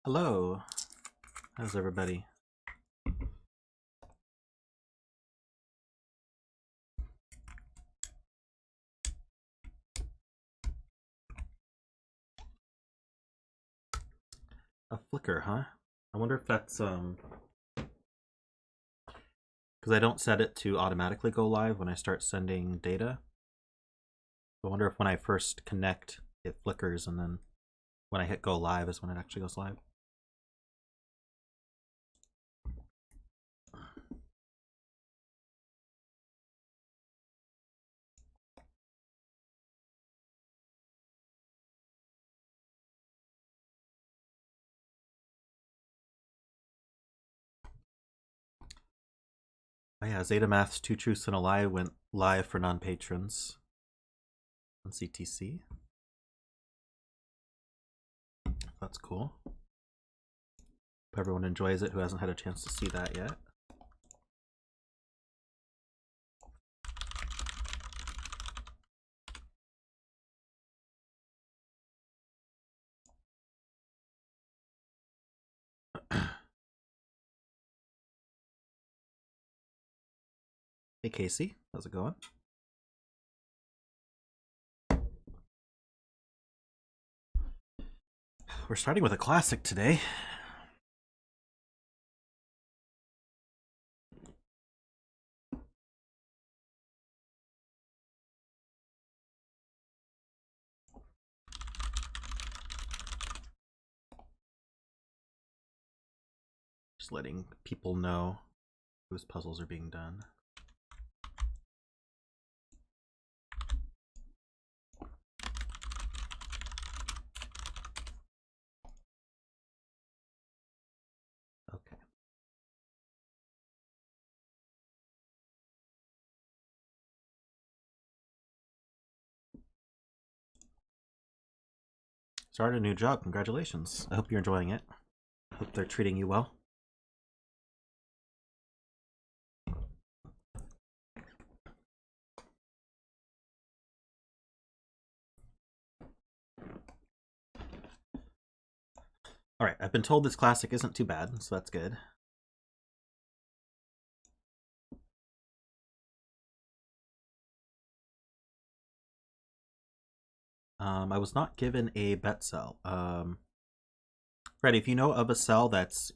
Hello, how's everybody? A flicker, huh? I wonder if that's because I don't set it to automatically go live when I start sending data. I wonder if when I first connect it flickers and then when I hit go live is when it actually goes live. Oh yeah, Zeta Math's Two Truths and a Lie went live for non-patrons on CTC. That's cool. Hope everyone enjoys it who hasn't had a chance to see that yet. Hey Casey, how's it going? We're starting with a classic today. Just letting people know whose puzzles are being done. Okay. Started a new job. Congratulations. I hope you're enjoying it. I hope they're treating you well. Alright, I've been told this classic isn't too bad, so that's good. I was not given a bet cell. Freddy, if you know of a cell that's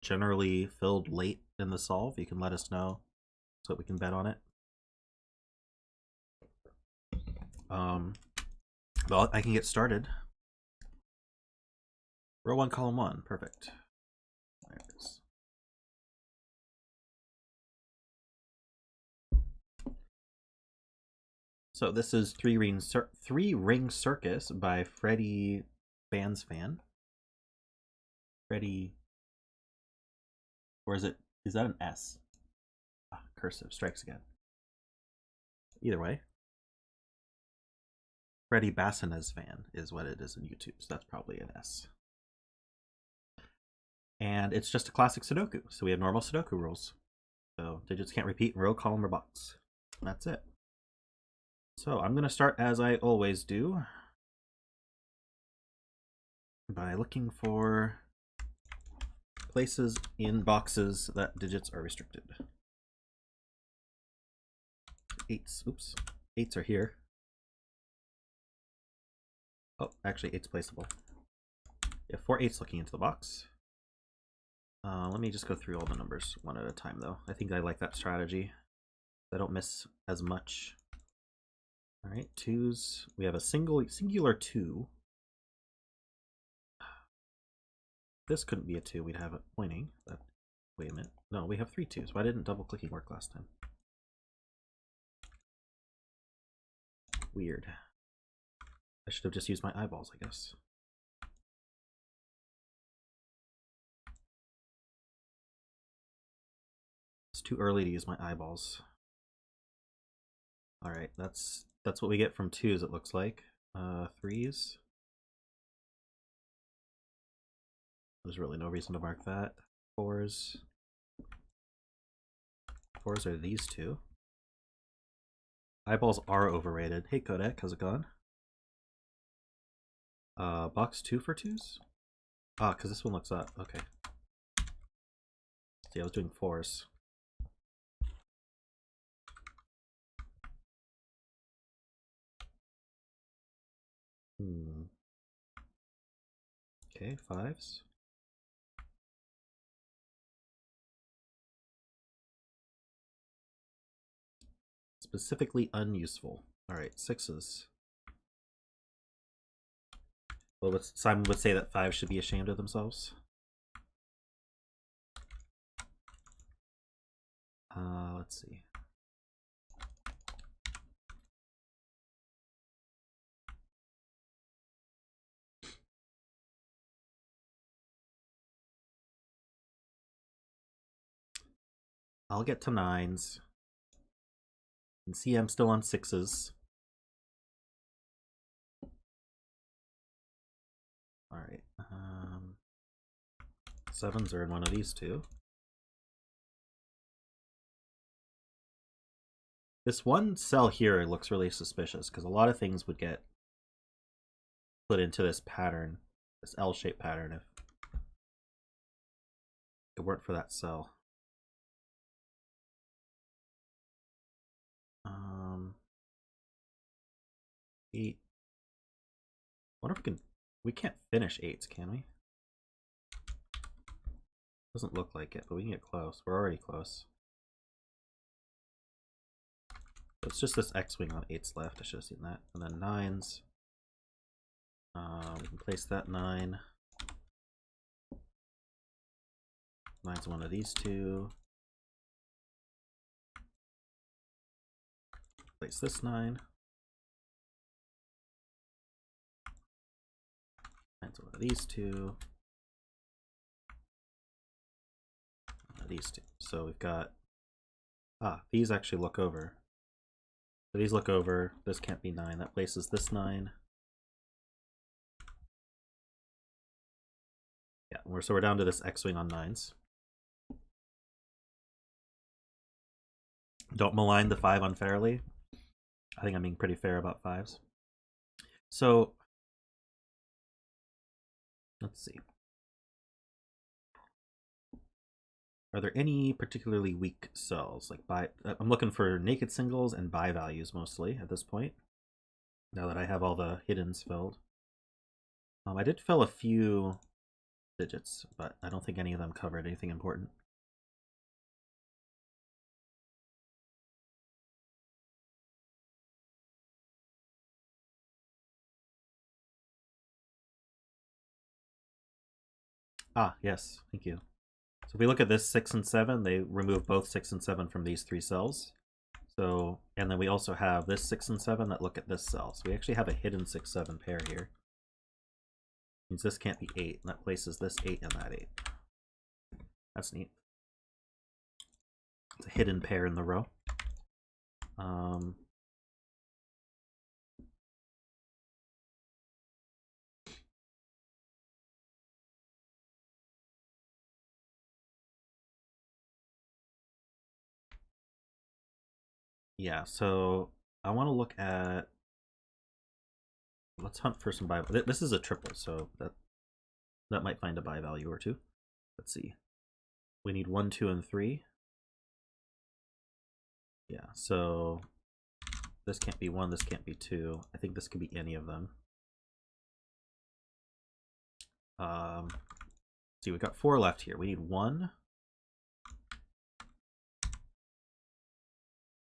generally filled late in the solve, you can let us know so that we can bet on it. Well, I can get started. Row 1, column 1. Perfect. There it is. So this is Three Ring Circus by FreddyBsnzFan. Freddy, or is that an S? Ah, cursive strikes again. Either way, FreddyBsnzFan is what it is in YouTube, so that's probably an S. And it's just a classic Sudoku, so we have normal Sudoku rules. So digits can't repeat in row, column, or box. And that's it. So I'm going to start as I always do by looking for places in boxes that digits are restricted. Eights, oops, eights are here. Oh, actually, eight's placeable. We have 4 eights looking into the box. Let me just go through all the numbers one at a time, though. I think I like that strategy. I don't miss as much. All right, twos. We have a singular 2. This couldn't be a 2. We'd have it pointing. But wait a minute. No, we have 3 2s. Why didn't double clicking work last time? Weird. I should have just used my eyeballs, I guess. It's too early to use my eyeballs. All right, that's what we get from 2s, it looks like. 3s. There's really no reason to mark that. 4s. 4s are these 2. Eyeballs are overrated. Hey Kodak, how's it going? Box 2 for 2s? Ah, because this one looks up. Okay. See, I was doing 4s. Okay, 5s. Specifically unuseful. Alright, 6s. Well, Simon would say that 5s should be ashamed of themselves. Let's see. I'll get to 9s. And see, I'm still on 6s. Alright. 7s are in one of these two. This one cell here looks really suspicious because a lot of things would get put into this pattern, this L-shaped pattern, if it weren't for that cell. 8. I wonder if we can't finish 8s, can we? Doesn't look like it, but we can get close. We're already close. It's just this X-wing on 8s left. I should have seen that. And then 9s. We can place that 9. 9's one of these two. Place this 9. 9's one of these two. One of these two. So we've got... these actually look over. So these look over. This can't be 9. That places this 9. Yeah, so we're down to this X-wing on 9s. Don't malign the 5 unfairly. I think I'm being pretty fair about 5s. So, let's see. Are there any particularly weak cells? Like I'm looking for naked singles and bi values mostly at this point. Now that I have all the hiddens filled. I did fill a few digits, but I don't think any of them covered anything important. Yes, thank you. So if we look at this 6 and 7, they remove both 6 and 7 from these 3 cells. So, and then we also have this 6 and 7 that look at this cell. So we actually have a hidden 6-7 pair here. Means this can't be 8, and that places this 8 and that 8. That's neat. It's a hidden pair in the row. Yeah, so I want to look at... Let's hunt for some bi. This is a triplet, so that might find a bi value or two. Let's see. We need 1, 2, and 3. Yeah, so this can't be 1, this can't be 2. I think this could be any of them. See, we've got 4 left here. We need 1,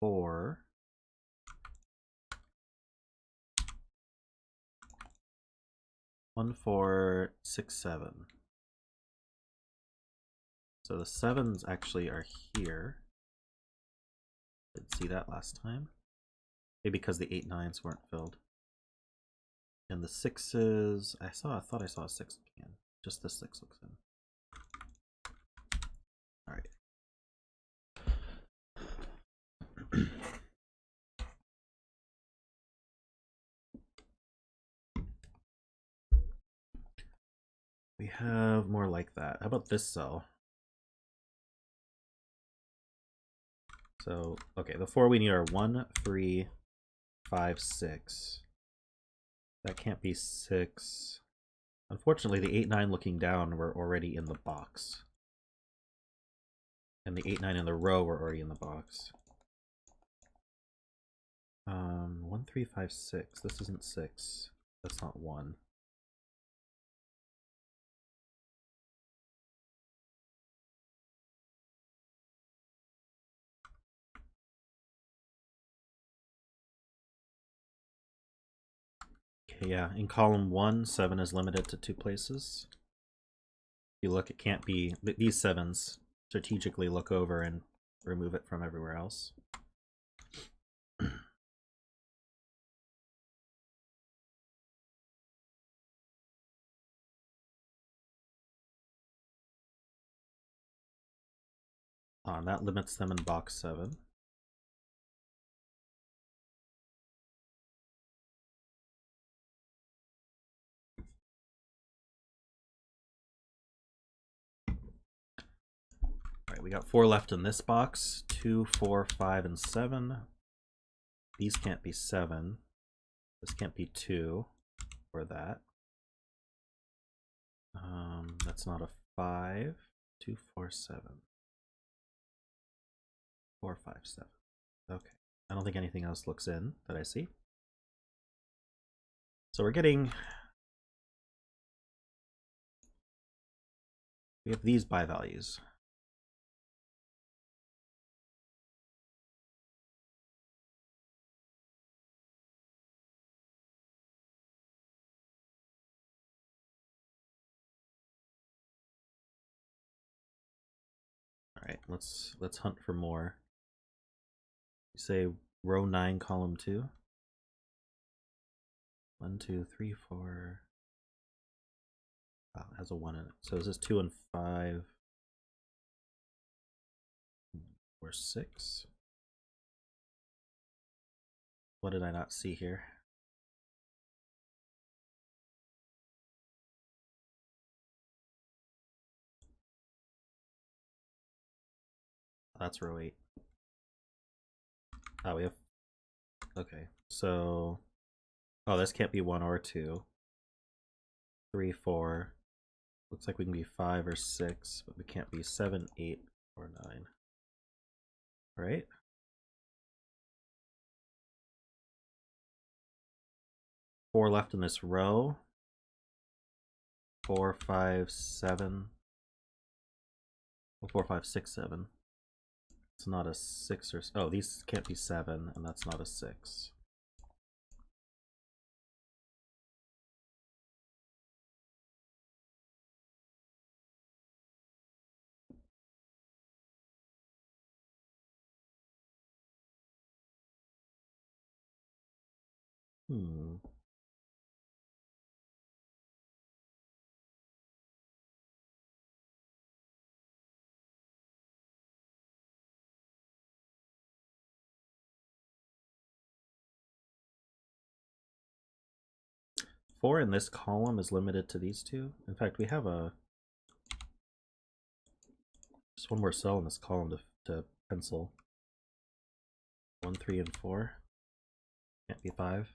4, 1, 4, 6, 7. So the 7s actually are here. Didn't see that last time. Maybe because the 8, 9s weren't filled. And the 6s, I thought I saw a 6 again. Just the 6 looks in. Alright. We have more like that. How about this cell? So, okay, the 4 we need are 1, 3, 5, 6. That can't be 6. Unfortunately, the 8, 9 looking down were already in the box. And the 8, 9 in the row were already in the box. 1, 3, 5, 6. This isn't 6. That's not 1. Okay, yeah, in column 1, 7 is limited to 2 places. If you look, it can't be... These 7s strategically look over and remove it from everywhere else. And that limits them in box 7. Alright, we got 4 left in this box. 2, 4, 5, and 7. These can't be 7. This can't be 2 or that. That's not a 5. 2, 4, 7. 4, 5, 7. Okay. I don't think anything else looks in that I see. So we're getting... We have these by values. Alright, let's hunt for more. You say row 9, column 2. 1, 2, 3, 4. Wow, it has a 1 in it. So is this 2 and 5? Or 6? What did I not see here? That's row 8. Oh, we have... Okay, so... Oh, this can't be 1 or 2. 3, 4. Looks like we can be 5 or 6, but we can't be 7, 8, or 9. Right? Four left in this row. 4, 5, 7. 4, 5, 6, 7. It's not a 6 or... Oh, these can't be 7, and that's not a 6. Hmm. Four in this column is limited to these two. In fact, we have just one more cell in this column to pencil. 1, 3, and 4. Can't be 5.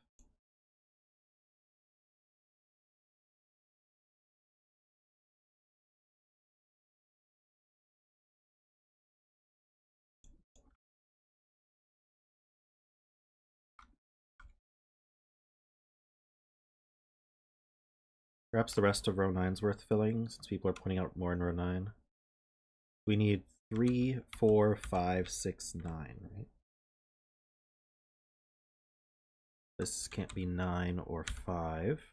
Perhaps the rest of row 9's worth filling, since people are pointing out more in row 9. We need 3, 4, 5, 6, 9, right? This can't be 9 or 5.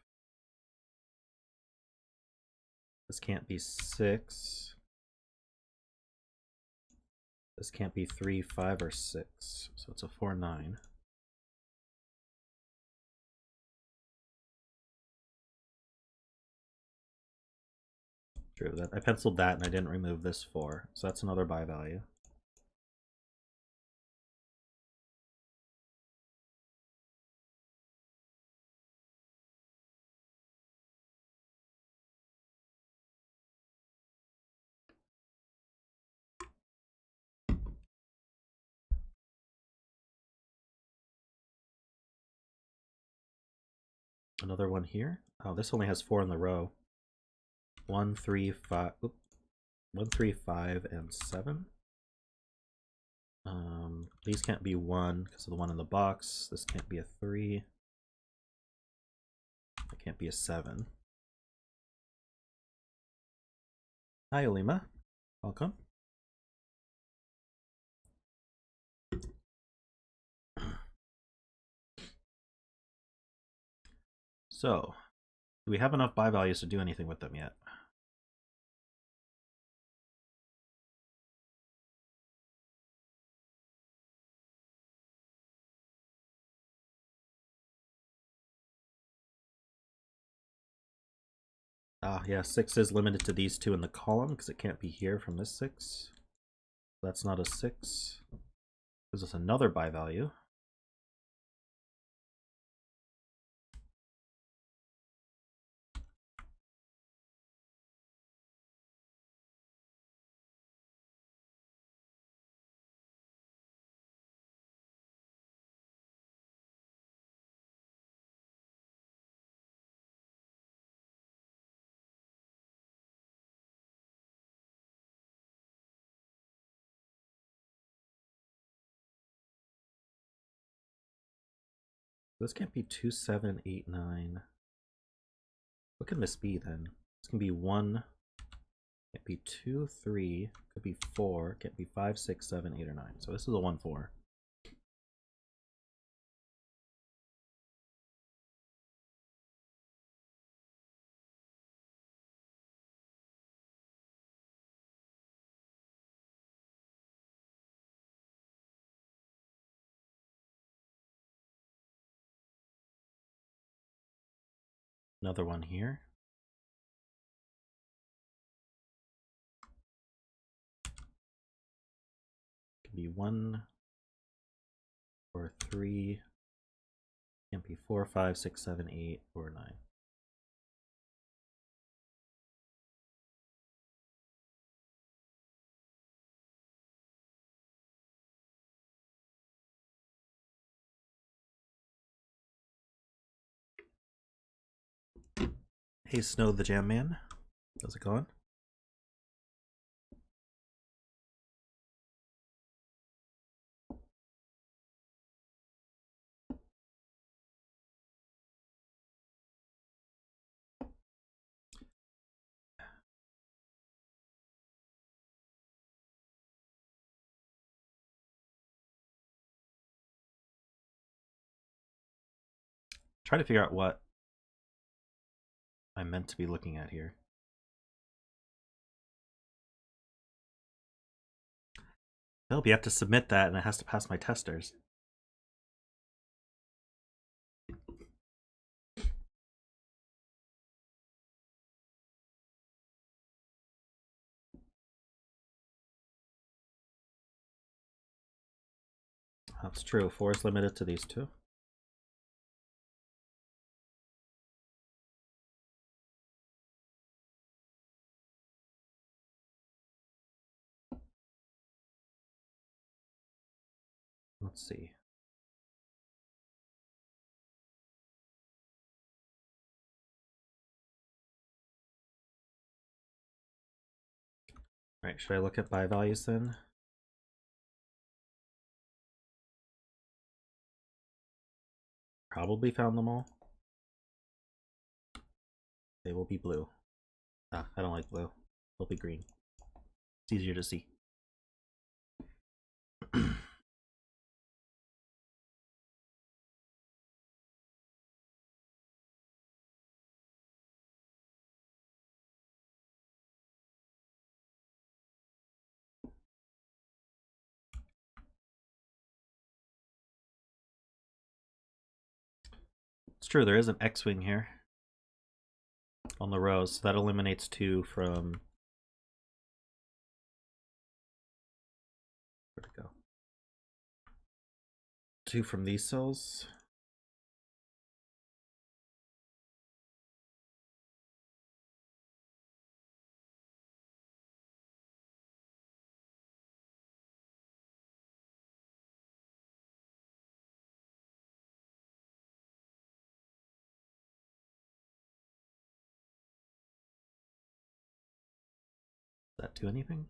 This can't be 6. This can't be 3, 5, or 6. So it's a 4, 9. True, that I penciled that and I didn't remove this 4, so that's another buy value. Another one here. Oh, this only has 4 in the row. 1, 3, 5. 1, 3, 5, and 7. These can't be 1 because of the 1 in the box. This can't be a 3. It can't be a 7. Hi, Olima. Welcome. So, do we have enough buy values to do anything with them yet? Ah, yeah, 6 is limited to these two in the column because it can't be here from this 6. That's not a 6. Gives us another buy value. This can't be 2, 7, 8, 9. What can this be then? This can be 1. Can't be 2, 3. Could be 4. Can't be 5, 6, 7, 8, or 9. So this is a 1, 4. Another one here. Can be 1 or 3. Can't be 4, 5, 6, 7, 8, or 9. Hey, Snow the Jam Man. How's it going? Try to figure out what I'm meant to be looking at here. Nope, you have to submit that and it has to pass my testers. That's true. 4 is limited to these two. Let's see. All right, should I look at buy values then? Probably found them all. They will be blue. Ah, I don't like blue. They'll be green. It's easier to see. It's true, there is an X-wing here on the rows, so that eliminates 2 from... Where'd it go? 2 from these cells. that do anything?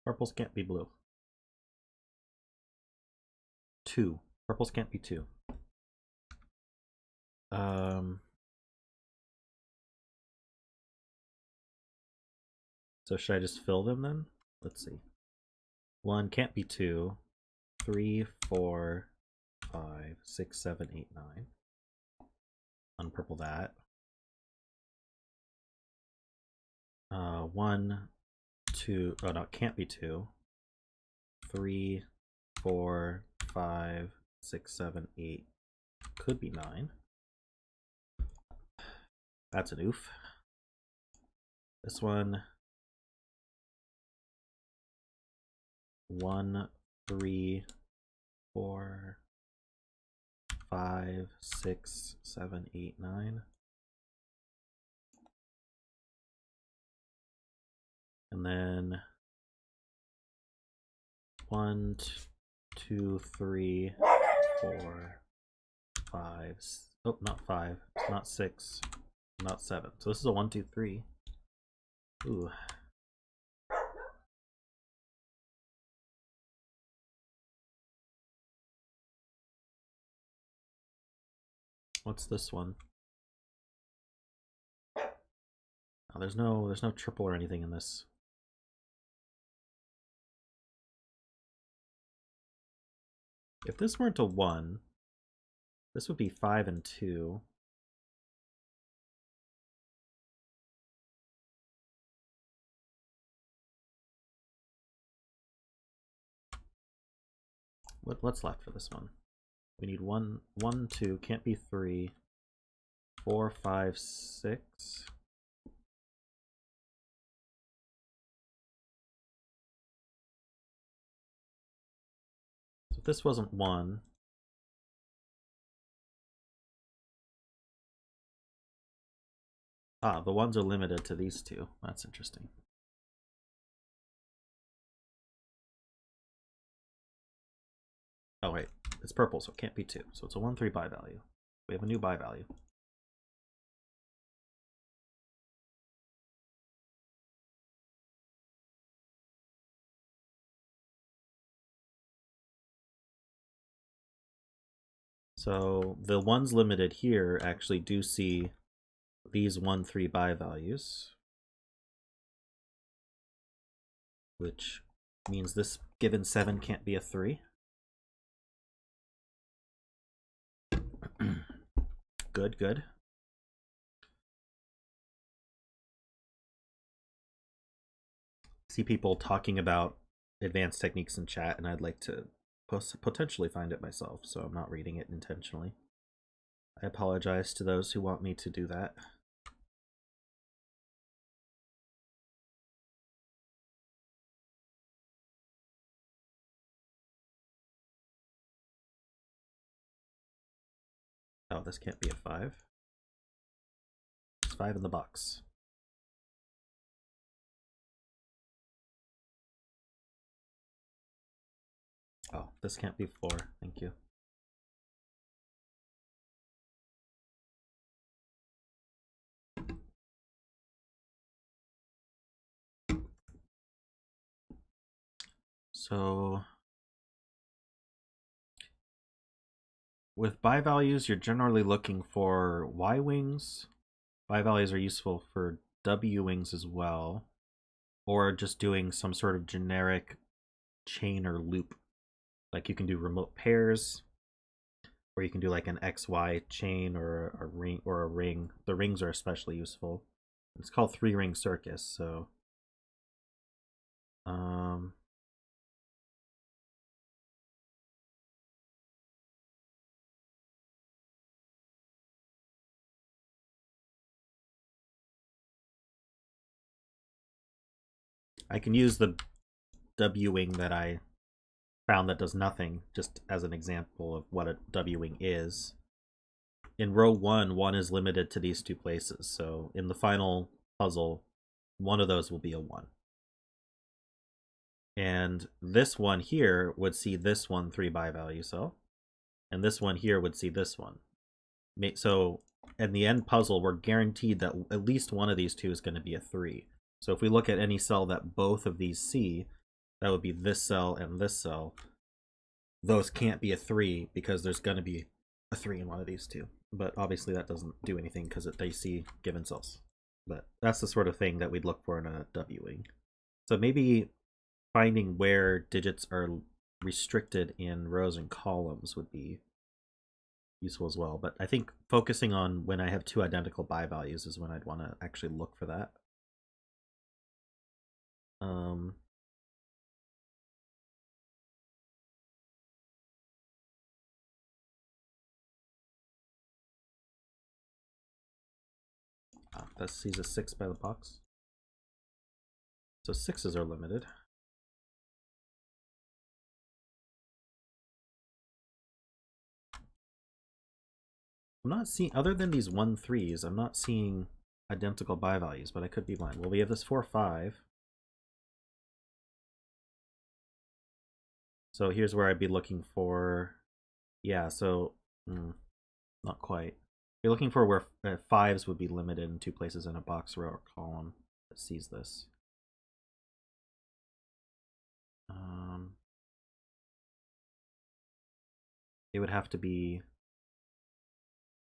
Purples can't be blue. 2. Purples can't be 2. So should I just fill them then? Let's see. 1 can't be 2. 3, 4, 5, 6, 7, 8, 9. Unpurple that. 1, 2. Oh no, it can't be 2. 3, 4, 5, 6, 7, 8. Could be 9. That's an oof. This one. 1, 3, 4, 5, 6, 7, 8, 9. And then 1, 2, 3, 4, 5. Oh, not 5. It's not 6. Not 7. So this is a 1, 2, 3. Ooh. What's this one? Oh, there's no triple or anything in this. If this weren't a 1, this would be 5 and 2. What's left for this one? We need 1, 2, can't be 3, 4, 5, 6. So if this wasn't 1, the 1s are limited to these 2. That's interesting. Oh wait, it's purple, so it can't be 2. So it's a 1, 3 buy value. We have a new buy value. So the ones limited here actually do see these 1, 3 buy values, which means this given 7 can't be a 3. Good, good. See people talking about advanced techniques in chat, and I'd like to potentially find it myself, so I'm not reading it intentionally. I apologize to those who want me to do that. Oh, this can't be a 5. There's 5 in the box. Oh, this can't be 4. Thank you. So with buy values, you're generally looking for Y wings. Buy values are useful for W wings as well, or just doing some sort of generic chain or loop. Like you can do remote pairs, or you can do like an XY chain or a ring. The rings are especially useful. It's called 3-ring circus, so I can use the W wing that I found that does nothing, just as an example of what a W wing is. In row 1, 1 is limited to these 2 places, so in the final puzzle, one of those will be a 1. And this one here would see this 1 3 buy value cell, and this one here would see this one. So and the end puzzle, we're guaranteed that at least one of these two is going to be a 3. So if we look at any cell that both of these see, that would be this cell and this cell. Those can't be a 3 because there's going to be a 3 in one of these two. But obviously that doesn't do anything because they see given cells. But that's the sort of thing that we'd look for in a W-wing. So maybe finding where digits are restricted in rows and columns would be useful as well. But I think focusing on when I have two identical bi values is when I'd want to actually look for that. That sees a 6 by the box. So 6s are limited. I'm not seeing, other than these 1 3s, I'm not seeing identical bi values, but I could be blind. Well, we have this 4 5. So here's where I'd be looking for, yeah, so not quite. You're looking for where 5s would be limited in 2 places in a box, row, or column that sees this. It would have to be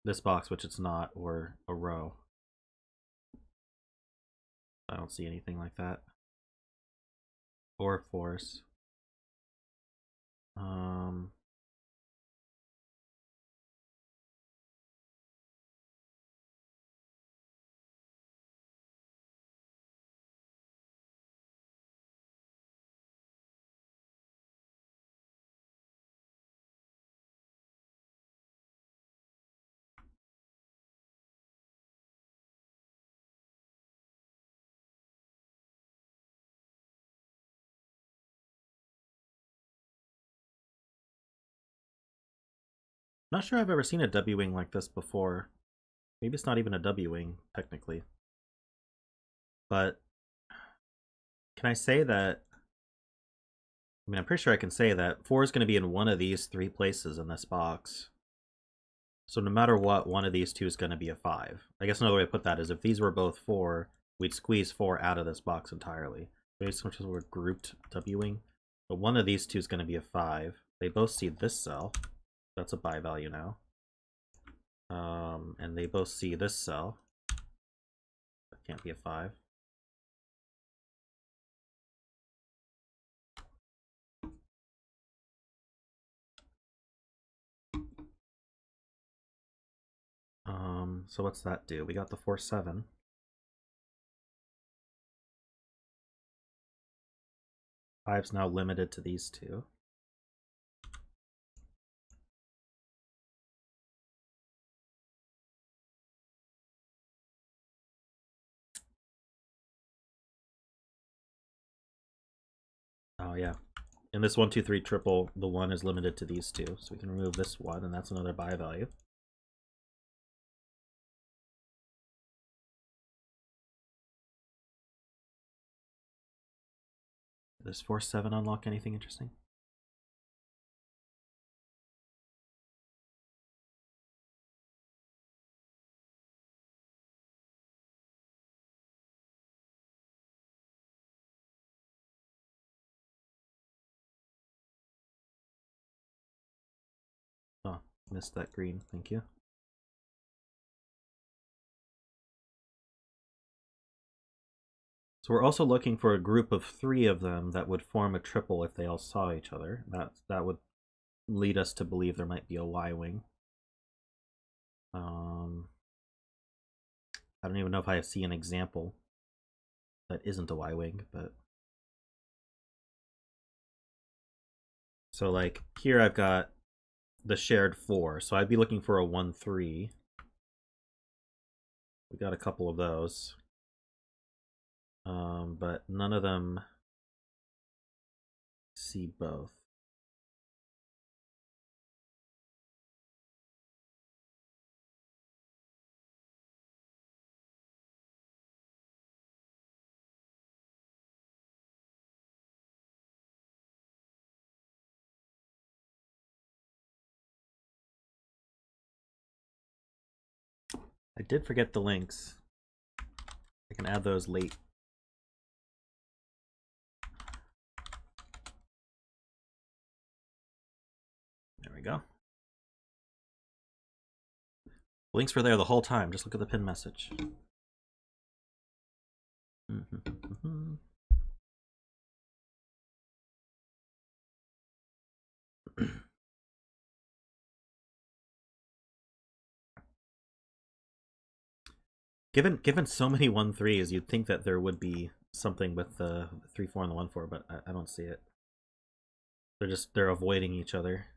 this box, which it's not, or a row. I don't see anything like that. Or 4s. Not sure I've ever seen a W-wing like this before. Maybe it's not even a W-wing, technically. But can I say that... I mean, I'm pretty sure I can say that 4 is going to be in one of these 3 places in this box. So no matter what, one of these two is going to be a 5. I guess another way to put that is if these were both 4, we'd squeeze 4 out of this box entirely. Basically, we're grouped W-wing. But one of these two is going to be a 5. They both see this cell. That's a bi value now. And they both see this cell. That can't be a 5. So what's that do? We got the 4 7. Five's now limited to these two. Oh yeah. In this 1 2 3 triple, the 1 is limited to these two, so we can remove this 1, and that's another bi value. Does 4 7 unlock anything interesting? Oh, missed that green, thank you. So we're also looking for a group of 3 of them that would form a triple if they all saw each other. That would lead us to believe there might be a Y-wing. I don't even know if I see an example that isn't a Y-wing, but... So like, here I've got the shared 4, so I'd be looking for a 1 3. We got a couple of those. But none of them see both. I did forget the links. I can add those late. There we go. Links were there the whole time. Just look at the pin message. Given so many 1-3s, you'd think that there would be something with the 3-4 and the 1-4, but I don't see it. They're avoiding each other.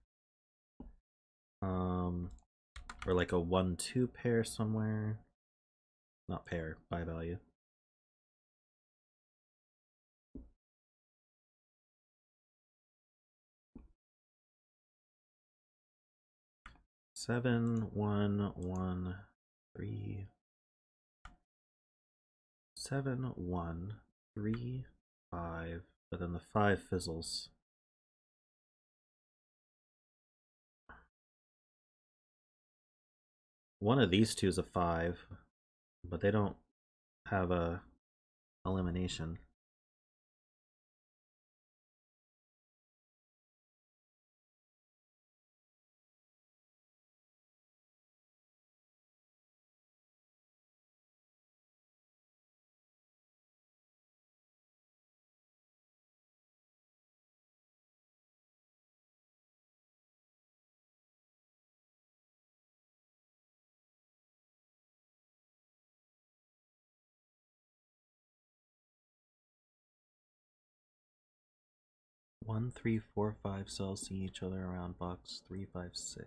Or like a 1-2 pair somewhere. Not pair, by value. Seven, 1, 1, 3. 7, 1, 3, 5, but then the 5 fizzles. One of these two is a 5, but they don't have a elimination. One, 3, 4, 5 cells see each other around box 3, 5, 6.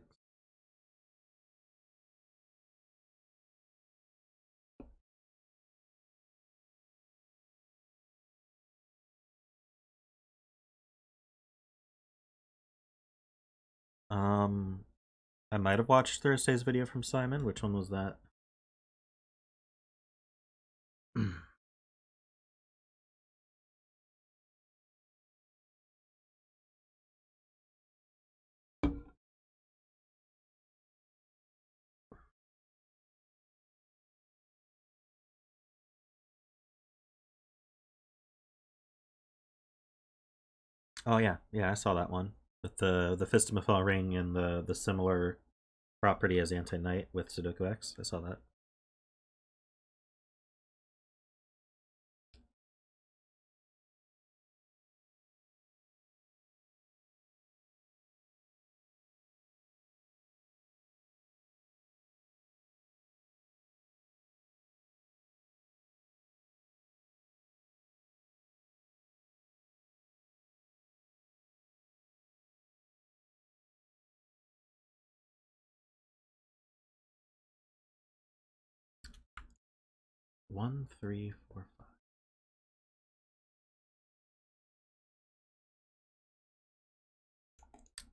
I might have watched Thursday's video from Simon. Which one was that? Oh yeah, I saw that one with the Fistamafel ring and the similar property as Anti-Knight with Sudoku X. I saw that. One, 3, 4, 5.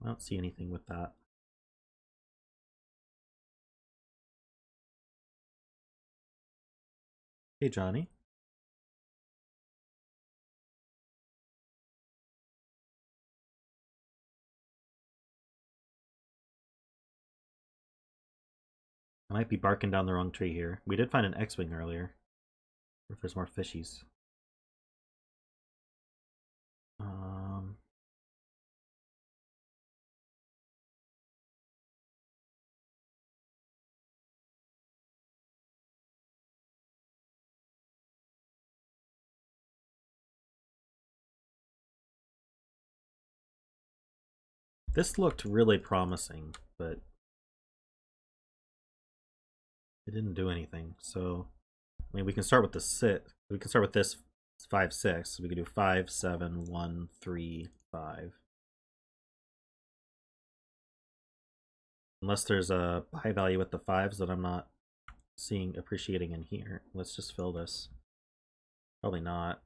I don't see anything with that. Hey, Johnny. I might be barking down the wrong tree here. We did find an X-Wing earlier. Or if there's more fishies. This looked really promising, but it didn't do anything. So, I mean, we can start with the sit. We can start with this 5, 6. We can do 5, 7, 1, 3, 5. Unless there's a high value with the 5s that I'm not seeing appreciating in here. Let's just fill this. Probably not.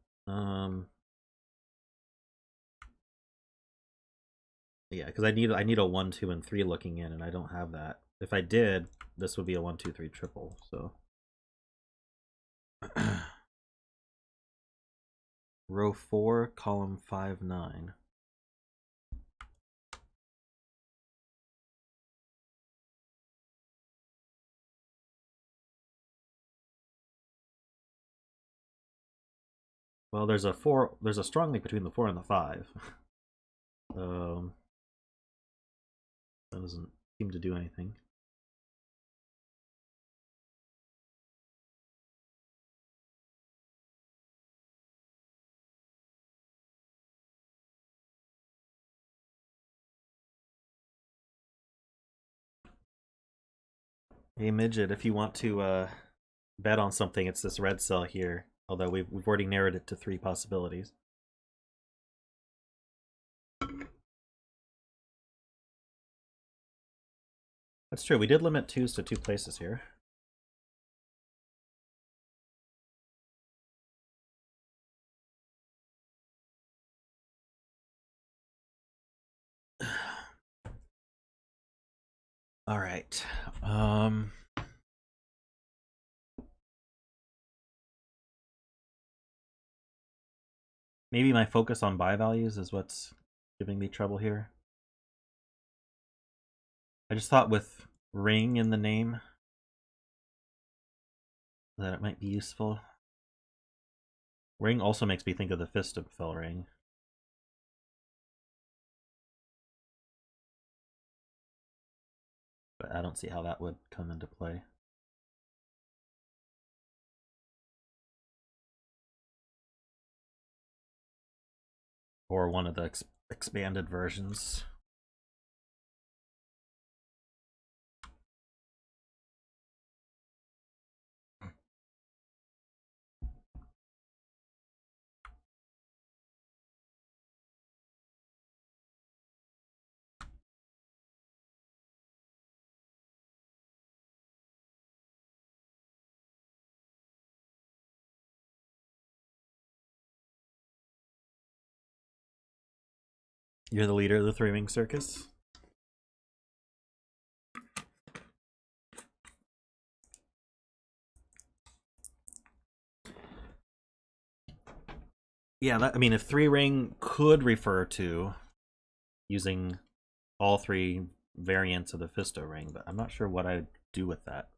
Yeah, because I need a 1, 2, and 3 looking in, and I don't have that. If I did, this would be a 1, 2, 3 triple. So row 4, column 5, 9. Well, there's a 4. There's a strong link between the 4 and the 5. That doesn't seem to do anything. Hey Midget, if you want to bet on something, it's this red cell here. Although we've already narrowed it to 3 possibilities. That's true. We did limit 2s to 2 places here. All right. Maybe my focus on buy values is what's giving me trouble here. I just thought with ring in the name that it might be useful. Ring also makes me think of the Fist of Fell ring. But I don't see how that would come into play. Or one of the expanded versions. You're the leader of the 3-ring circus? Yeah, I mean, if 3-ring could refer to using all 3 variants of the Fisto ring, but I'm not sure what I'd do with that.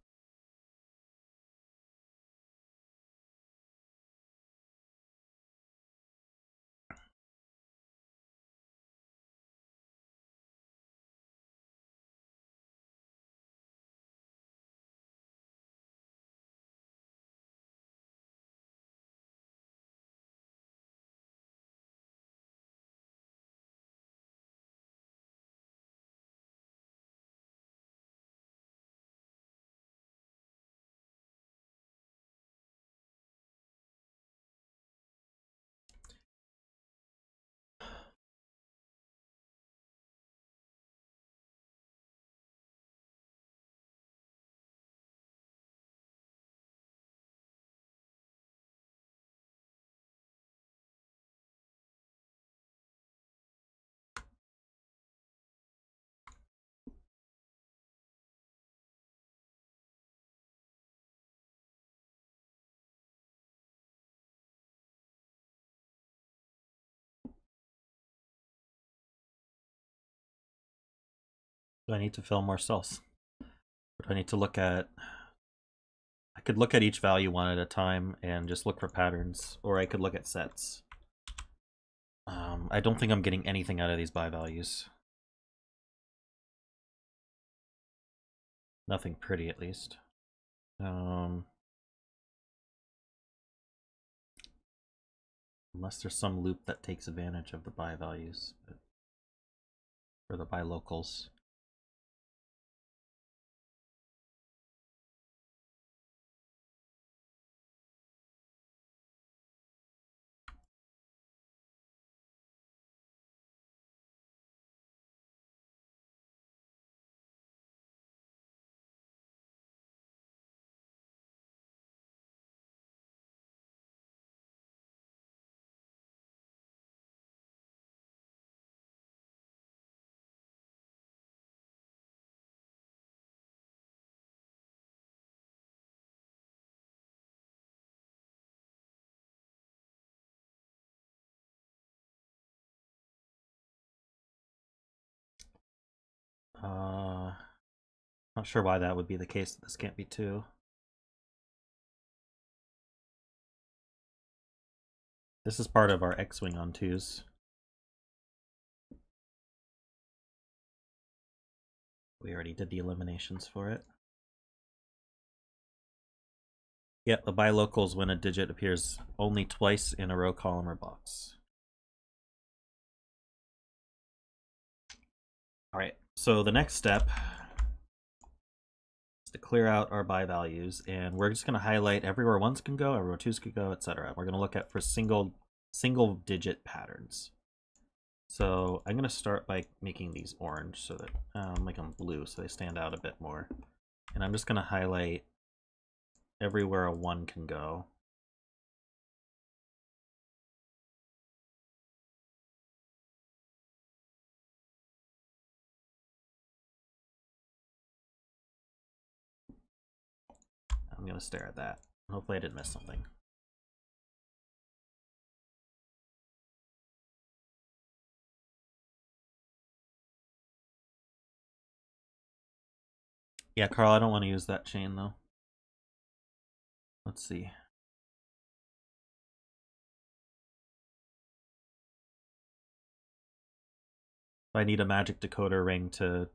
Do I need to fill more cells? Or do I need to look at... I could look at each value one at a time and just look for patterns, or I could look at sets. I don't think I'm getting anything out of these buy values. Nothing pretty, at least. Unless there's some loop that takes advantage of the buy values, or the buy locals. Not sure why that would be the case that this can't be 2. This is part of our X-Wing on 2s. We already did the eliminations for it. Yep, the buy locals when a digit appears only twice in a row, column, or box. Alright, so the next step is to clear out our buy values, and we're just going to highlight everywhere 1s can go, everywhere 2s can go, etc. We're going to look at for single digit patterns. So I'm going to start by making these orange so that make them blue so they stand out a bit more. And I'm just going to highlight everywhere a 1 can go. I'm going to stare at that. Hopefully I didn't miss something. Yeah, Carl, I don't want to use that chain though. Let's see. If I need a magic decoder ring to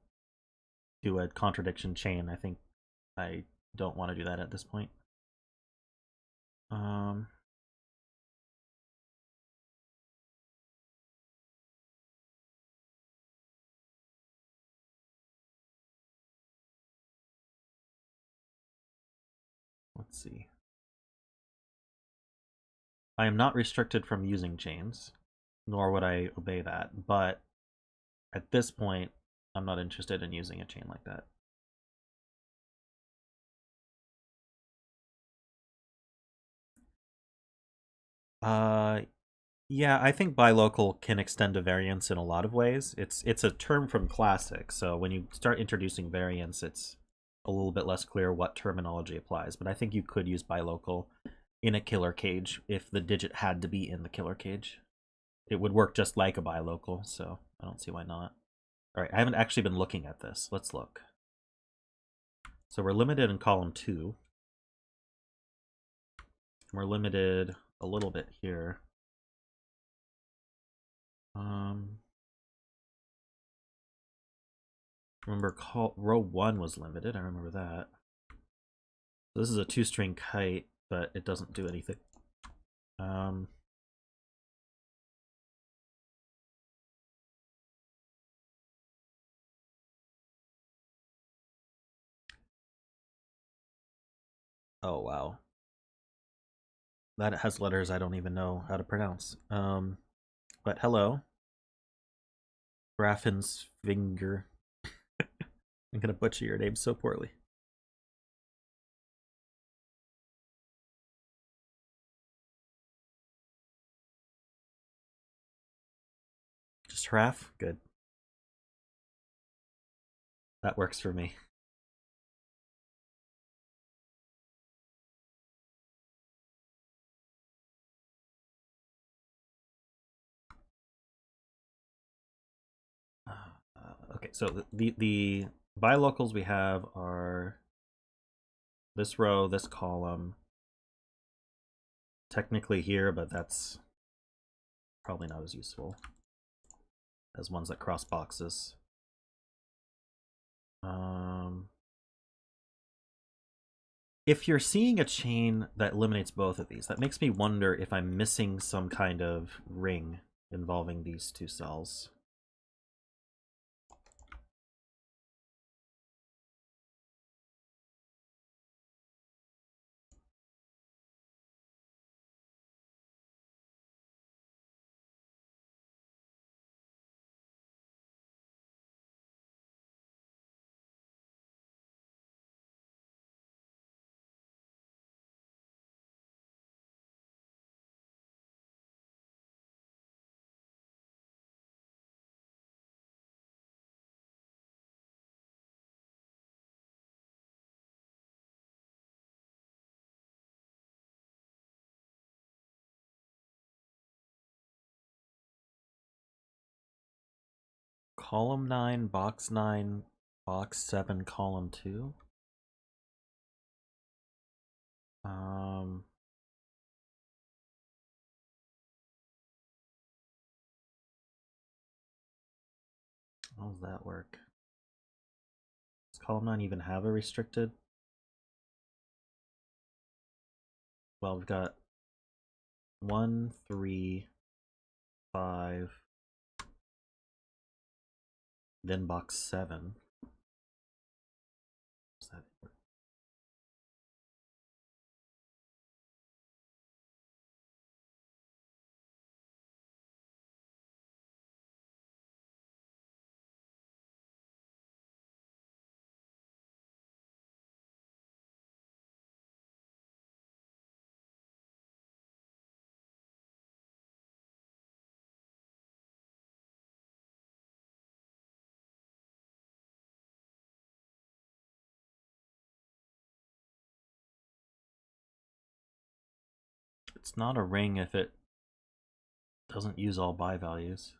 do a contradiction chain, I think I don't want to do that at this point. Let's see. I am not restricted from using chains, nor would I obey that, but at this point, I'm not interested in using a chain like that. Yeah, I think buy local can extend to variance in a lot of ways. It's a term from Classic, so when you start introducing variance, it's a little bit less clear what terminology applies. But I think you could use buy local in a killer cage if the digit had to be in the killer cage. It would work just like a buy local, so I don't see why not. All right, I haven't actually been looking at this. Let's look. So we're limited in column 2. We're limited a little bit here. Remember, row 1 was limited. I remember that. So this is a 2-string kite, but it doesn't do anything. Oh, wow. That has letters I don't even know how to pronounce. But hello. Graffin's finger. I'm gonna butcher your name so poorly. Just Hraff? Good. That works for me. Okay, so the buy locals we have are this row, this column, technically here, but that's probably not as useful as ones that cross boxes. If you're seeing a chain that eliminates both of these, that makes me wonder if I'm missing some kind of ring involving these two cells. Column 9, box 9, box 7, column 2. How does that work? Does column 9 even have a restricted? Well, we've got 1, 3, 5, then box 7. Does that work? It's not a ring if it doesn't use all bi values.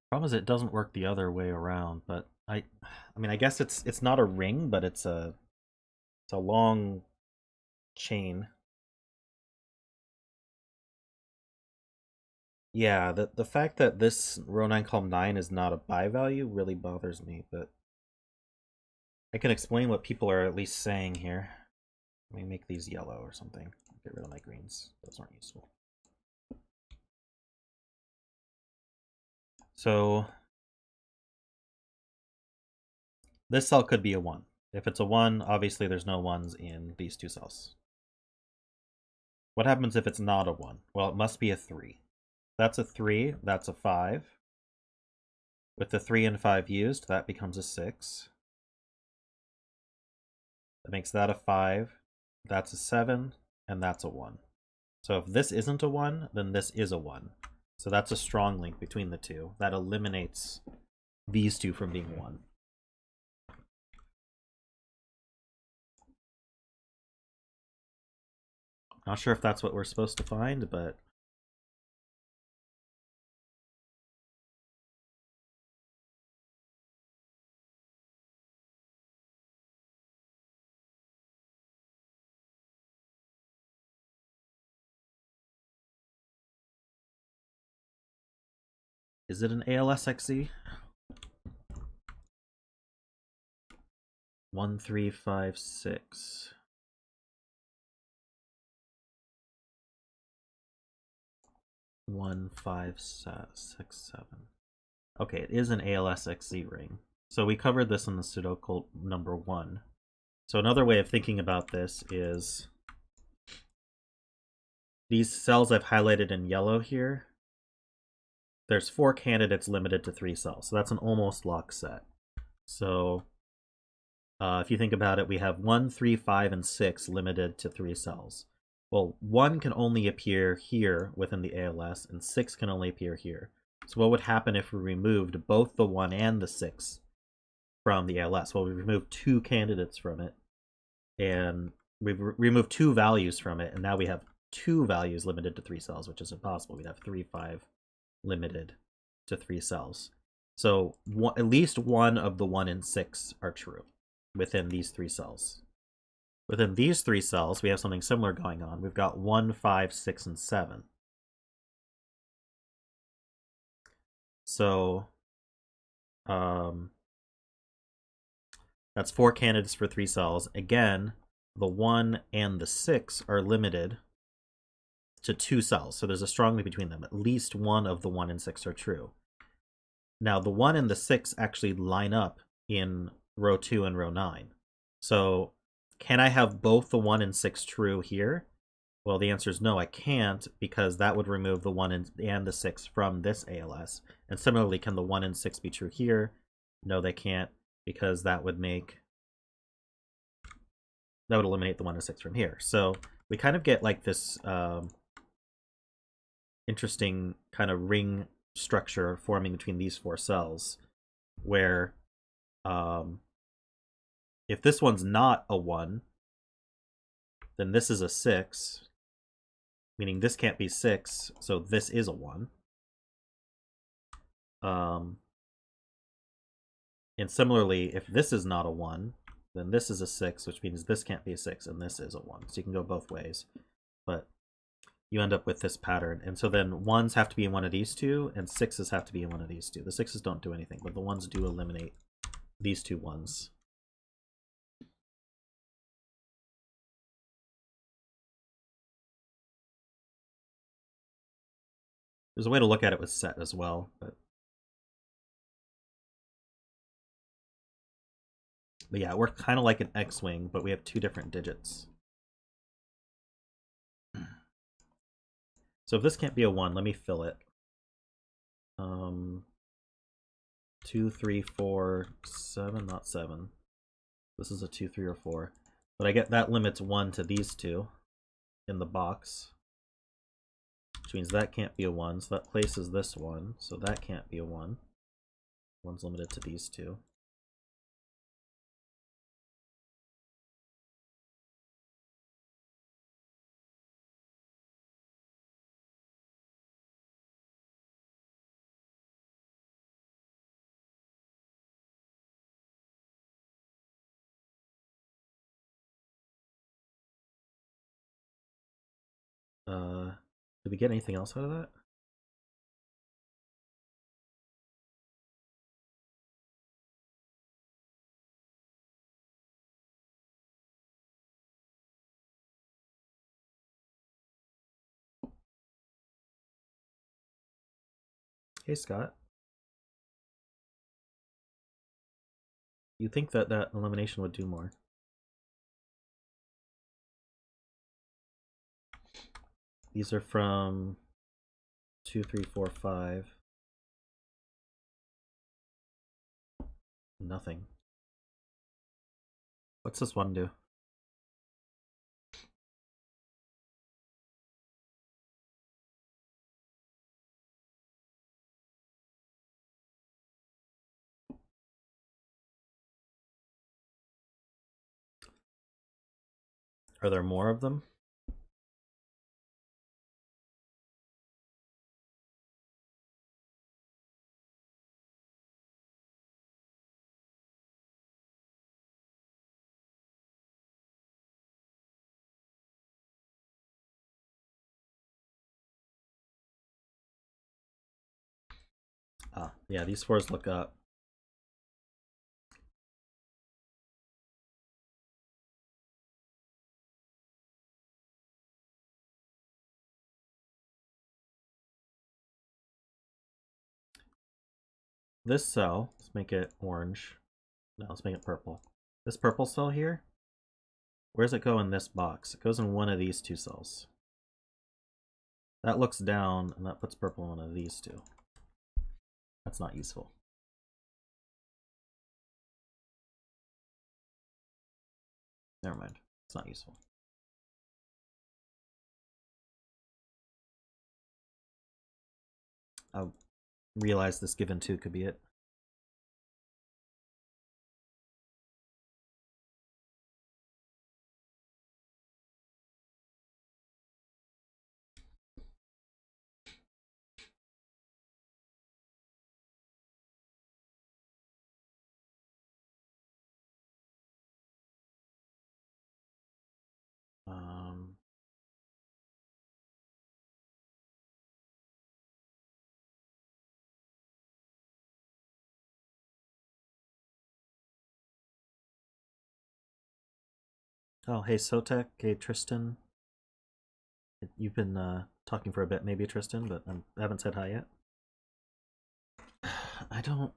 Problem is it doesn't work the other way around, but I mean I guess it's not a ring, but it's a long chain. Yeah, the fact that this row 9 column 9 is not a bi value really bothers me, but I can explain what people are at least saying here. Let me make these yellow or something. Get rid of my greens. Those aren't useful. So this cell could be a 1. If it's a 1, obviously there's no 1s in these two cells. What happens if it's not a 1? Well, it must be a 3. That's a 3, that's a 5. With the 3 and 5 used, that becomes a 6. That makes that a 5. That's a 7, and that's a 1. So if this isn't a 1, then this is a 1. So that's a strong link between the two. That eliminates these two from being 1. Not sure if that's what we're supposed to find, but is it an ALSXZ? 1, 3, 5, 6. 1, 5, 6, 7. Okay, it is an ALSXZ ring. So we covered this in the Sudoku number 1. So another way of thinking about this is these cells I've highlighted in yellow here, there's 4 candidates limited to 3 cells. So that's an almost lock set. So if you think about it, we have 1, 3, 5, and 6 limited to 3 cells. Well, 1 can only appear here within the ALS, and 6 can only appear here. So what would happen if we removed both the 1 and the 6 from the ALS? Well, we removed 2 candidates from it, and we've removed 2 values from it, and now we have 2 values limited to 3 cells, which is impossible. We'd have 3, 5 limited to 3 cells. So at least one of the 1 and 6 are true within these 3 cells. Within these 3 cells, we have something similar going on. We've got 1, 5, 6, and 7. So that's 4 candidates for 3 cells. Again, the 1 and the 6 are limited to 2 cells. So there's a strong link between them. At least one of the 1 and 6 are true. Now, the 1 and the 6 actually line up in row 2 and row 9. So can I have both the 1 and 6 true here? Well, the answer is no, I can't, because that would remove the 1 and the 6 from this ALS. And similarly, can the 1 and 6 be true here? No, they can't, because that would eliminate the 1 and 6 from here. So we kind of get like this interesting kind of ring structure forming between these 4 cells, where if this one's not a 1, then this is a 6, meaning this can't be 6, so this is a 1. And similarly, if this is not a 1, then this is a 6, which means this can't be a 6, and this is a 1. So you can go both ways, but you end up with this pattern. And so then 1s have to be in one of these 2, and 6s have to be in one of these 2. The 6s don't do anything, but the 1s do eliminate these 2 1s. There's a way to look at it with set as well, but yeah, we're kind of like an X-wing, but we have 2 different digits. So if this can't be a 1, let me fill it. 2, 3, 4, 7, not 7. This is a 2, 3, or 4. But I get that limits 1 to these 2 in the box, which means that can't be a 1, so that places this 1, so that can't be a 1. 1's limited to these 2. Did we get anything else out of that? Hey, Scott. You'd think that that elimination would do more. These are from 2, 3, 4, 5. Nothing. What's this one do? Are there more of them? Ah, yeah, these 4s look up. this cell, let's make it orange. No, let's make it purple. This purple cell here, where does it go in this box? It goes in one of these two cells. That looks down, and that puts purple in one of these two. That's not useful. Never mind. It's not useful. I realize this given 2 could be it. Oh, hey Sotek, hey Tristan. You've been talking for a bit, maybe Tristan, but I haven't said hi yet. I don't...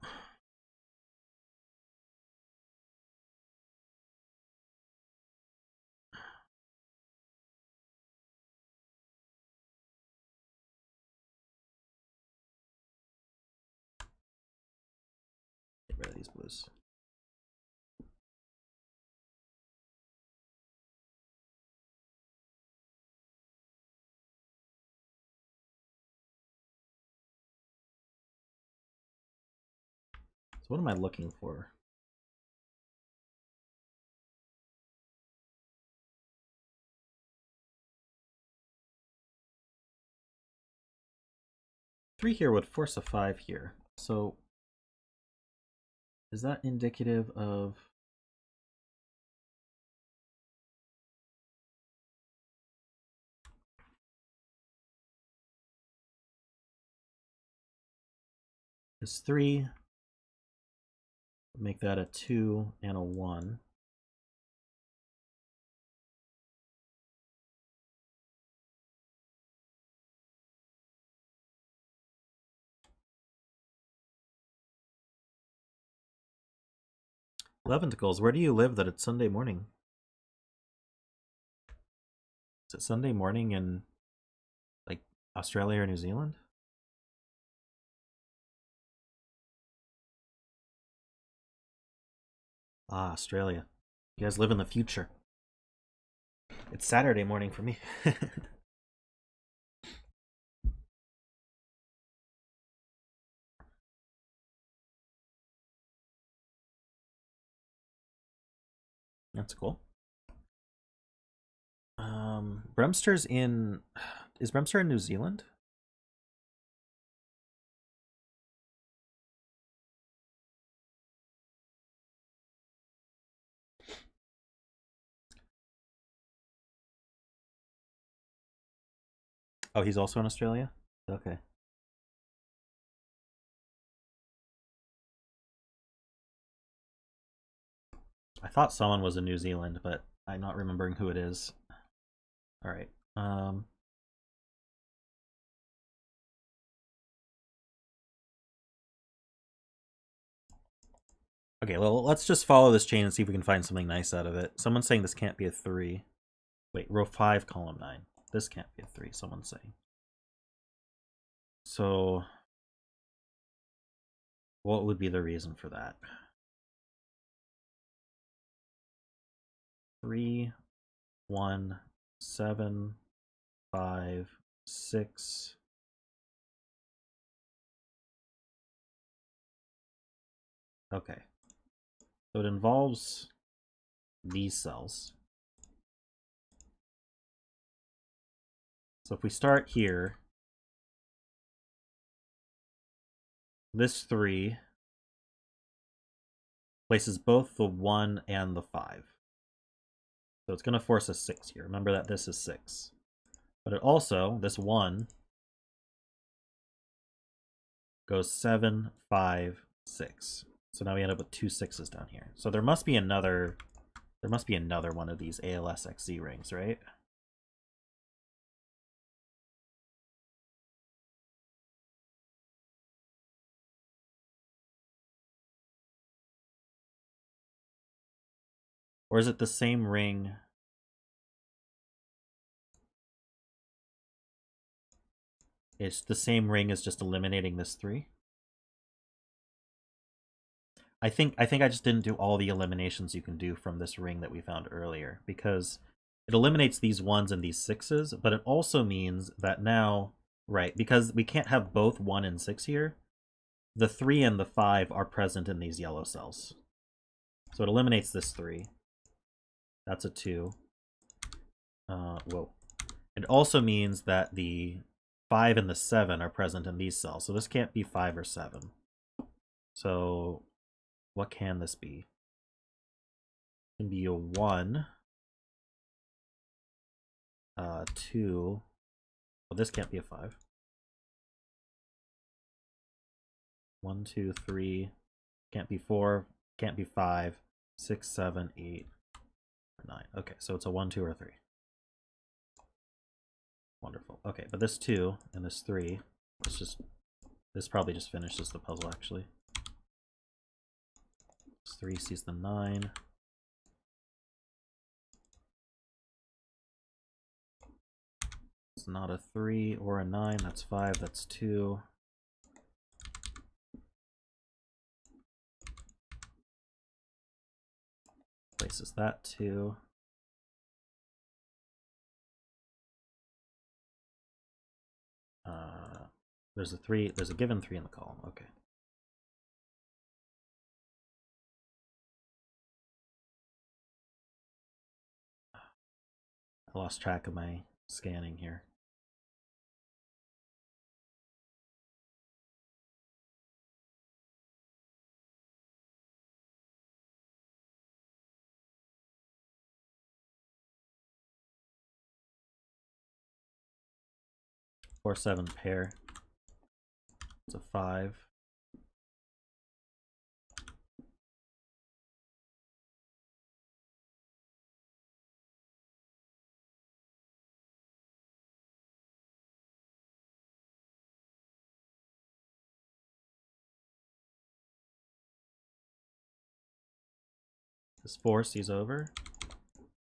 Get rid of these blues. So what am I looking for? Three here would force a 5 here. So is that indicative of... Is 3, make that a 2 and a 1. Leventicles, where do you live that it's Sunday morning? Is it Sunday morning in, like, Australia or New Zealand? Ah, Australia. You guys live in the future. It's Saturday morning for me. That's cool. Bremster's in... Is Bremster in New Zealand? Oh, he's also in Australia? Okay. I thought someone was in New Zealand, but I'm not remembering who it is. Alright. Okay, well, let's just follow this chain and see if we can find something nice out of it. Someone's saying this can't be a 3. Wait, row 5, column 9. This can't be a 3, someone's saying. So, what would be the reason for that? 3, 1, 7, 5, 6. Okay. So it involves these cells. So if we start here, this 3 places both the 1 and the 5. So it's going to force a 6 here. Remember that this is 6. But it also, this 1, goes 7, 5, 6. So now we end up with 2 6s down here. So there must be another one of these ALSXZ rings, right? Or is it the same ring? It's the same ring as just eliminating this 3. I think I just didn't do all the eliminations you can do from this ring that we found earlier, because it eliminates these 1s and these 6s, but it also means that now, right, because we can't have both 1 and 6 here, the 3 and the 5 are present in these yellow cells. So it eliminates this 3. That's a 2. Whoa. It also means that the 5 and the 7 are present in these cells, so this can't be 5 or 7. So what can this be? It can be a 1, 2. Well, this can't be a 5. 1, 2, 3. Can't be 4. Can't be 5. 6, 7, 8, 9. Okay, so it's a 1, 2, or 3. Wonderful. Okay, but this 2 and this 3, this probably just finishes the puzzle, actually. This 3 sees the 9. It's not a 3 or a 9, that's 5, that's 2. Places that 2. There's a 3, there's a given 3 in the column, okay. I lost track of my scanning here. Four, 7 pair. It's a 5. This 4 sees over.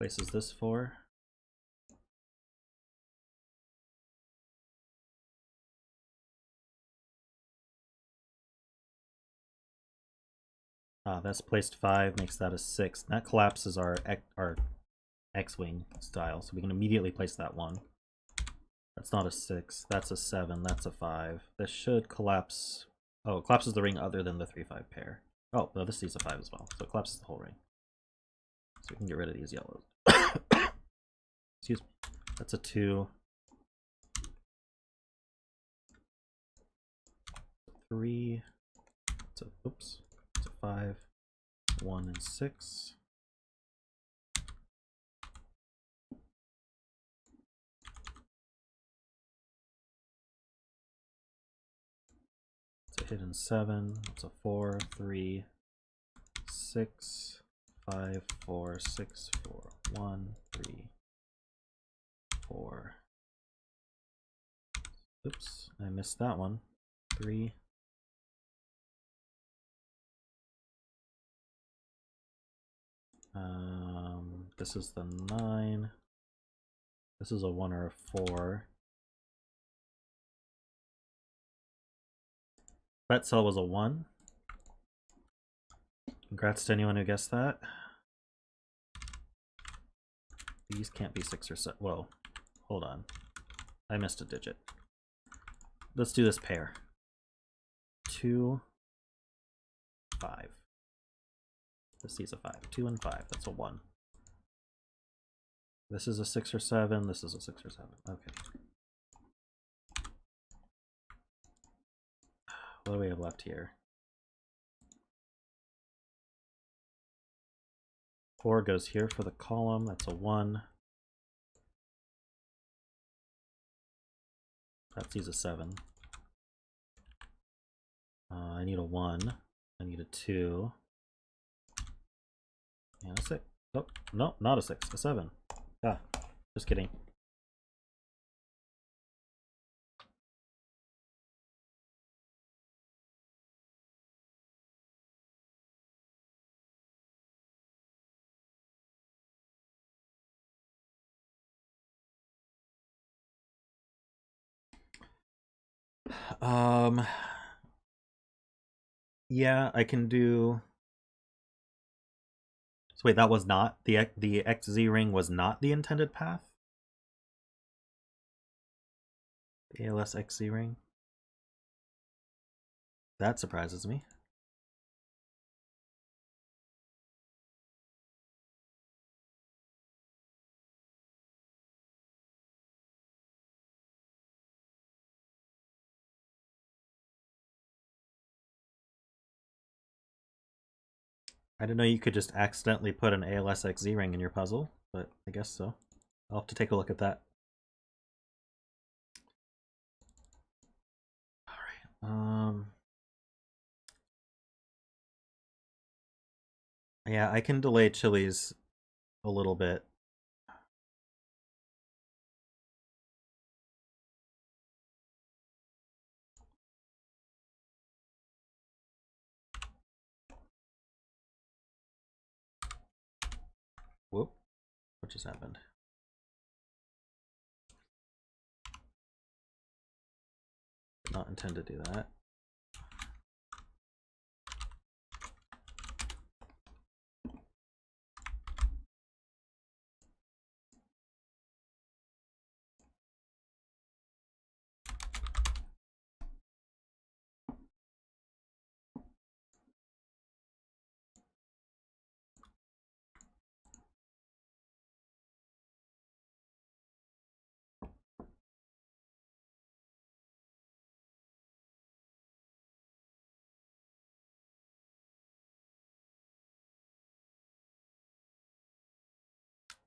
Places this 4. That's placed 5, makes that a 6. That collapses our X-Wing style, so we can immediately place that 1. That's not a 6, that's a 7, that's a 5. This should collapse... Oh, it collapses the ring other than the 3-5 pair. Oh, no, this sees a 5 as well, so it collapses the whole ring. So we can get rid of these yellows. Excuse me. That's a 2. 3. It's a, oops. It's a 5. 1 and 6. It's a hidden 7. It's a 4, 3, 6, 5, 4, 6, 4, 1, 3, 4. Oops, I missed that one. 3. This is the 9. This is a 1 or a 4. That cell was a 1. Congrats to anyone who guessed that. These can't be 6 or 7. Whoa, hold on. I missed a digit. Let's do this pair. 2, 5. This sees a 5. 2 and 5. That's a 1. This is a 6 or 7. This is a 6 or 7. Okay. What do we have left here? 4 goes here for the column. That's a 1. That sees a 7. I need a 1. I need a 2. And a 6. Oh, no, not a 6. A 7. Ah, just kidding. Yeah, I can do. So wait, that was not the XZ ring was not the intended path. The ALS XZ ring. That surprises me. I didn't know you could just accidentally put an ALS XZ ring in your puzzle, but I guess so. I'll have to take a look at that. Alright, yeah, I can delay chilies a little bit. Whoop. What just happened? Did not intend to do that.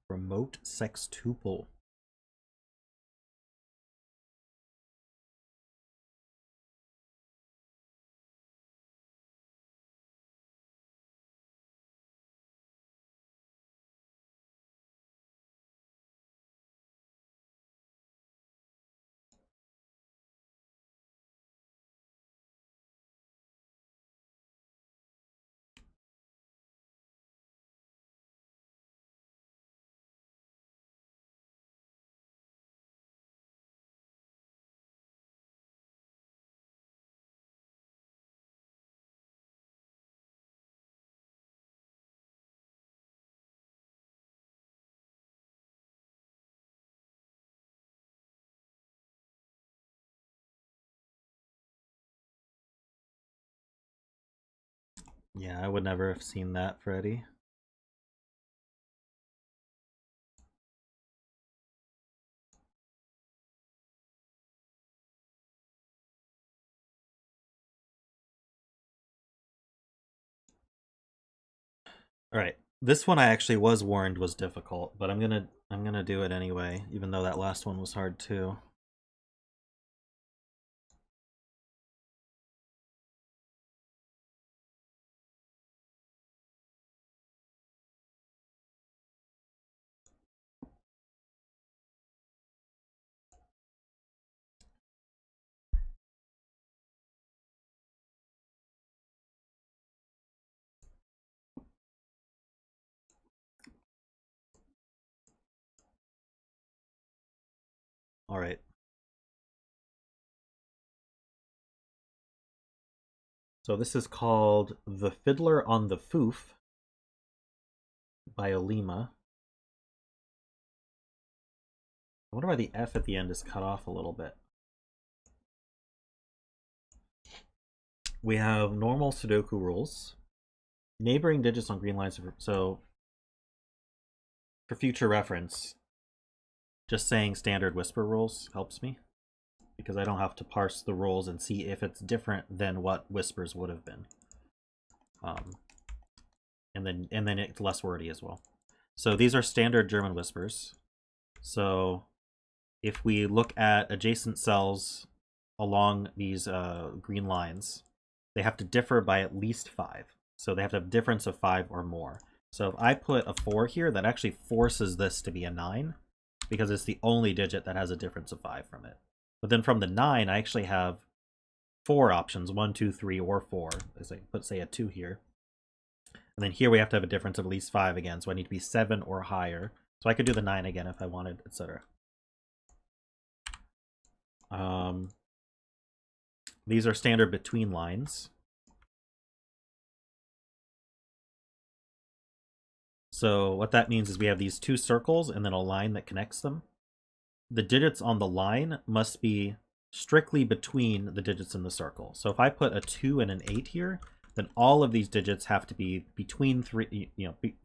Remote sextuple. Yeah, I would never have seen that, Freddy. All right, this one I actually was warned was difficult, but I'm gonna do it anyway, even though that last one was hard too. All right. So this is called The Fiddler on the FOOF by Olima. I wonder why the F at the end is cut off a little bit. We have normal Sudoku rules. Neighboring digits on green lines. So for future reference, just saying standard whisper rules helps me, because I don't have to parse the rules and see if it's different than what whispers would have been. And then it's less wordy as well. So these are standard German whispers. So if we look at adjacent cells along these green lines, they have to differ by at least 5. So they have to have a difference of 5 or more. So if I put a 4 here, that actually forces this to be a 9, because it's the only digit that has a difference of 5 from it. But then from the 9, I actually have 4 options, 1, 2, 3, or 4. Let's say a 2 here. And then here we have to have a difference of at least 5 again, so I need to be 7 or higher. So I could do the 9 again if I wanted, etc. These are standard between lines. So what that means is we have these two circles and then a line that connects them. The digits on the line must be strictly between the digits in the circle. So if I put a 2 and an 8 here, then all of these digits have to be between 3,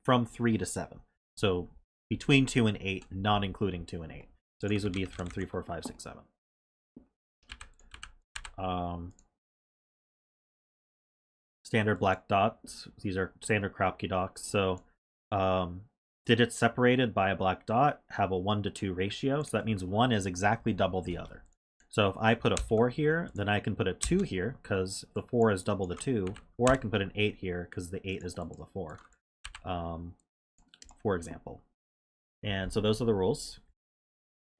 from 3 to 7. So between 2 and 8, not including 2 and 8. So these would be from 3, 4, 5, 6, 7. Standard black dots. These are standard Kropke dots. So digits separated by a black dot have a 1 to 2 ratio. So that means one is exactly double the other. So if I put a 4 here, then I can put a 2 here because the 4 is double the 2, or I can put an 8 here because the 8 is double the 4, for example. And so those are the rules.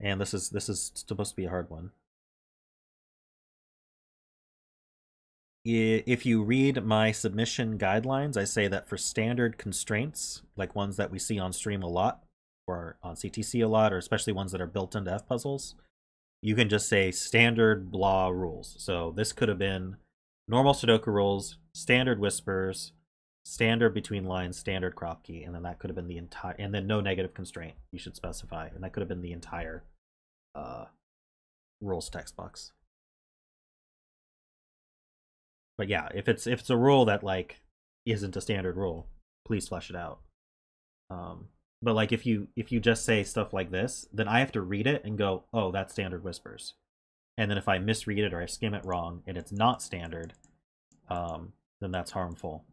And this is supposed to be a hard one. If you read my submission guidelines, I say that for standard constraints, like ones that we see on stream a lot, or on CTC a lot, or especially ones that are built into FPuzzles, you can just say standard blah rules. So this could have been normal Sudoku rules, standard whispers, standard between lines, standard Kropke, and then that could have been the entire, and then no negative constraint you should specify, and that could have been the entire rules text box. But yeah, if it's a rule that like isn't a standard rule, please flesh it out. But like if you just say stuff like this, then I have to read it and go, oh, that's standard whispers. And then if I misread it or I skim it wrong and it's not standard, then that's harmful.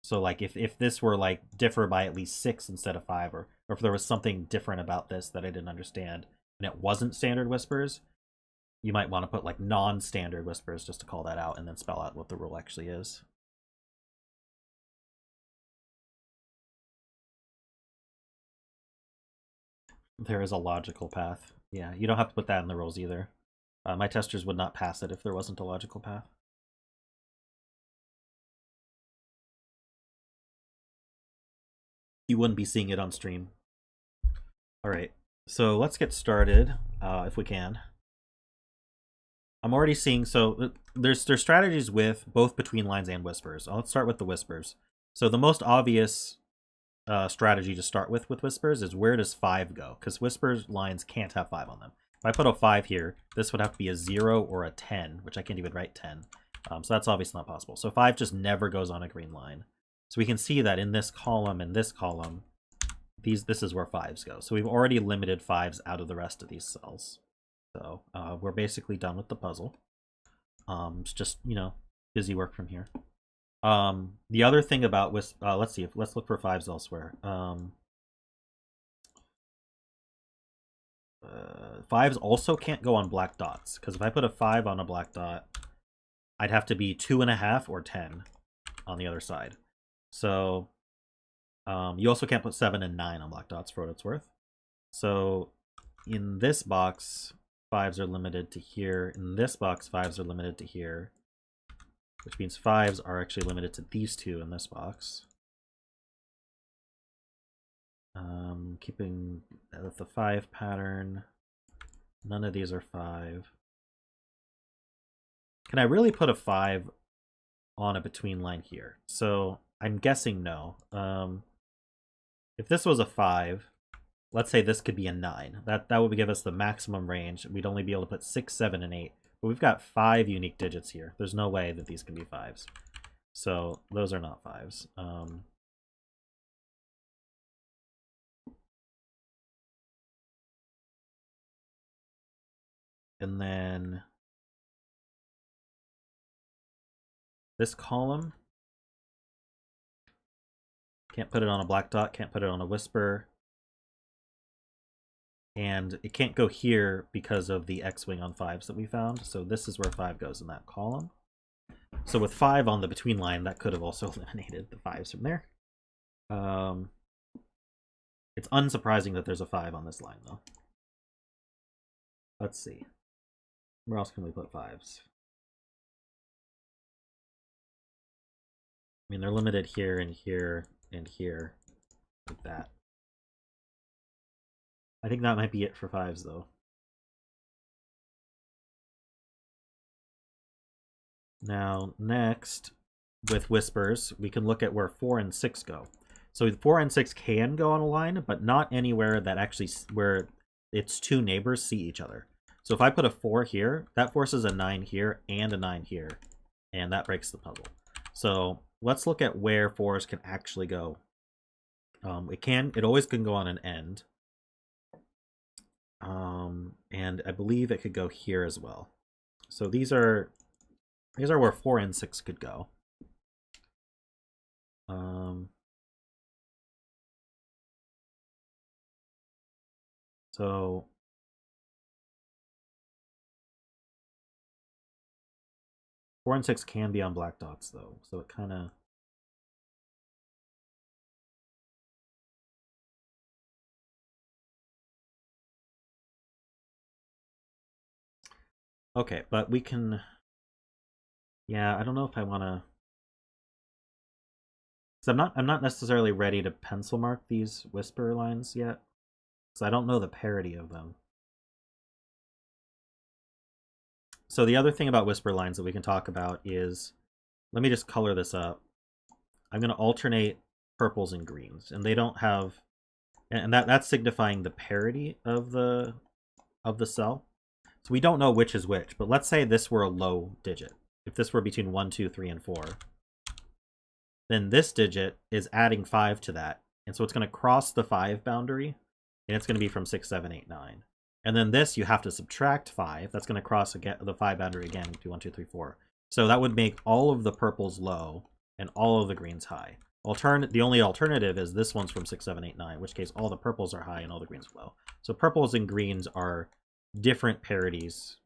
So like if this were like differ by at least 6 instead of 5, or if there was something different about this that I didn't understand and it wasn't standard whispers, you might want to put like non-standard whispers just to call that out and then spell out what the rule actually is. There is a logical path. Yeah, you don't have to put that in the rules either. My testers would not pass it if there wasn't a logical path. You wouldn't be seeing it on stream. All right, so let's get started if we can. I'm already seeing, so there's strategies with both between lines and whispers. Let's start with the whispers. So the most obvious strategy to start with whispers is where does 5 go? Because whispers lines can't have 5 on them. If I put a 5 here, this would have to be a 0 or a 10, which I can't even write 10. So that's obviously not possible. So 5 just never goes on a green line. So we can see that in this column and this column, this is where 5s go. So we've already limited 5s out of the rest of these cells. So we're basically done with the puzzle. It's just, busy work from here. The other thing about let's look for 5s elsewhere. 5s also can't go on black dots, because if I put a 5 on a black dot, I'd have to be 2.5 or 10 on the other side. So you also can't put 7 and 9 on black dots for what it's worth. So in this box, 5s are limited to here. In this box, 5s are limited to here, which means 5s are actually limited to these two in this box. Keeping with the 5 pattern, none of these are 5. Can I really put a 5 on a between line here? So I'm guessing no. If this was a 5, let's say this could be a 9. That would give us the maximum range. We'd only be able to put 6, 7, and 8. But we've got 5 unique digits here. There's no way that these can be 5s. So those are not 5s. And then this column, can't put it on a black dot, can't put it on a whisper. And it can't go here because of the X-wing on 5s that we found. So this is where 5 goes in that column. So with 5 on the between line, that could have also eliminated the 5s from there. It's unsurprising that there's a 5 on this line, though. Let's see. Where else can we put 5s? I mean, they're limited here and here and here, like that. I think that might be it for 5s, though. Now, next, with whispers, we can look at where 4 and 6 go. So 4 and 6 can go on a line, but not anywhere that actually where its two neighbors see each other. So if I put a 4 here, that forces a 9 here and a 9 here, and that breaks the puzzle. So let's look at where 4s can actually go. It always can go on an end. And I believe it could go here as well. So these are where 4 and 6 could go. So four and 6 can be on black dots though, so it kind of. Okay, but we can. Yeah, I don't know if I want to. Because I'm not necessarily ready to pencil mark these whisper lines yet, because I don't know the parity of them. So the other thing about whisper lines that we can talk about is, let me just color this up. I'm going to alternate purples and greens, and they don't have, and that's signifying the parity of the cell. So we don't know which is which, but let's say this were a low digit. If this were between 1, 2, 3, and 4, then this digit is adding 5 to that. And so it's going to cross the 5 boundary, and it's going to be from 6, 7, 8, 9. And then this, you have to subtract 5. That's going to cross again, the 5 boundary again to 1, 2, 3, 4. So that would make all of the purples low and all of the greens high. The only alternative is this one's from 6, 7, 8, 9, in which case all the purples are high and all the greens are low. So purples and greens are different parities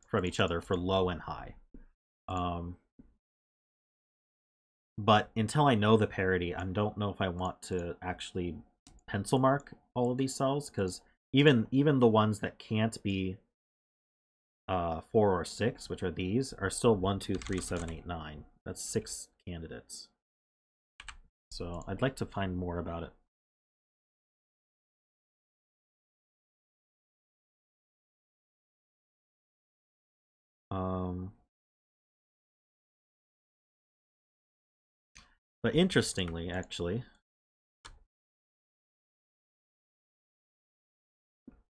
from each other for low and high. But until I know the parity, I don't know if I want to actually pencil mark all of these cells, because even the ones that can't be 4 or 6, which are these, are still 1, 2, 3, 7, 8, 9. That's 6 candidates. So I'd like to find more about it. But interestingly, actually,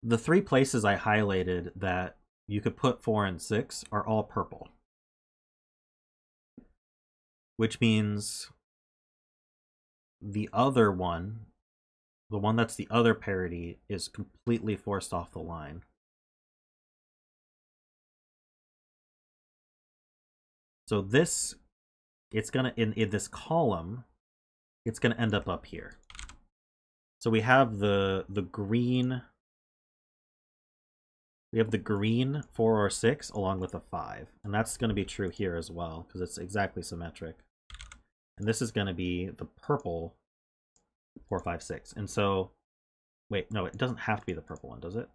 the 3 places I highlighted that you could put 4 and 6 are all purple. Which means the other one, the one that's the other parity, is completely forced off the line. So this, it's gonna, in this column, it's gonna end up here. So we have the green, we have the green 4 or 6 along with a 5. And that's gonna be true here as well, because it's exactly symmetric. And this is gonna be the purple 4, 5, 6. And so, wait, no, it doesn't have to be the purple one, does it?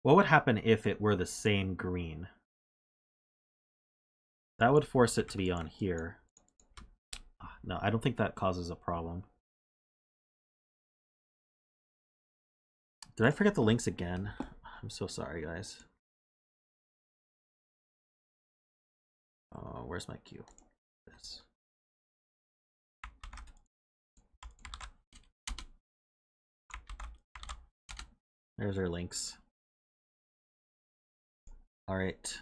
What would happen if it were the same green? That would force it to be on here. No, I don't think that causes a problem. Did I forget the links again? I'm so sorry, guys. Oh, where's my cue? This. There's our links. All right.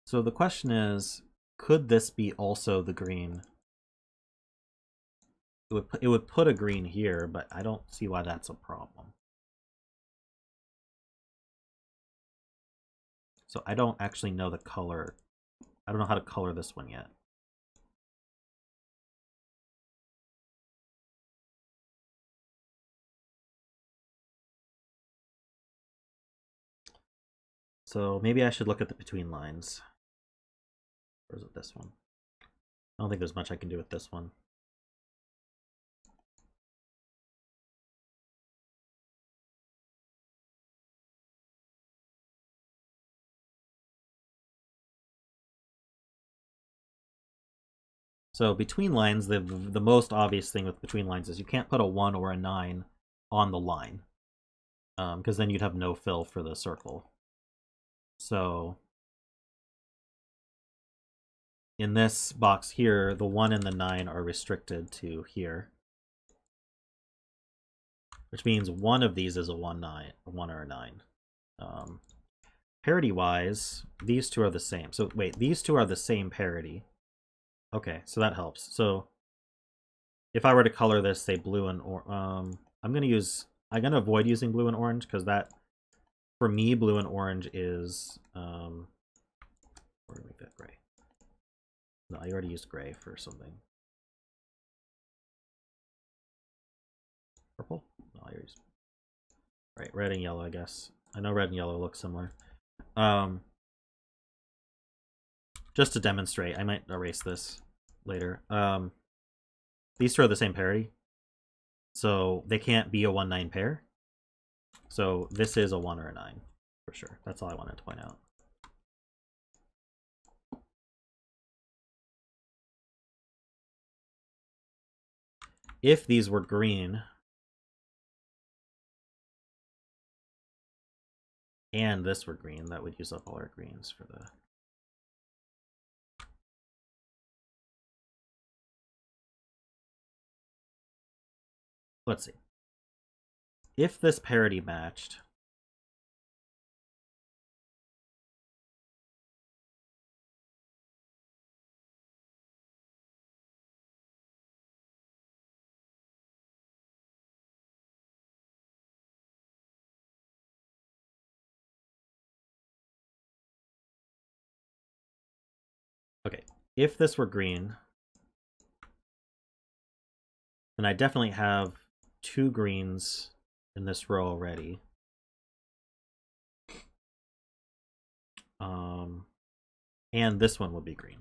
So the question is, could this be also the green? It would put a green here, but I don't see why that's a problem. So I don't actually know the color. I don't know how to color this one yet. So maybe I should look at the between lines. Or is it this one? I don't think there's much I can do with this one. So between lines, the most obvious thing with between lines is you can't put a 1 or a 9 on the line, because then you'd have no fill for the circle. So in this box here, the 1 and the 9 are restricted to here, which means one of these is a 1 or a 9. Parity-wise, these two are the same. So wait, these two are the same parity. Okay, so that helps. So if I were to color this, say blue and I'm gonna avoid using blue and orange because that, for me, blue and orange is we're gonna make that gray. No, I already used gray for something. Purple? No, I already used... Right, red and yellow, I guess. I know red and yellow look similar. Just to demonstrate, I might erase this later. These two are the same parity, so they can't be a 1-9 pair. So this is a 1 or a 9 for sure. That's all I wanted to point out. If these were green and this were green, that would use up all our greens for the... Let's see. If this parity matched, okay, if this were green, then I definitely have 2 greens in this row already. And this one would be green.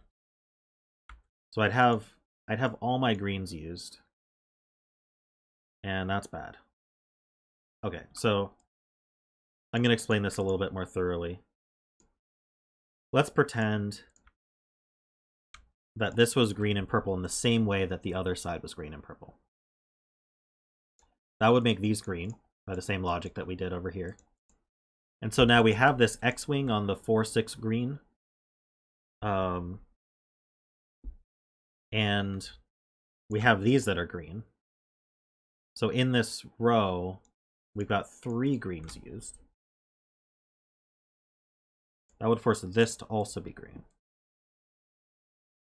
So I'd have all my greens used. And that's bad. Okay, so I'm going to explain this a little bit more thoroughly. Let's pretend that this was green and purple in the same way that the other side was green and purple. That would make these green by the same logic that we did over here. And so now we have this X-wing on the 4-6 green. And we have these that are green. So in this row, we've got 3 greens used. That would force this to also be green.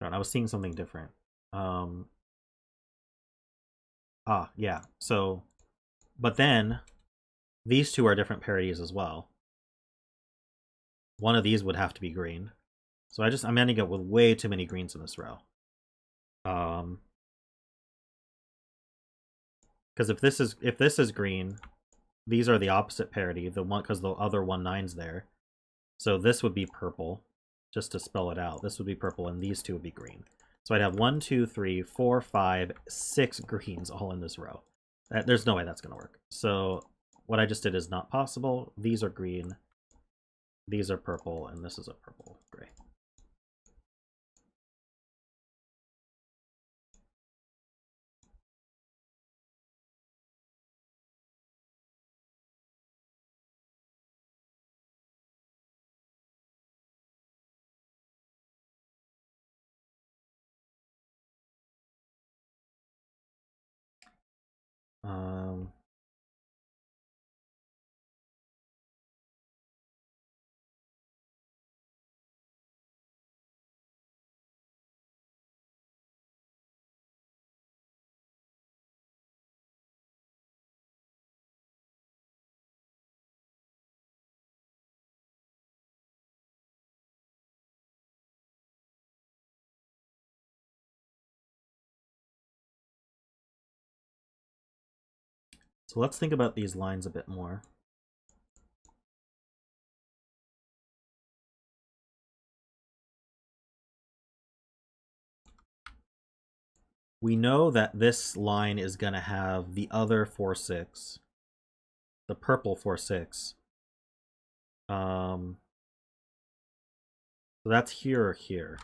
I was seeing something different. Yeah. So, but then these two are different parities as well. One of these would have to be green. So I'm ending up with way too many greens in this row. Because if this is green, these are the opposite parity. The one, because the other 1-9's there. So this would be purple, just to spell it out. This would be purple, and these two would be green. So I'd have 1, 2, 3, 4, 5, 6 greens all in this row. There's no way that's going to work. So what I just did is not possible. These are green. These are purple, and this is a purple gray. So let's think about these lines a bit more. We know that this line is going to have the other 4-6, the purple 4-6. So that's here or here.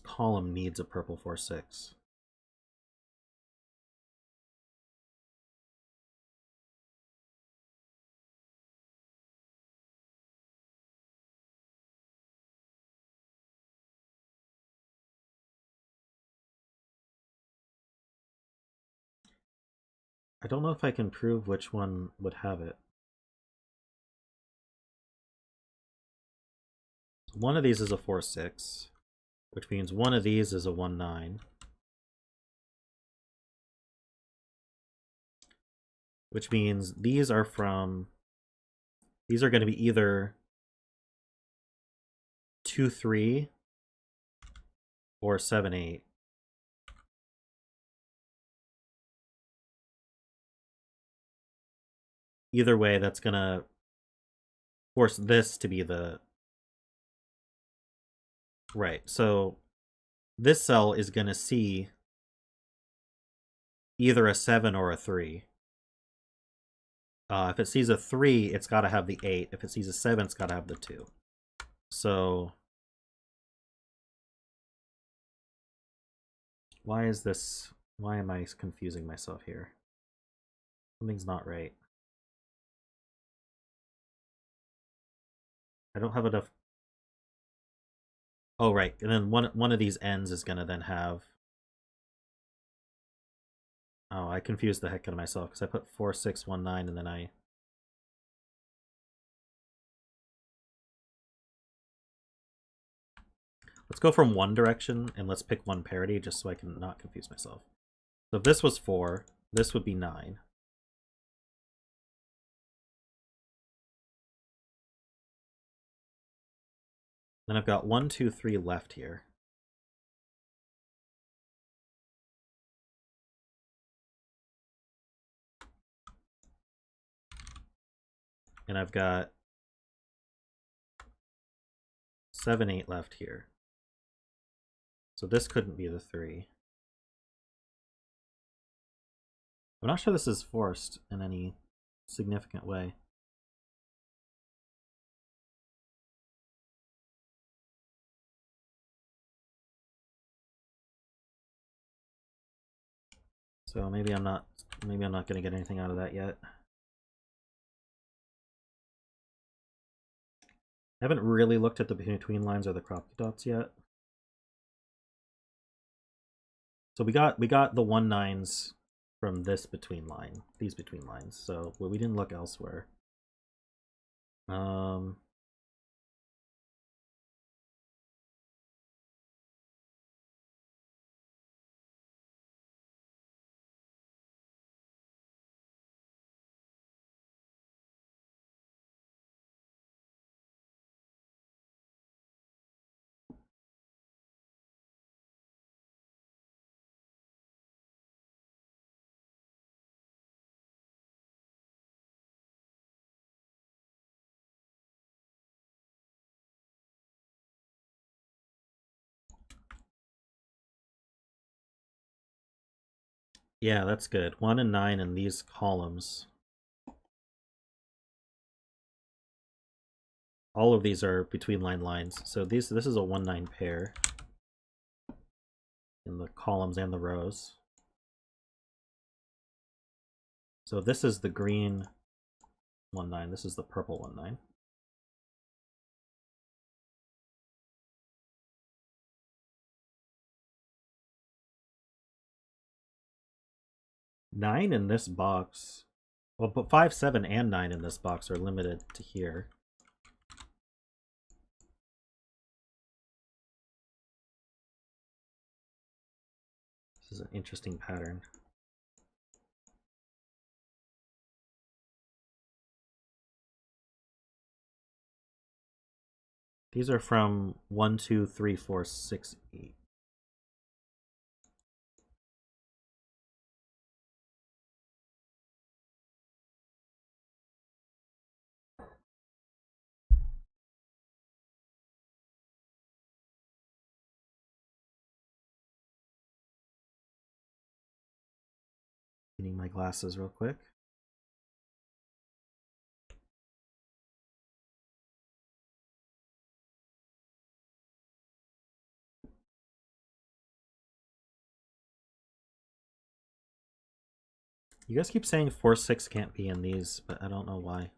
column needs a purple 4-6. I don't know if I can prove which one would have it. One of these is a 4-6, which means one of these is a 1-9. Which means these are going to be either 2-3 or 7-8. Either way, that's going to force this to be the... Right, so this cell is going to see either a 7 or a 3. If it sees a 3, it's got to have the 8. If it sees a 7, it's got to have the 2. So why am I confusing myself here? Something's not right. I don't have enough. Oh, right. And then one of these ends is going to then have... Oh, I confused the heck out of myself because I put 4, 6, 1, 9, and then I... Let's go from one direction and let's pick one parity just so I can not confuse myself. So if this was 4, this would be 9. Then I've got 1, 2, 3 left here. And I've got 7, 8 left here. So this couldn't be the 3. I'm not sure this is forced in any significant way. So maybe I'm not going to get anything out of that yet. I haven't really looked at the between lines or the crop dots yet. So we got the 1-9s from this between line, these between lines. So we didn't look elsewhere. Yeah, that's good. 1 and 9 in these columns. All of these are between line lines. So this is a 1-9 pair in the columns and the rows. So this is the green 1-9. This is the purple 1-9. Nine in this box. Well, but 5, 7, and 9 in this box are limited to here. This is an interesting pattern. These are from 1, 2, 3, 4, 6, 8. Cleaning my glasses real quick. You guys keep saying 4-6 can't be in these, but I don't know why.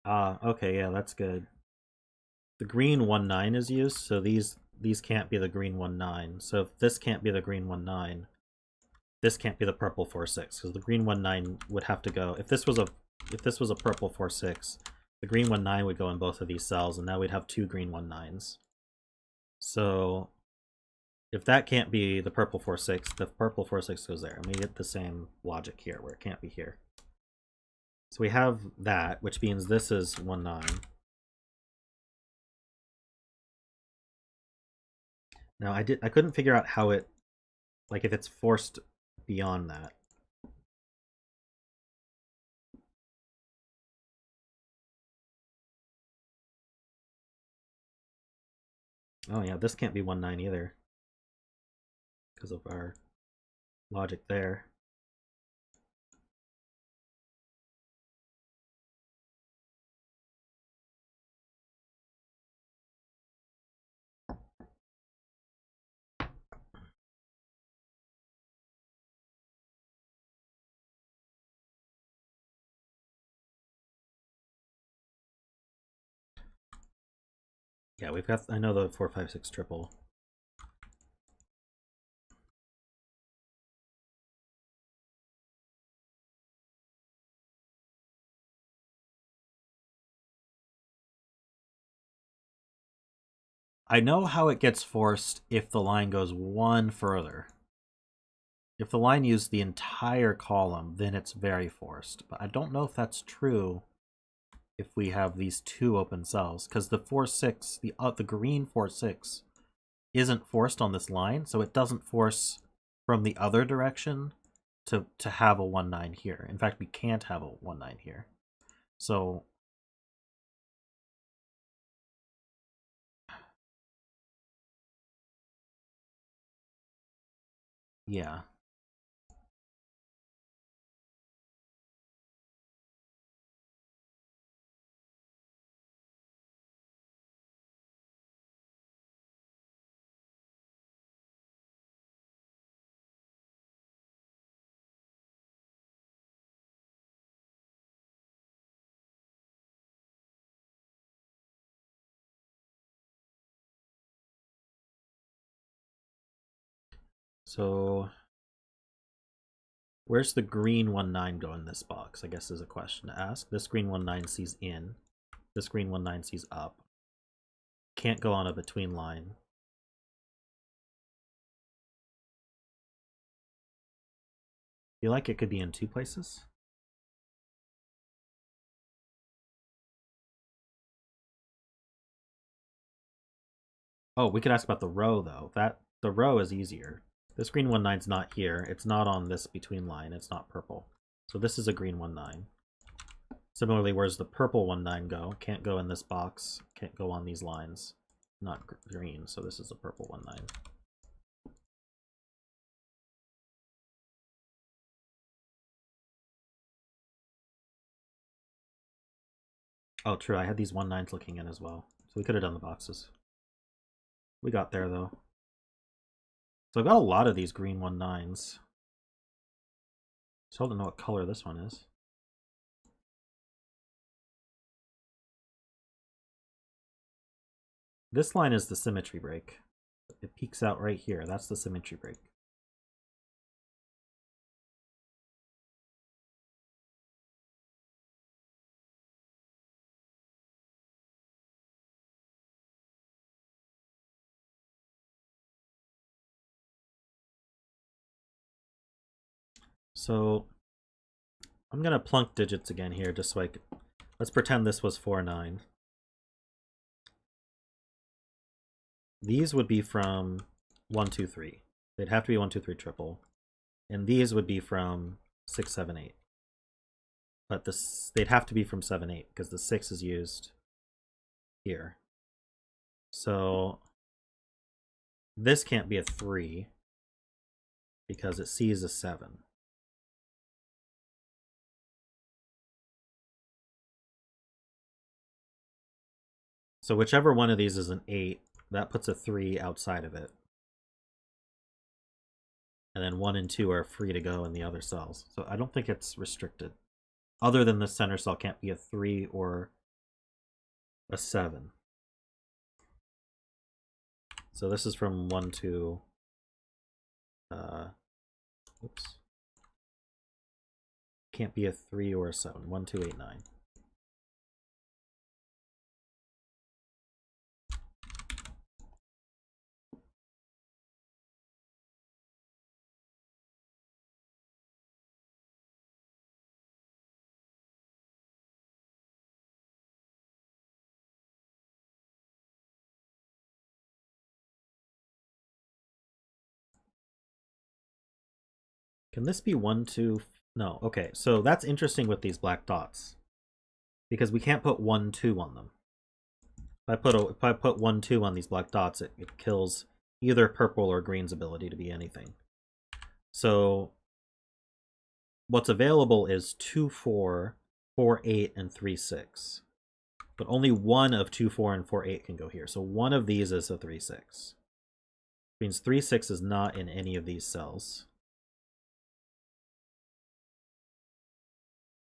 Ah, okay, yeah, that's good. The green 1-9 is used, so these can't be the green 1-9. So if this can't be the green 1-9, this can't be the purple 4-6, because the green 1-9 would have to go. If this was a purple 4-6, the green 1-9 would go in both of these cells, and now we'd have two green 1-9s. So if that can't be the purple 4-6, the purple 4-6 goes there, and we get the same logic here, where it can't be here. So we have that, which means this is 1-9. Now I couldn't figure out how it, like, if it's forced beyond that. Oh yeah, this can't be 1-9 either, because of our logic there. Yeah, we've got, I know the 4-5-6 triple. I know how it gets forced if the line goes one further. If the line used the entire column, then it's very forced. But I don't know if that's true if we have these two open cells, because the 4-6, the green 4-6, isn't forced on this line, so it doesn't force from the other direction to have a 1-9 here. In fact, we can't have a 1-9 here. So yeah. So where's the green 1-9 go in this box, I guess is a question to ask. This green 1-9 sees in. This green 1-9 sees up. Can't go on a between line. Feel like it could be in two places? Oh, we could ask about the row though. The row is easier. This green 1-9's not here. It's not on this between line. It's not purple. So this is a green 1-9. Similarly, where's the purple 1-9 go? Can't go in this box. Can't go on these lines. Not green, so this is a purple 1-9. Oh, true. I had these 1-9s looking in as well. So we could have done the boxes. We got there, though. So I've got a lot of these green 1-9s. Still don't know what color this one is. This line is the symmetry break. It peeks out right here. That's the symmetry break. So I'm gonna plunk digits again here, just so I could, let's pretend this was 4-9. these would be from 1, 2, 3. They'd have to be 1, 2, 3 triple. And these would be from 6, 7, 8. But this, they'd have to be from 7, 8 because the 6 is used here. So this can't be a 3 because it sees a 7. So whichever one of these is an 8, that puts a 3 outside of it. And then 1 and 2 are free to go in the other cells. So I don't think it's restricted. Other than the center cell can't be a 3 or a 7. So this is from 1 to... oops. Can't be a 3 or a 7. 1, 2, 8, 9. Can this be 1, 2? No. Okay, so that's interesting with these black dots. Because we can't put 1, 2 on them. If I put 1, 2 on these black dots, it kills either purple or green's ability to be anything. So what's available is 2, 4, 4, 8, and 3, 6. But only one of 2, 4, and 4, 8 can go here. So one of these is a 3, 6. Means 3, 6 is not in any of these cells.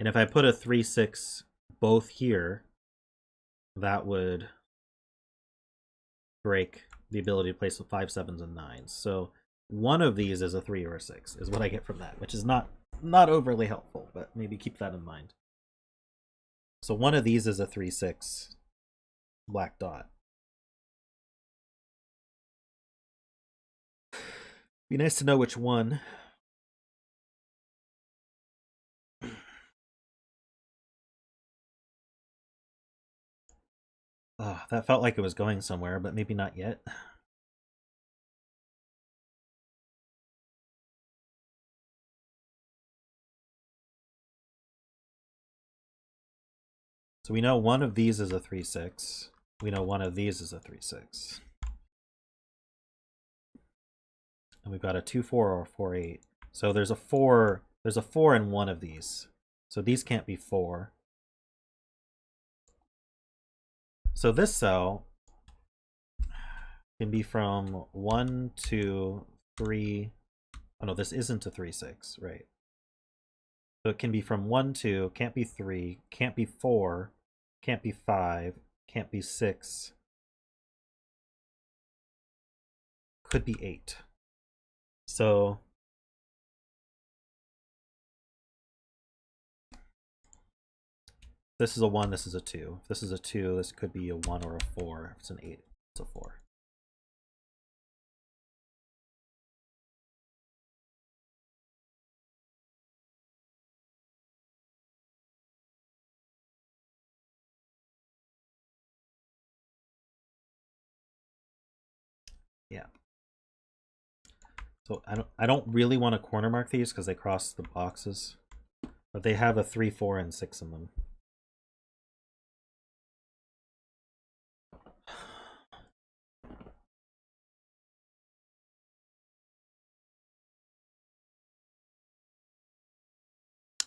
And if I put a 3, 6 both here, that would break the ability to place with 5, 7s, and 9s. So one of these is a 3 or a 6, is what I get from that, which is not overly helpful, but maybe keep that in mind. So one of these is a 3, 6 black dot. Be nice to know which one. That felt like it was going somewhere, but maybe not yet. So we know one of these is a 3, 6. We know one of these is a 3, 6. And we've got a 2, 4 or a 4, 8. So there's a 4 in one of these. So these can't be 4. So this cell can be from 1, 2, 3. Oh no, this isn't a 3, 6, right? So it can be from 1, 2, can't be 3, can't be 4, can't be 5, can't be 6. Could be 8. So this is a 1, this is a 2. If this is a 2, this could be a 1 or a 4. If it's an 8, it's a 4. Yeah. So I don't really want to corner mark these because they cross the boxes, but they have a 3, 4, and 6 in them.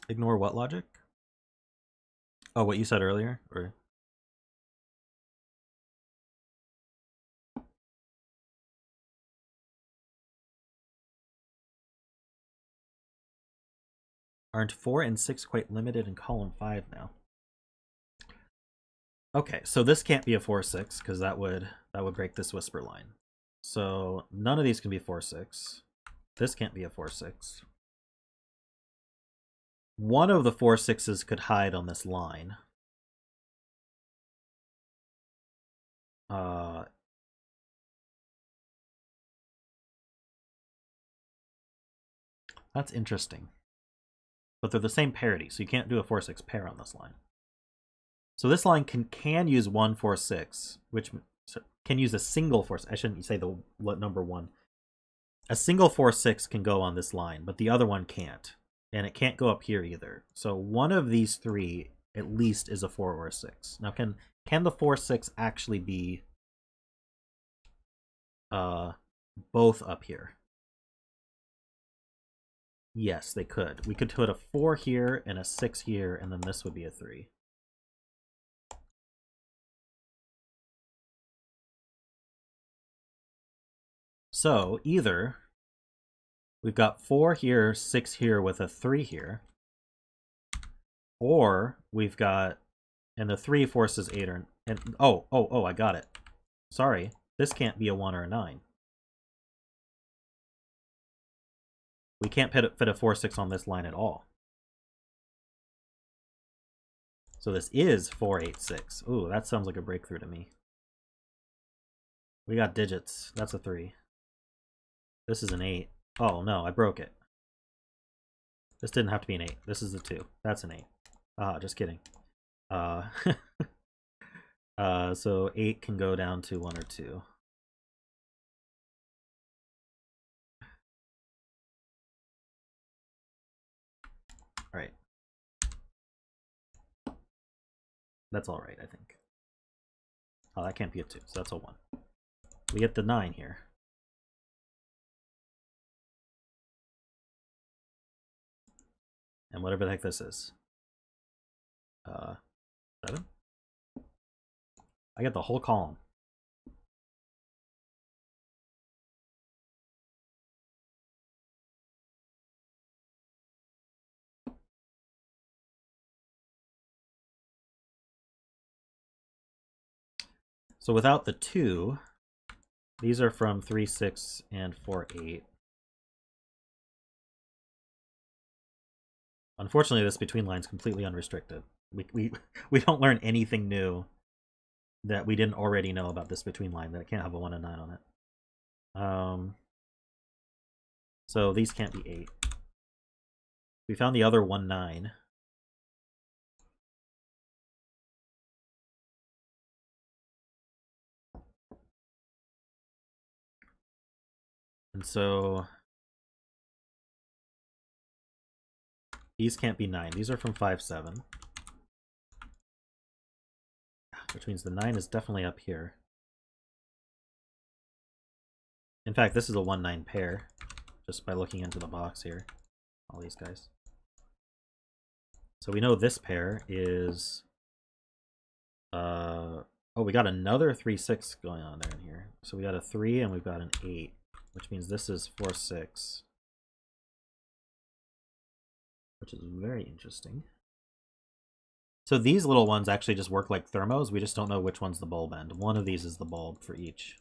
Ignore what logic? Oh, what you said earlier? Or aren't 4 and 6 quite limited in column 5 now? Okay, so this can't be a 4, 6 because that would break this whisper line. So none of these can be 4, 6. This can't be a 4, 6. One of the 4, 6s could hide on this line. That's interesting. But they're the same parity, so you can't do a 4, 6 pair on this line. So this line can use 1, 4, 6, which can use a single 4. I shouldn't say the number 1. A single 4/6 can go on this line, but the other one can't, and it can't go up here either. So one of these 3 at least is a 4 or a 6. Now, can the 4/6 actually be both up here? Yes, they could. We could put a 4 here and a 6 here, and then this would be a 3. So either we've got 4 here, 6 here with a 3 here, or we've got, and the 3 forces 8 or, and oh, I got it. Sorry, this can't be a 1 or a 9. We can't fit a 4/6 on this line at all. So this is 4, 8, 6. Ooh, that sounds like a breakthrough to me. We got digits. That's a 3. This is an 8. Oh no, I broke it. This didn't have to be an 8. This is a 2. That's an 8. Just kidding. So 8 can go down to 1 or 2. Alright. That's alright, I think. Oh, that can't be a 2, so that's a 1. We get the 9 here. And whatever the heck this is. 7? I get the whole column. So without the 2, these are from 3, 6, and 4, 8. Unfortunately, this between line is completely unrestricted. We don't learn anything new that we didn't already know about this between line, that it can't have a 1 and 9 on it. So these can't be 8. We found the other 1, 9. And so these can't be 9. These are from 5, 7. Which means the 9 is definitely up here. In fact, this is a 1, 9 pair, just by looking into the box here. All these guys. So we know this pair is... oh, we got another 3, 6 going on there in here. So we got a 3 and we've got an 8, which means this is 4, 6. Which is very interesting. So these little ones actually just work like thermos. We just don't know which one's the bulb end. One of these is the bulb for each.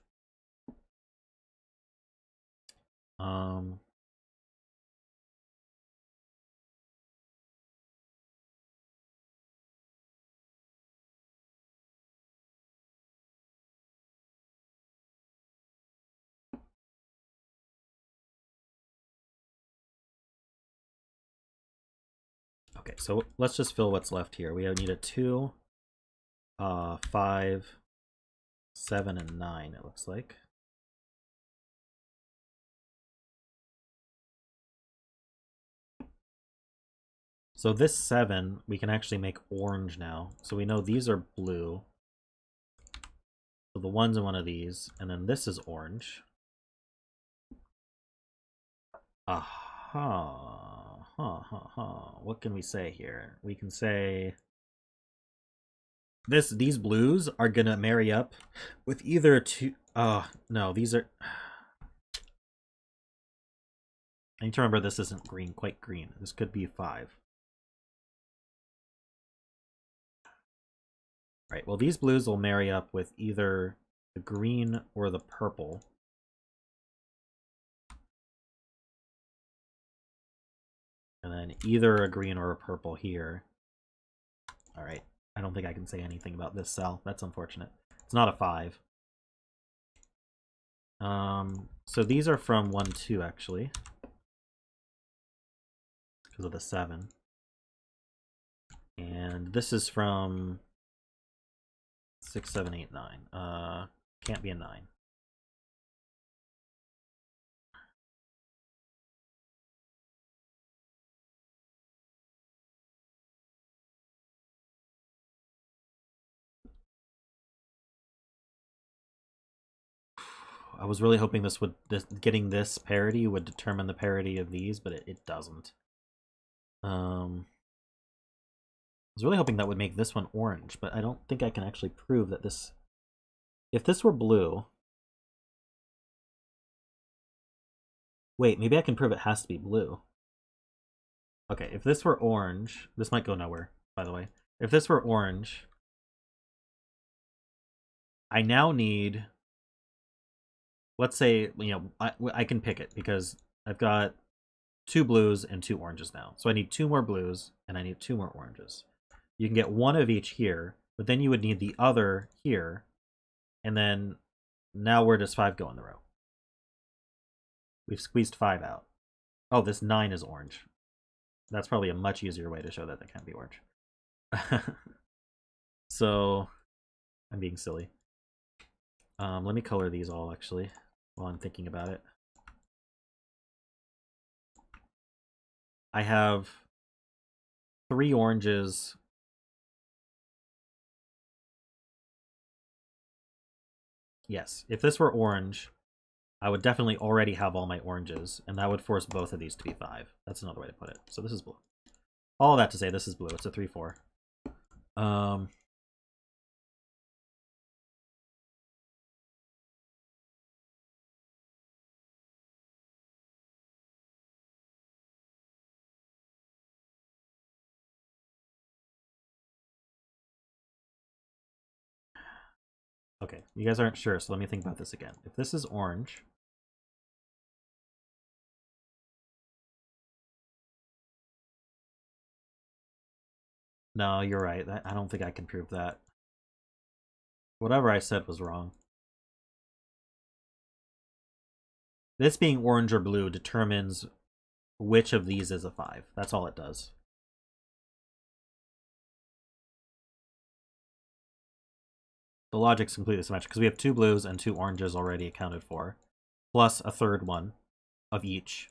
Okay, so let's just fill what's left here. We need a 2, 5, 7, and 9, it looks like. So this 7, we can actually make orange now. So we know these are blue. So the 1's in one of these, and then this is orange. Aha. What can we say here? We can say these blues are gonna marry up with either 2. No, these are... I need to remember this isn't quite green. This could be 5. Right, well, these blues will marry up with either the green or the purple. And then either a green or a purple here. Alright, I don't think I can say anything about this cell. That's unfortunate. It's not a 5. So these are from 1, 2, actually. Because of the 7. And this is from 6, 7, 8, 9. Can't be a 9. I was really hoping getting this parity would determine the parity of these, but it doesn't. I was really hoping that would make this one orange, but I don't think I can actually prove that this... If this were blue... Wait, maybe I can prove it has to be blue. Okay, if this were orange... This might go nowhere, by the way. If this were orange... I now need... Let's say, I can pick it, because I've got 2 blues and 2 oranges now. So I need 2 more blues, and I need 2 more oranges. You can get 1 of each here, but then you would need the other here, and then now where does 5 go in the row? We've squeezed 5 out. Oh, this 9 is orange. That's probably a much easier way to show that can't be orange. So, I'm being silly. Let me color these all, actually, while I'm thinking about it. I have 3 oranges. Yes, if this were orange, I would definitely already have all my oranges, and that would force both of these to be 5. That's another way to put it. So this is blue. All that to say, this is blue. It's a 3-4. Okay, you guys aren't sure, so let me think about this again. If this is orange... No, you're right. I don't think I can prove that. Whatever I said was wrong. This being orange or blue determines which of these is a 5. That's all it does. The logic's completely symmetric, because we have 2 blues and 2 oranges already accounted for, plus a third one of each.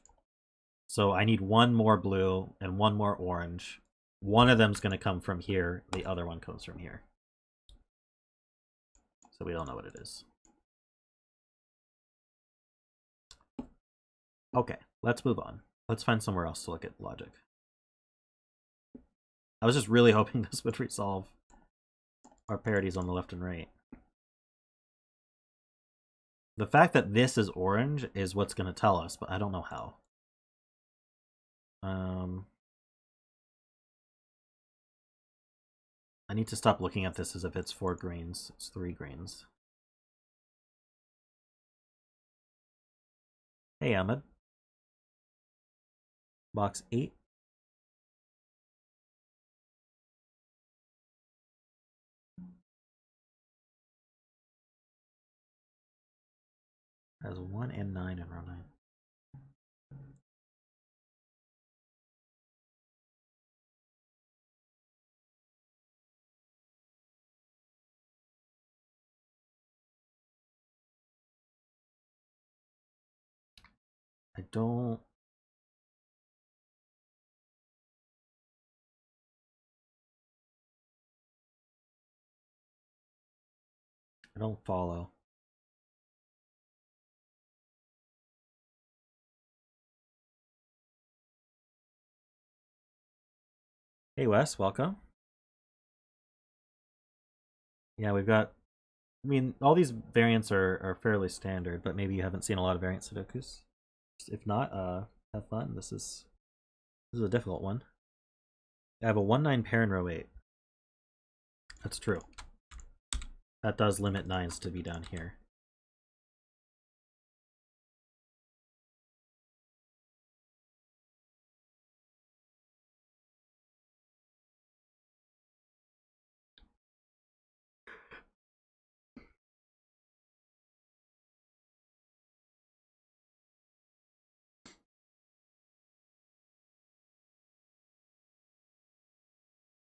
So I need 1 more blue and 1 more orange. One of them's going to come from here, the other one comes from here. So we don't know what it is. Okay, let's move on. Let's find somewhere else to look at logic. I was just really hoping this would resolve our parities on the left and right. The fact that this is orange is what's going to tell us, but I don't know how. I need to stop looking at this as if it's 4 greens. It's 3 greens. Hey, Ahmed. Box 8. Has 1 and 9 in row 9. I don't follow. Hey Wes, welcome. Yeah, we've got... I mean, all these variants are fairly standard, but maybe you haven't seen a lot of variant Sudokus. If not, have fun. This is a difficult one. I have a 1-9 pair in row 8. That's true. That does limit 9s to be down here.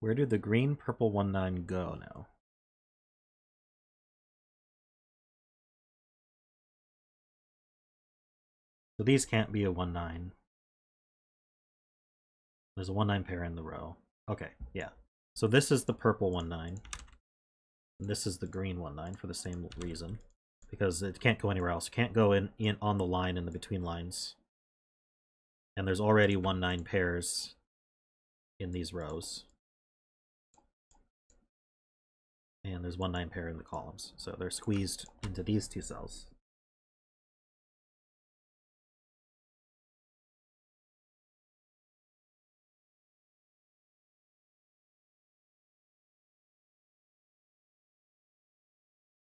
Where did the green purple 1-9 go now? So these can't be a 1-9. There's a 1-9 pair in the row. Okay, yeah. So this is the purple 1-9. And this is the green 1-9 for the same reason. Because it can't go anywhere else. It can't go in on the line in the between lines. And there's already 1-9 pairs in these rows. And there's 1-9 pair in the columns. So they're squeezed into these two cells.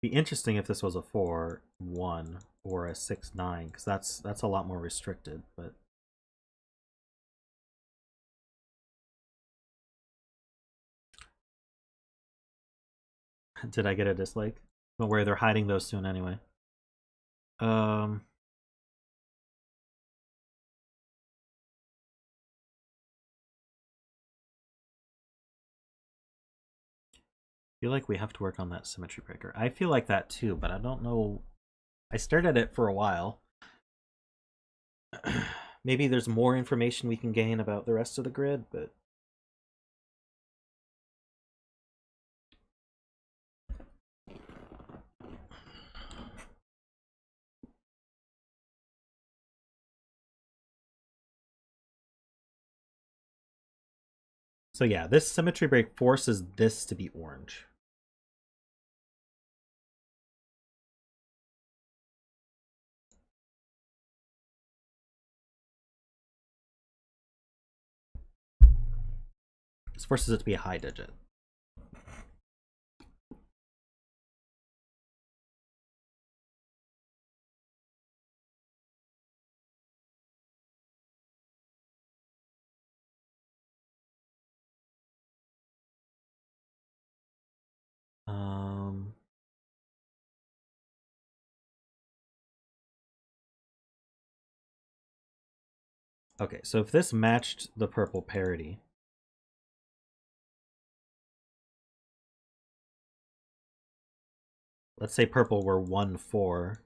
Be interesting if this was a 4-1 or a 6-9, because that's a lot more restricted, but did I get a dislike? Don't worry, they're hiding those soon anyway. I feel like we have to work on that symmetry breaker. I feel like that too, but I don't know. I stared at it for a while. Maybe there's more information we can gain about the rest of the grid, but so yeah, this symmetry break forces this to be orange. This forces it to be a high digit. Okay, so if this matched the purple parity, let's say purple were 1-4,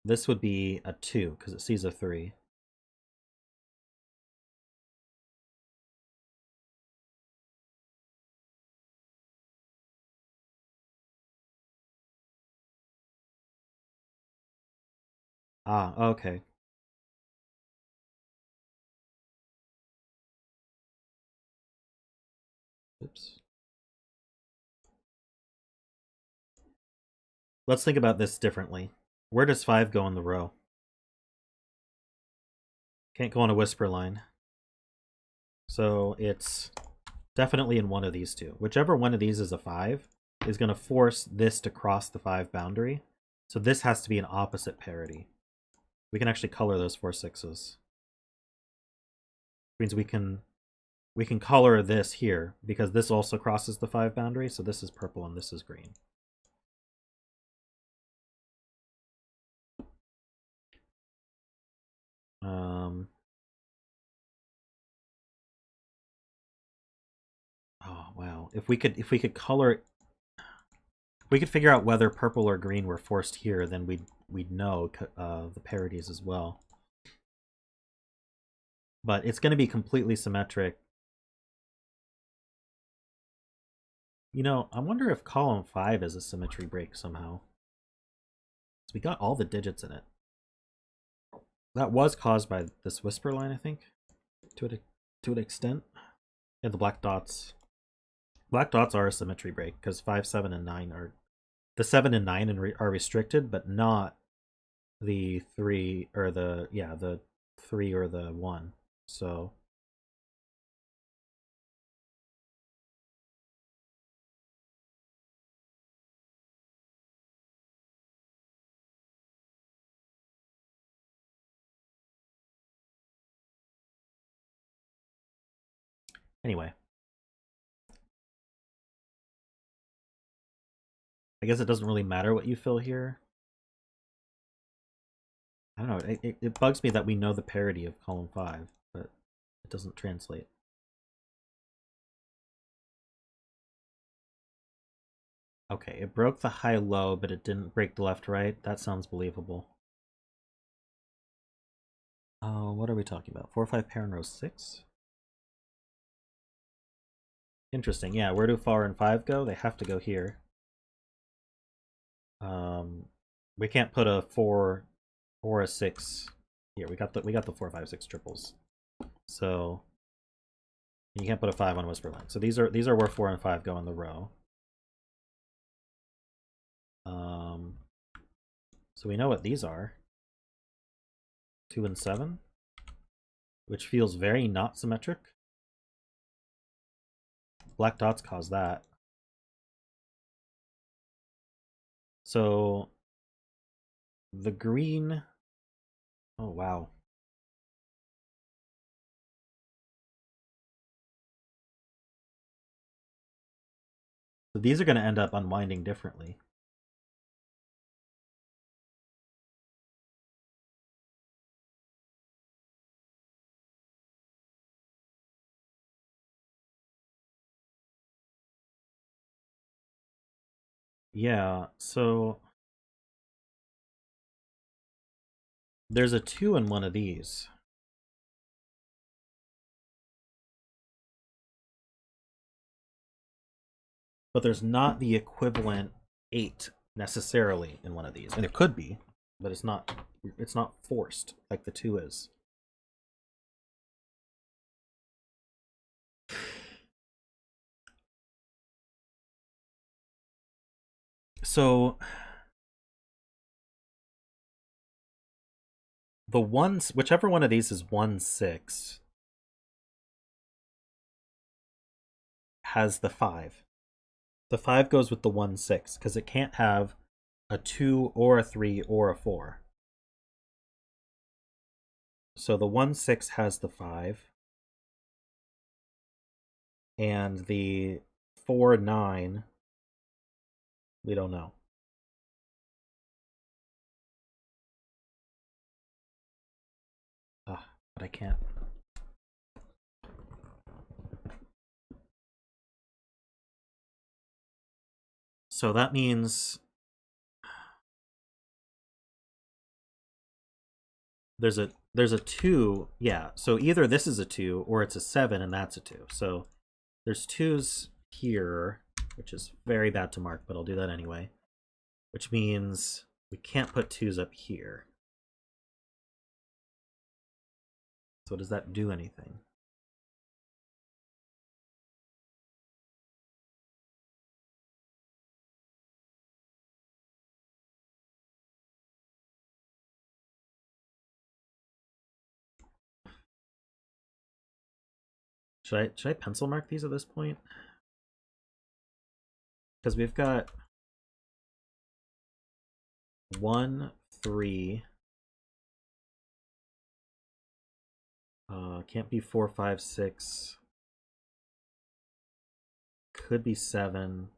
this would be a 2 because it sees a 3. Ah, okay. Oops. Let's think about this differently. Where does 5 go in the row? Can't go on a whisper line. So it's definitely in one of these two. Whichever one of these is a 5 is going to force this to cross the 5 boundary. So this has to be an opposite parity. We can actually color those 4 6s. Which means we can color this here because this also crosses the 5 boundary. So this is purple and this is green. Oh wow! If we could color, if we could figure out whether purple or green were forced here, then we'd know the parities as well. But it's going to be completely symmetric. You know, I wonder if column 5 is a symmetry break somehow. So we got all the digits in it. That was caused by this whisper line, I think, to an extent. Yeah, the black dots. Black dots are a symmetry break because 5, 7, and 9 are the 7 and 9 are restricted, but not the 3 or the 3 or the 1. So anyway, I guess it doesn't really matter what you fill here. I don't know. It bugs me that we know the parity of column 5, but it doesn't translate. Okay, it broke the high-low, but it didn't break the left-right. That sounds believable. What are we talking about? 4 or 5 pair in row 6? Interesting. Yeah, where do 4 and 5 go? They have to go here. We can't put a 4 or a 6 here. We got the 4, 5, 6 triples. So you can't put a 5 on Whisperland. So these are where 4 and 5 go in the row. So we know what these are. 2 and 7, which feels very not symmetric. Black dots cause that. So the green, oh wow. So these are going to end up unwinding differently. Yeah, so there's a 2 in one of these. But there's not the equivalent 8 necessarily in one of these. And there could be, but it's not forced like the 2 is. So the ones, whichever one of these is 1, 6 has the 5. The 5 goes with the 1, 6 because it can't have a 2 or a 3 or a 4. So the 1, 6 has the 5. And the 4, 9, we don't know. But I can't. So that means there's a 2, yeah. So either this is a 2 or it's a 7 and that's a 2. So there's 2s here, which is very bad to mark, but I'll do that anyway. Which means we can't put 2s up here. So does that do anything? Should I pencil mark these at this point? Because we've got 1, 3. Can't be 4, 5, 6. Could be 7.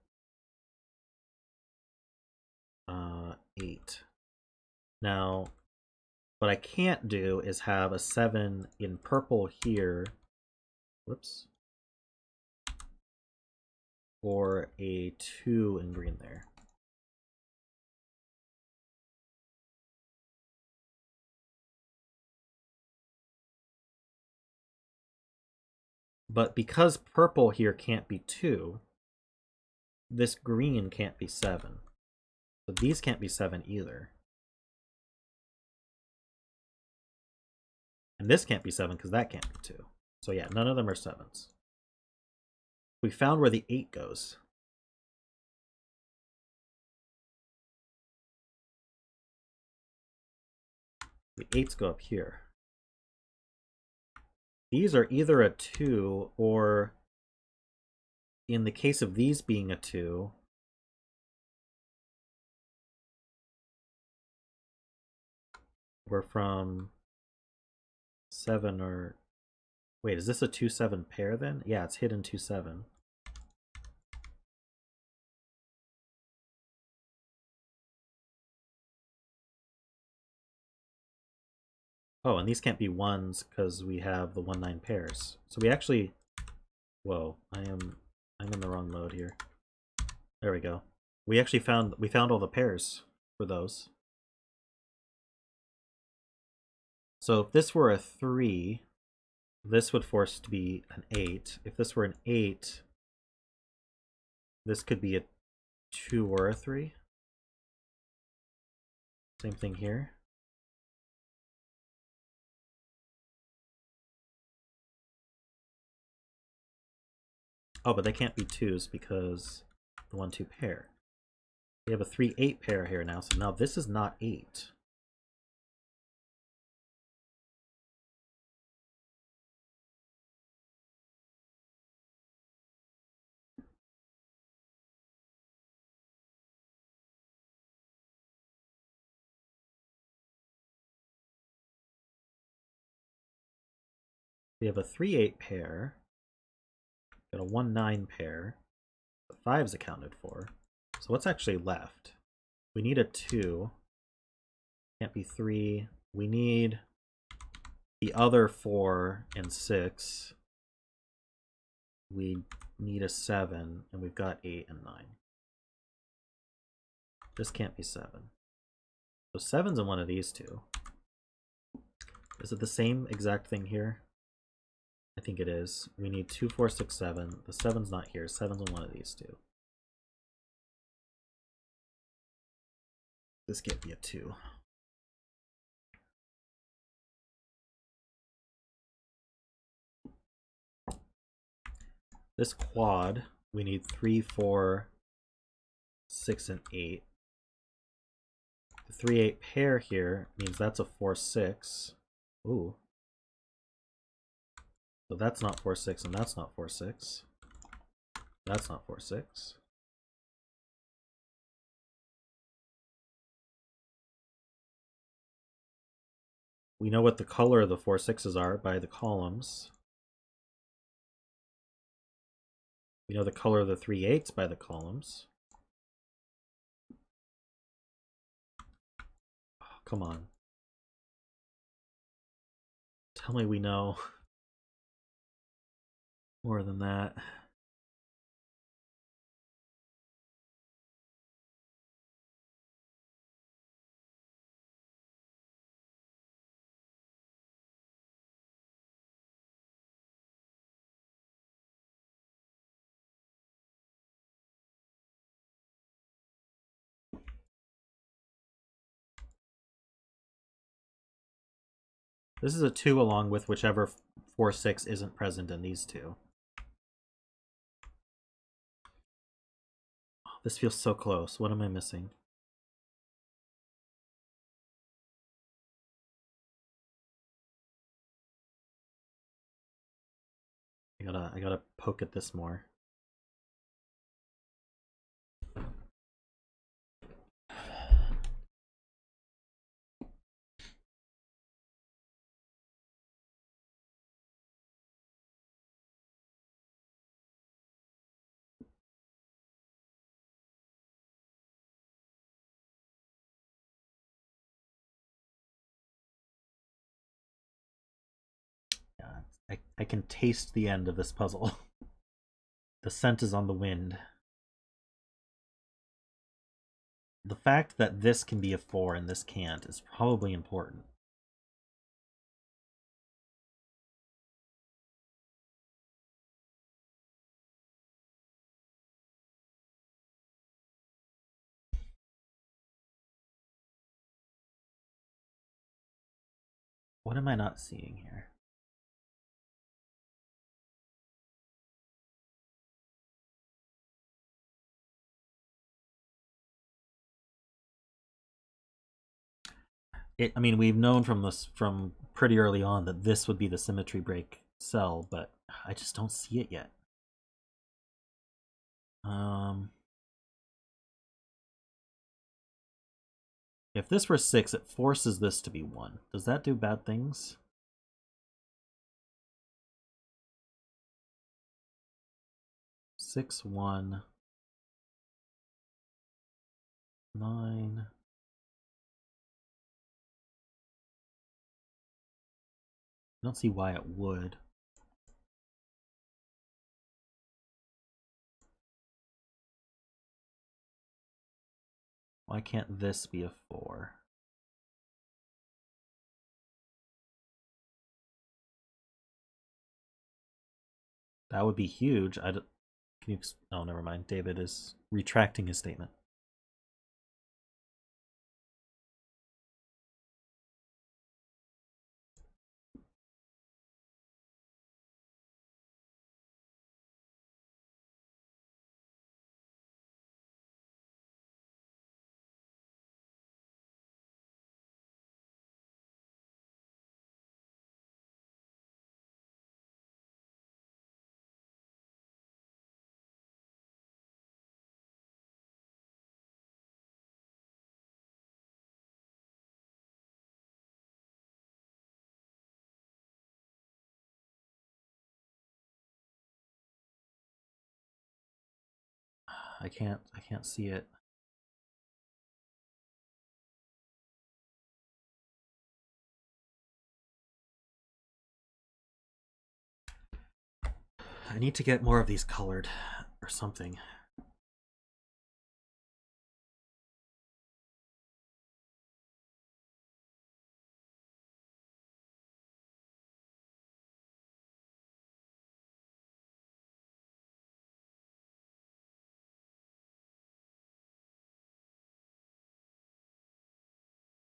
8. Now, what I can't do is have a 7 in purple here. Whoops. Or a 2 in green there. But because purple here can't be 2, this green can't be 7. So these can't be 7 either. And this can't be 7 because that can't be 2. So yeah, none of them are 7s. We found where the 8 goes. The 8s go up here. These are either a 2 or, in the case of these being a 2, we're from 7 or... Wait, is this a 2-7 pair then? Yeah, it's hidden 2-7. Oh, and these can't be 1s because we have the 1-9 pairs. So we actually... Whoa, I'm in the wrong mode here. There we go. We actually found all the pairs for those. So if this were a 3, this would force to be an 8. If this were an 8, this could be a 2 or a 3. Same thing here. Oh, but they can't be 2s because the 1-2 pair. We have a 3-8 pair here now, so now this is not 8. We have a 3-8 pair, got a 1-9 pair, the 5's accounted for. So what's actually left? We need a 2. Can't be 3. We need the other 4 and 6. We need a 7, and we've got 8 and 9. This can't be 7. So 7's in one of these two. Is it the same exact thing here? I think it is. We need 2, 4, 6, 7. The 7's not here. 7's in one of these two. This can't be a 2. This quad, we need 3, 4, 6, and 8. The 3-8 pair here means that's a 4, 6. Ooh. So that's not 4, 6, and that's not 4, 6. That's not 4, 6. We know what the color of the 4, 6s are by the columns. We know the color of the 3-8s by the columns. Oh, come on. Tell me we know more than that. This is a 2 along with whichever 4, 6 isn't present in these two. Oh, this feels so close. What am I missing? I gotta poke at this more. Yeah, I can taste the end of this puzzle. The scent is on the wind. The fact that this can be a 4 and this can't is probably important. What am I not seeing here? I mean, we've known from pretty early on that this would be the symmetry break cell, but I just don't see it yet. If this were 6, it forces this to be 1. Does that do bad things? Six, 1, 9. I don't see why it would. Why can't this be a 4? That would be huge. Can you? Oh, never mind. David is retracting his statement. I can't see it. I need to get more of these colored or something.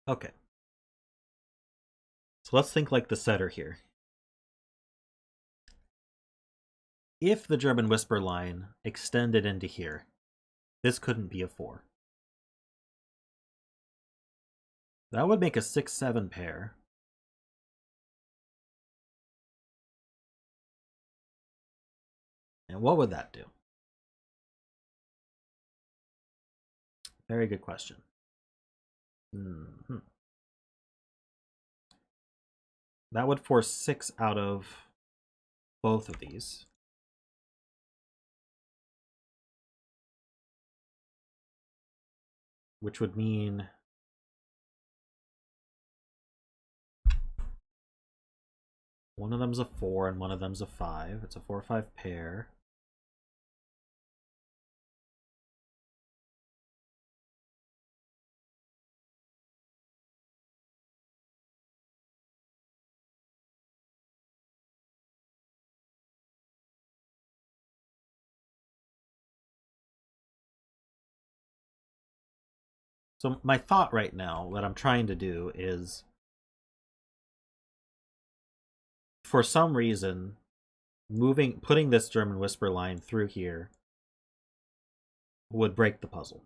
Okay. So let's think like the setter here. If the German whisper line extended into here, this couldn't be a 4. That would make a 6-7 pair. And what would that do? Very good question. That would force 6 out of both of these. Which would mean one of them's a 4 and one of them's a 5. It's a 4-5 pair. So my thought right now, what I'm trying to do is, for some reason, putting this German whisper line through here would break the puzzle.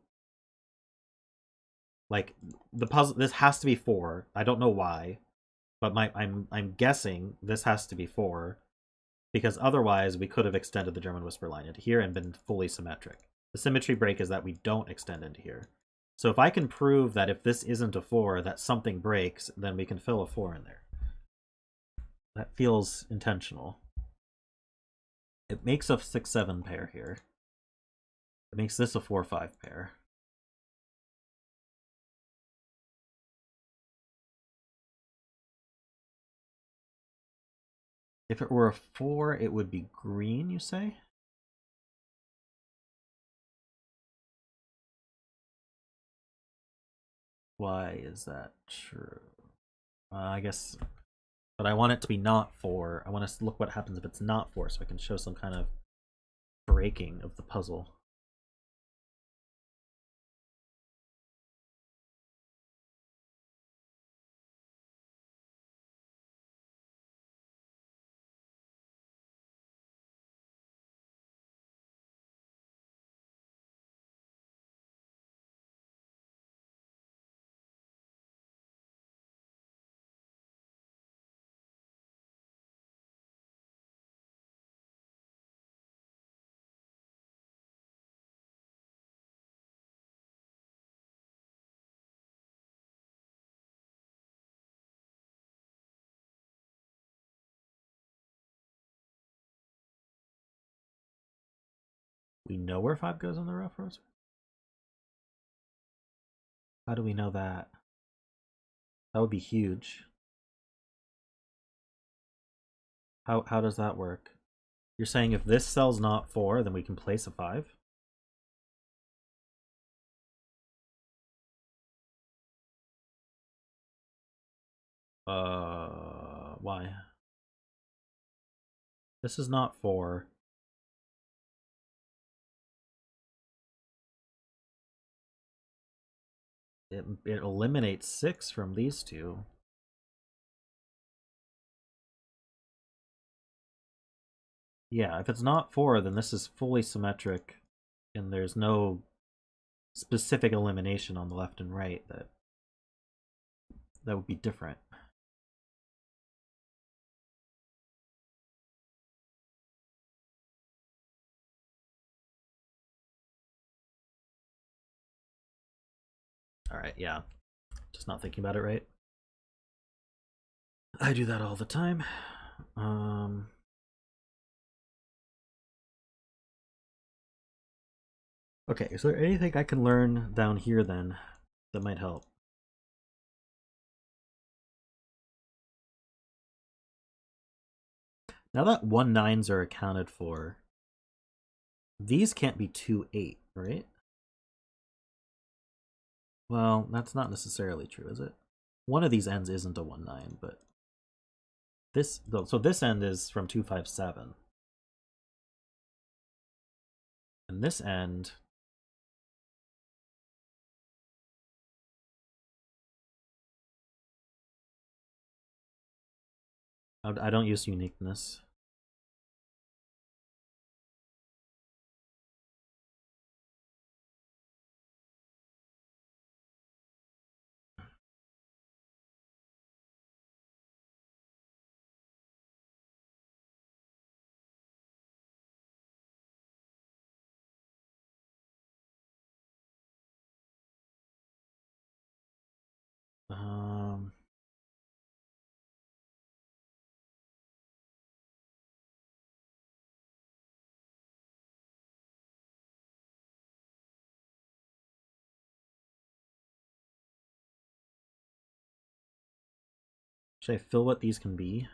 Like, the puzzle, this has to be 4. I don't know why, but I'm guessing this has to be 4, because otherwise we could have extended the German whisper line into here and been fully symmetric. The symmetry break is that we don't extend into here. So if I can prove that if this isn't a 4, that something breaks, then we can fill a 4 in there. That feels intentional. It makes a 6-7 pair here. It makes this a 4-5 pair. If it were a 4, it would be green, you say? Why is that true? I guess, but I want it to be not 4. I want to look what happens if it's not 4, so I can show some kind of breaking of the puzzle. We know where 5 goes on the rough rose? How do we know that? That would be huge. How does that work? You're saying if this cell's not 4, then we can place a 5? Why? This is not 4. It eliminates 6 from these two. Yeah, if it's not 4, then this is fully symmetric, and there's no specific elimination on the left and right that would be different. All right, yeah. Just not thinking about it right. I do that all the time. Okay, is there anything I can learn down here then that might help? Now that 1 9s are accounted for, these can't be 2 8, right? Well, that's not necessarily true, is it? One of these ends isn't a 1 9, but this, though, so this end is from 2 5 7. And this end, I don't use uniqueness. Should I fill what these can be?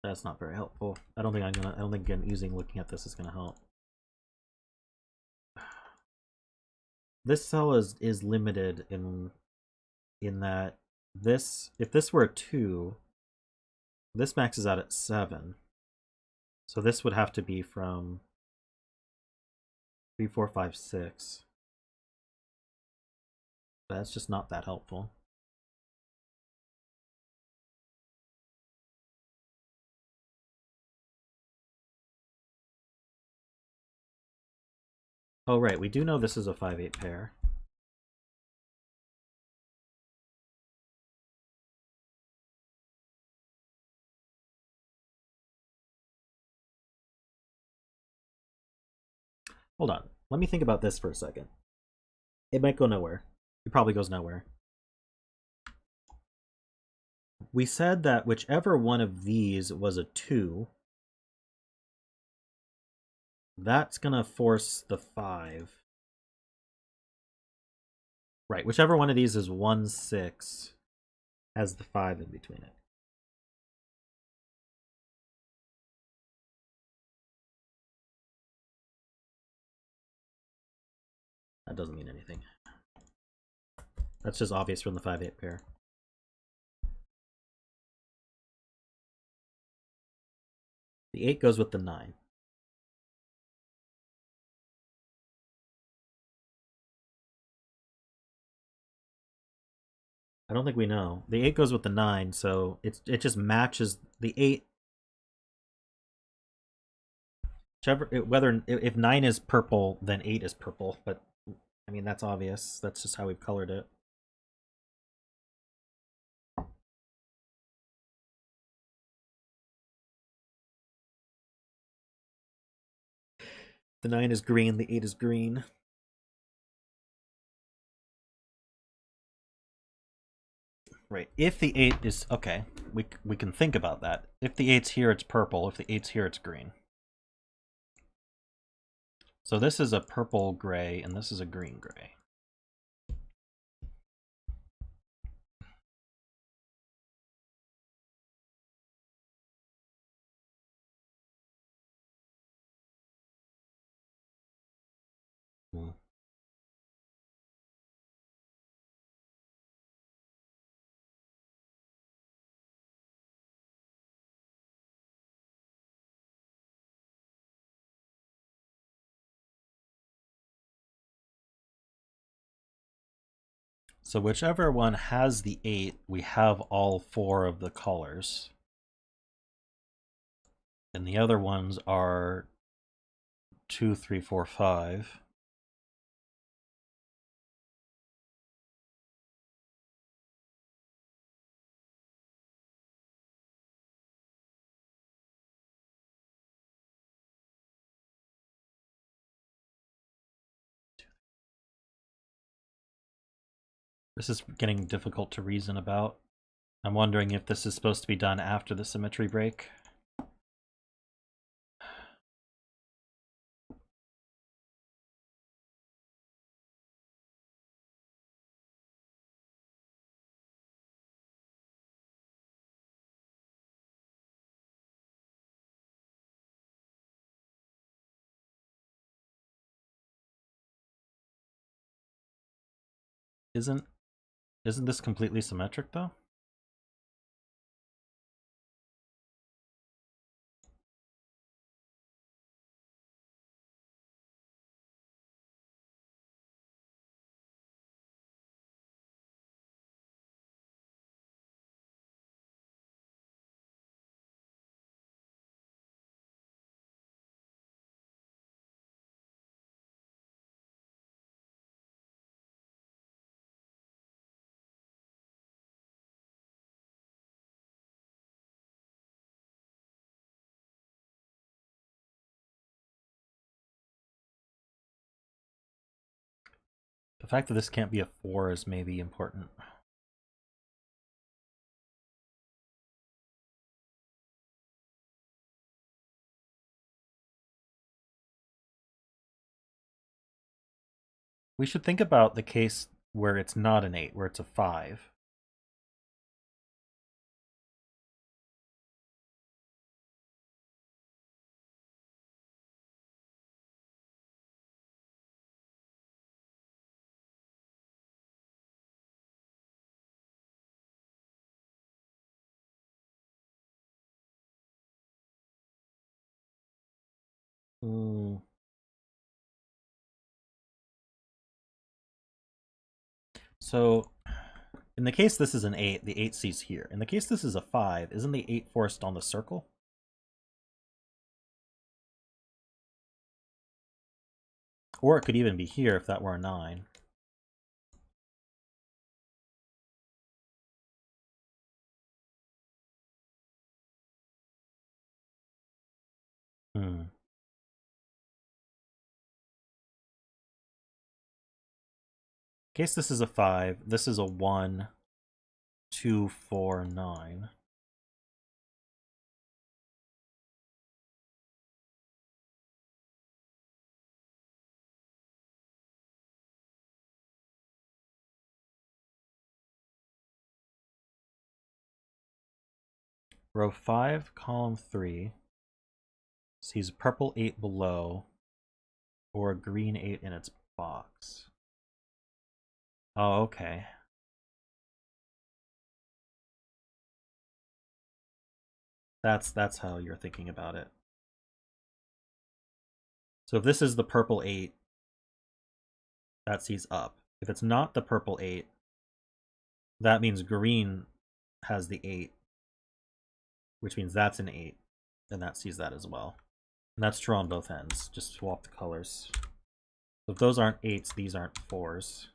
That's not very helpful. I don't think using looking at this is gonna help. This cell is limited in that this, if this were a 2, this maxes out at 7. So this would have to be from 3 4 5 6. But that's just not that helpful. Oh right, we do know this is a 5 8 pair. Hold on. Let me think about this for a second. It might go nowhere. It probably goes nowhere. We said that whichever one of these was a 2, that's gonna force the 5. Right, whichever one of these is 1 6 has the 5 in between it. That doesn't mean anything. That's just obvious from the 5 8 pair. The 8 goes with the 9. I don't think we know. The 8 goes with the 9, so it just matches the 8. Whether if 9 is purple, then 8 is purple. But I mean, that's obvious. That's just how we've colored it. The 9 is green. The 8 is green. Right. If the 8 is okay, we can think about that. If the 8's here, it's purple. If the 8's here, it's green. So this is a purple gray, and this is a green gray. So whichever one has the 8, we have all 4 of the colors. And the other ones are 2, 3, 4, 5. This is getting difficult to reason about. I'm wondering if this is supposed to be done after the symmetry break. Isn't this completely symmetric though? The fact that this can't be a 4 is maybe important. We should think about the case where it's not an 8, where it's a 5. So, in the case this is an 8, the 8 C's here. In the case this is a 5, isn't the 8 forced on the circle? Or it could even be here if that were a 9. In case this is a 5, this is a 1, 2, 4, 9. Row 5, column 3 sees purple 8 below or a green 8 in its box. Oh, okay. That's how you're thinking about it. So if this is the purple 8, that sees up. If it's not the purple 8, that means green has the 8, which means that's an 8, and that sees that as well. And that's true on both ends. Just swap the colors. So if those aren't 8s, these aren't 4s.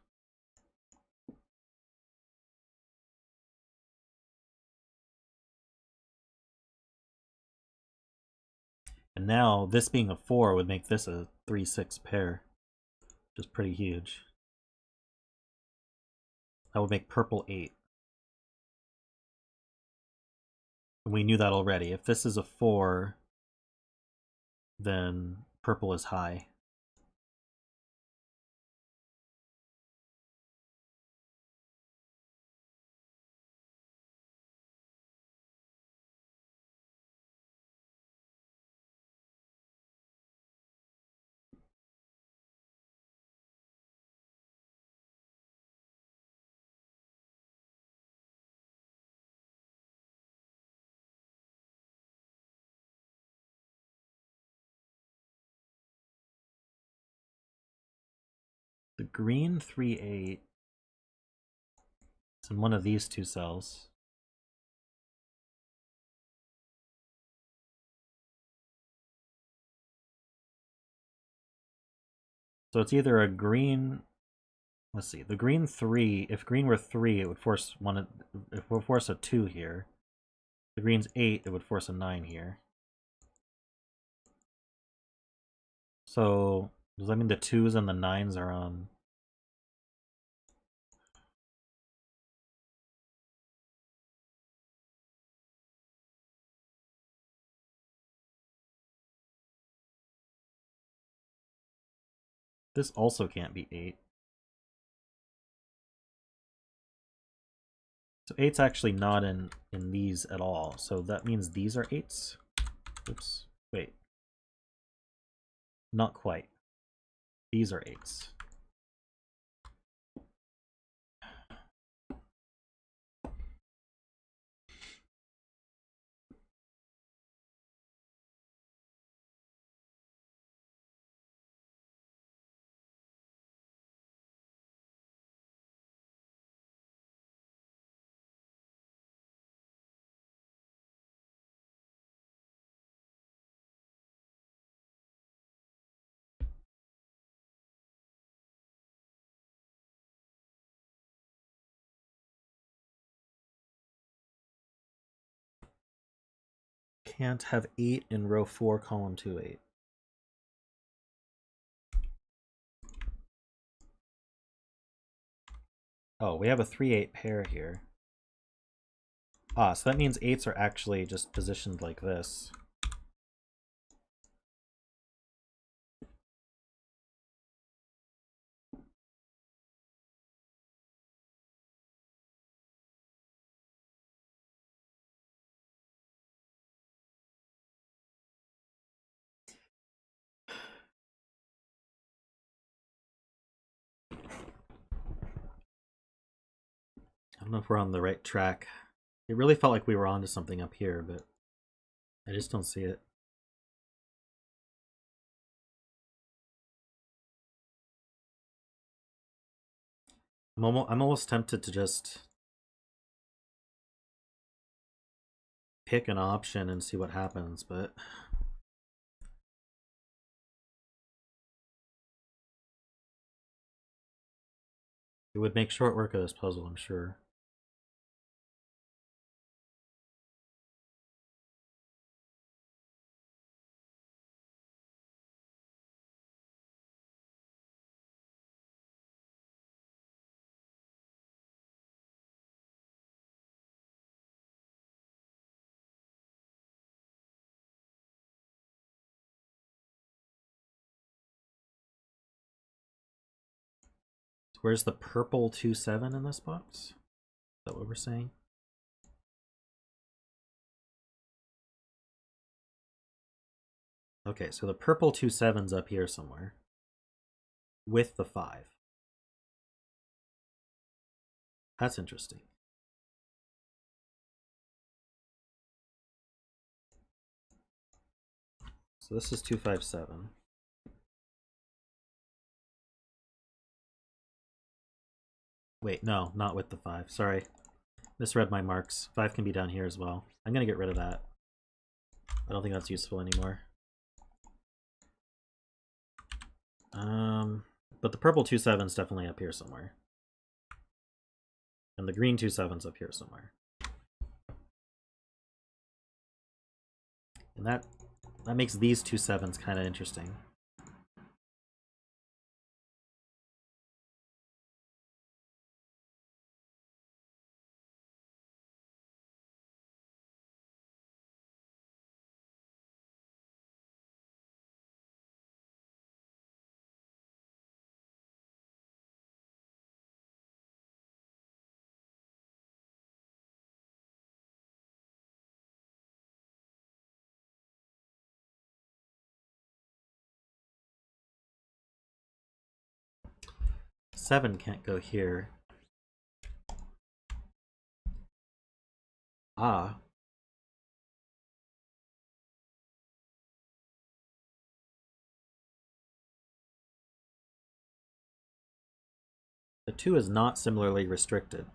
And now, this being a 4 would make this a 3-6 pair, which is pretty huge. That would make purple 8. And we knew that already. If this is a 4, then purple is high. The green 3-8 It's in one of these two cells. So it's either a green. Let's see. The green 3. If green were 3, it would force one. It would force a 2 here. The green's 8. It would force a 9 here. So does that mean the 2s and the 9s are on? This also can't be 8. So 8's actually not in these at all. So that means these are 8s. Oops. Wait. Not quite. These are 8s. Can't have 8 in row 4, column 2, 8. Oh, we have a 3-8 pair here. Ah, so that means 8s are actually just positioned like this. I don't know if we're on the right track. It really felt like we were onto something up here, but I just don't see it. I'm almost tempted to just pick an option and see what happens, but it would make short work of this puzzle, I'm sure. Where's the purple 2-7 in this box? Is that what we're saying? Okay, so the purple 2-7's up here somewhere with the 5. That's interesting. So this is 2-5-7. Wait, no, not with the 5. Sorry. Misread my marks. 5 can be down here as well. I'm going to get rid of that. I don't think that's useful anymore. But the purple 2-7's definitely up here somewhere. And the green 2-7's up here somewhere. And that makes these 2-7's kind of interesting. Seven can't go here. Ah. The 2 is not similarly restricted.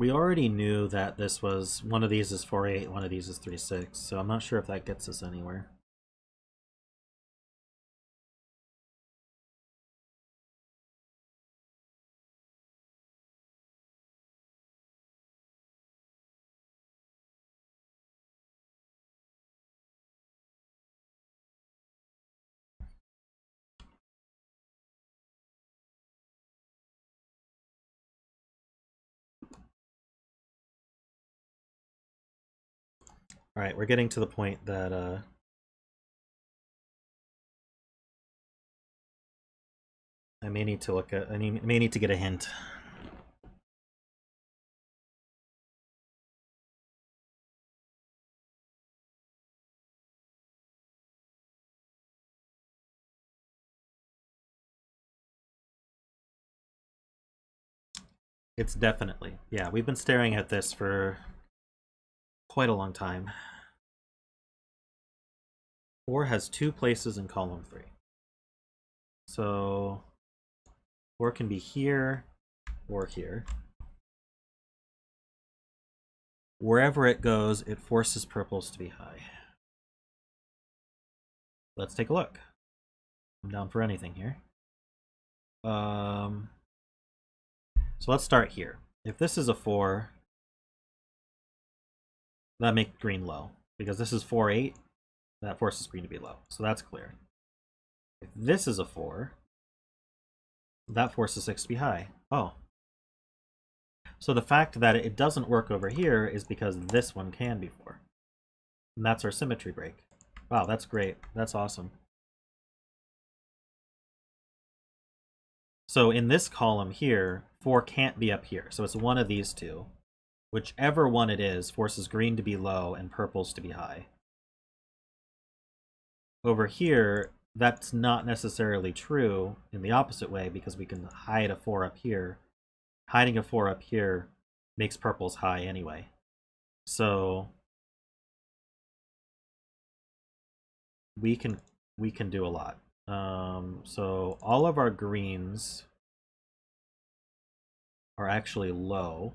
We already knew that this was, one of these is 4-8, one of these is 3-6, so I'm not sure if that gets us anywhere. All right, we're getting to the point that I may need to look at. I may need to get a hint. It's definitely, yeah. We've been staring at this for quite a long time. 4 has 2 places in column 3, so 4 can be here or here. Wherever it goes, it forces purples to be high. Let's take a look. I'm down for anything here. So let's start here. If this is a 4, that makes green low. Because this is 4-8, that forces green to be low. So that's clear. If this is a 4, that forces 6 to be high. Oh. So the fact that it doesn't work over here is because this one can be 4. And that's our symmetry break. Wow, that's great. That's awesome. So in this column here, 4 can't be up here. So it's one of these two. Whichever one it is forces green to be low and purples to be high. Over here, that's not necessarily true in the opposite way because we can hide a 4 up here. Hiding a 4 up here makes purples high anyway. So we can do a lot. So all of our greens are actually low.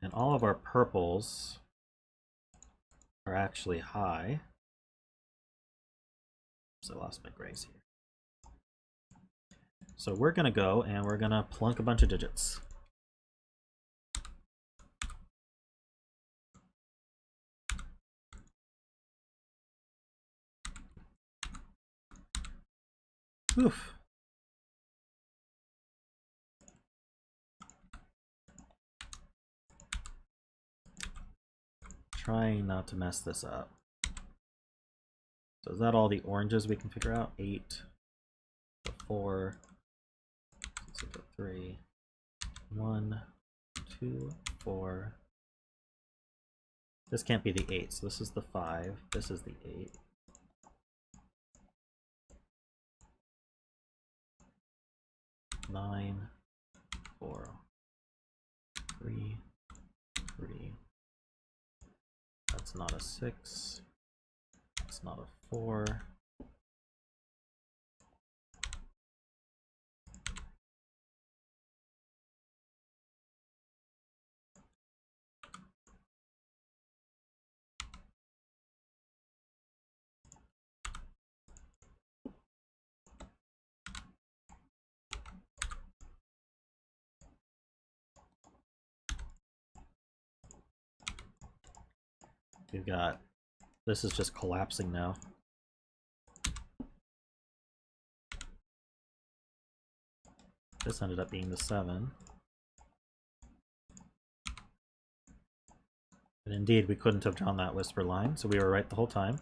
And all of our purples are actually high. So I lost my grays here. So we're going to go and we're going to plunk a bunch of digits. Oof. Trying not to mess this up. So is that all the oranges we can figure out? 8, 4, 6, 3, 1, 2, 4. This can't be the 8, so this is the 5. This is the 8. Nine, 4, 3, 3. That's not a 6. That's not a 4. We've got, this is just collapsing now. This ended up being the 7. And indeed, we couldn't have drawn that whisper line, so we were right the whole time.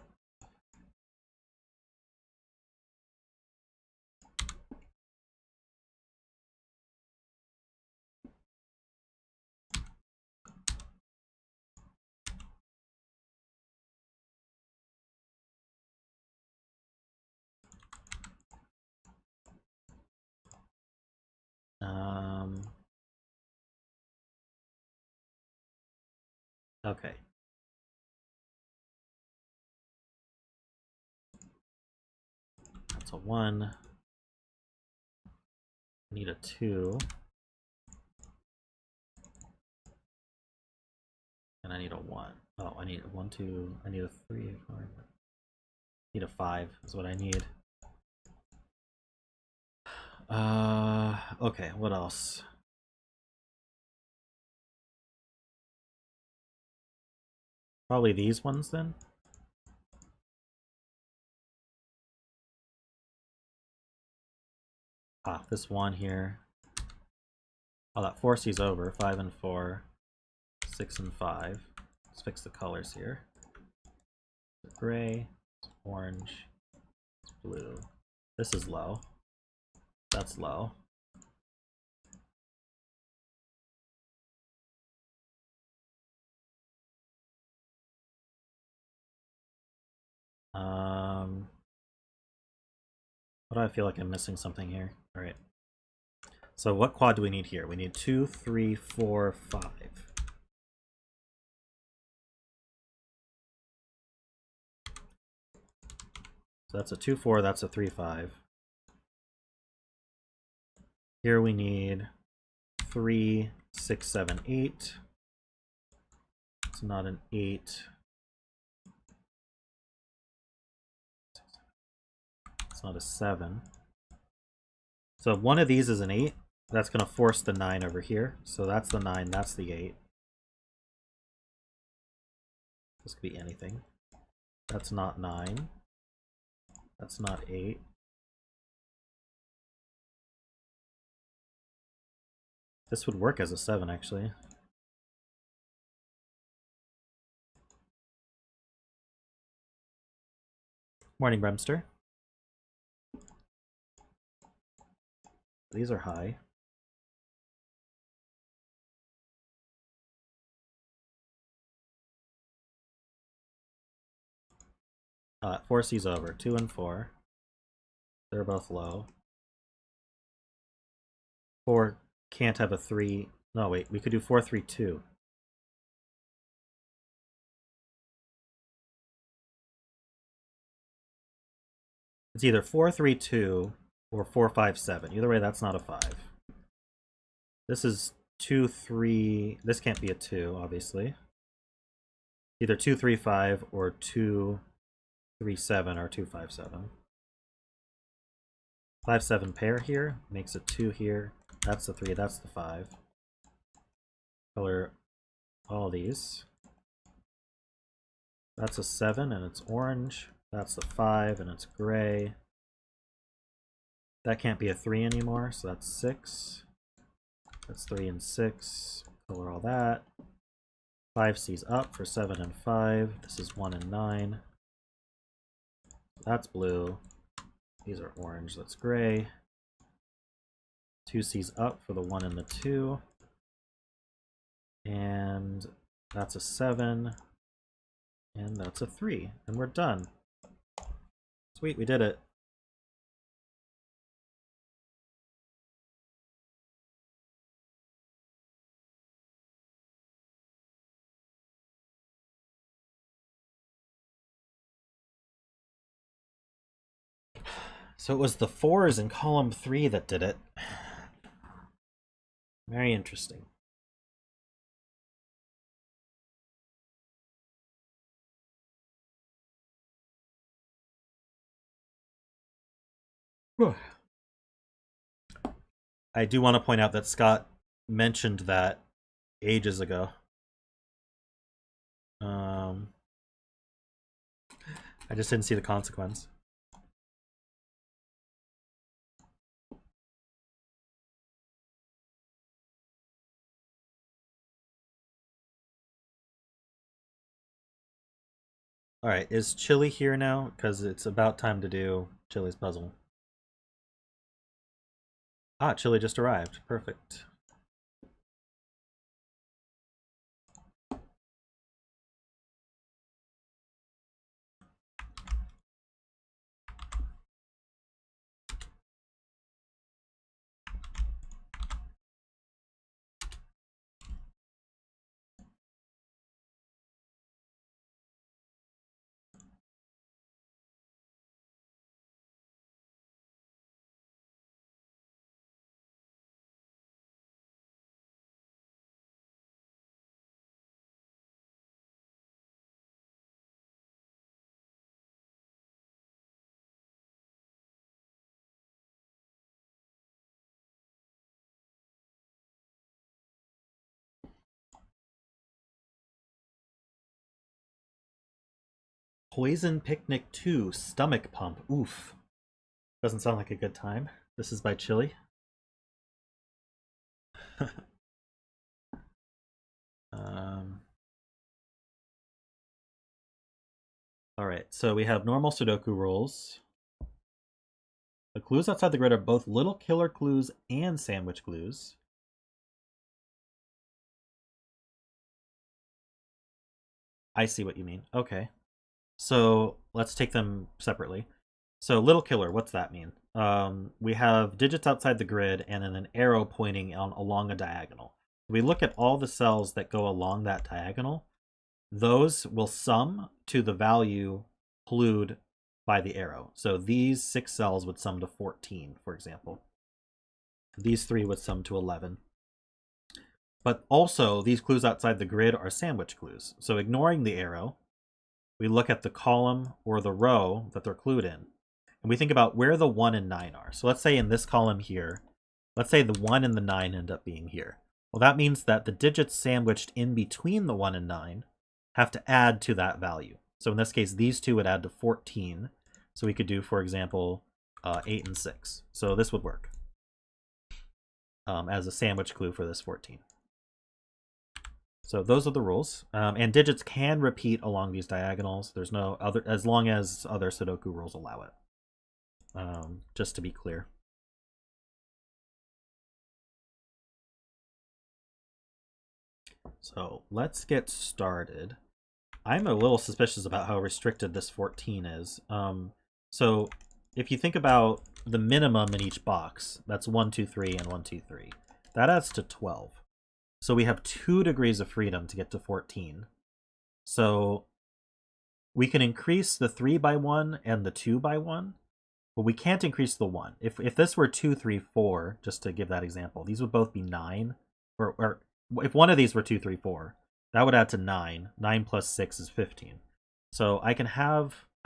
Okay. That's a 1. I need a 2. And I need a 1. Oh, I need a 1, 2. I need a 3, 4. I need a 5 is what I need. Okay, what else? Probably these ones then. Ah, this one here. Oh, that 4 C's over. 5 and 4. 6 and 5. Let's fix the colors here. It's gray, it's orange, it's blue. This is low. That's low. What do I feel like I'm missing something here? All right. So what quad do we need here? We need 2, 3, 4, 5. So that's a 2, 4, that's a 3, 5. Here we need 3, 6, 7, 8. It's not an 8. It's not a 7. So if one of these is an 8, that's going to force the 9 over here. So that's the 9, that's the 8. This could be anything. That's not 9. That's not 8. This would work as a 7, actually. Morning, Bremster. These are high. Four C's over. 2 and 4. They're both low. 4 can't have a 3. No, wait. We could do 4, 3, 2. It's either 4, 3, 2 or 4, 5, 7. Either way, that's not a 5. This is 2, 3. This can't be a 2, obviously. Either 2, 3, 5 or 2, 3, 7 or 2, 5, 7. 5, 7 pair here makes a 2 here. That's the 3, that's the 5. Color all these. That's a 7 and it's orange. That's the 5 and it's gray. That can't be a 3 anymore, so that's 6. That's 3 and 6. Color all that. 5 C's up for 7 and 5. This is 1 and 9. That's blue. These are orange, that's gray. 2 C's up for the 1 and the 2. And that's a 7. And that's a 3. And we're done. Sweet, we did it. So it was the 4s in column 3 that did it. Very interesting. I do want to point out that Scott mentioned that ages ago. I just didn't see the consequence. Alright, is Chili here now? Because it's about time to do Chili's puzzle. Ah, Chili just arrived. Perfect. Poison Picnic 2, Stomach Pump. Oof. Doesn't sound like a good time. This is by Chili. Alright, so we have normal Sudoku rules. The clues outside the grid are both little killer clues and sandwich clues. I see what you mean. Okay. So let's take them separately. So little killer, what's that mean? We have digits outside the grid and then an arrow pointing along a diagonal. We look at all the cells that go along that diagonal. Those will sum to the value clued by the arrow. So these 6 cells would sum to 14, for example. These 3 would sum to 11. But also, these clues outside the grid are sandwich clues. So ignoring the arrow, we look at the column or the row that they're clued in. And we think about where the 1 and 9 are. So let's say in this column here, let's say the 1 and the 9 end up being here. Well, that means that the digits sandwiched in between the 1 and 9 have to add to that value. So in this case, these 2 would add to 14. So we could do, for example, 8 and 6. So this would work as a sandwich clue for this 14. So those are the rules. And digits can repeat along these diagonals. There's no other, as long as other Sudoku rules allow it. Just to be clear. So let's get started. I'm a little suspicious about how restricted this 14 is. So if you think about the minimum in each box, that's 1, 2, 3, and 1, 2, 3. That adds to 12. So we have 2 degrees of freedom to get to 14. So we can increase the 3 by 1 and the 2 by 1, but we can't increase the 1. If this were 2, 3, 4, just to give that example, these would both be 9. Or if one of these were 2, 3, 4, that would add to 9. 9 plus 6 is 15. So I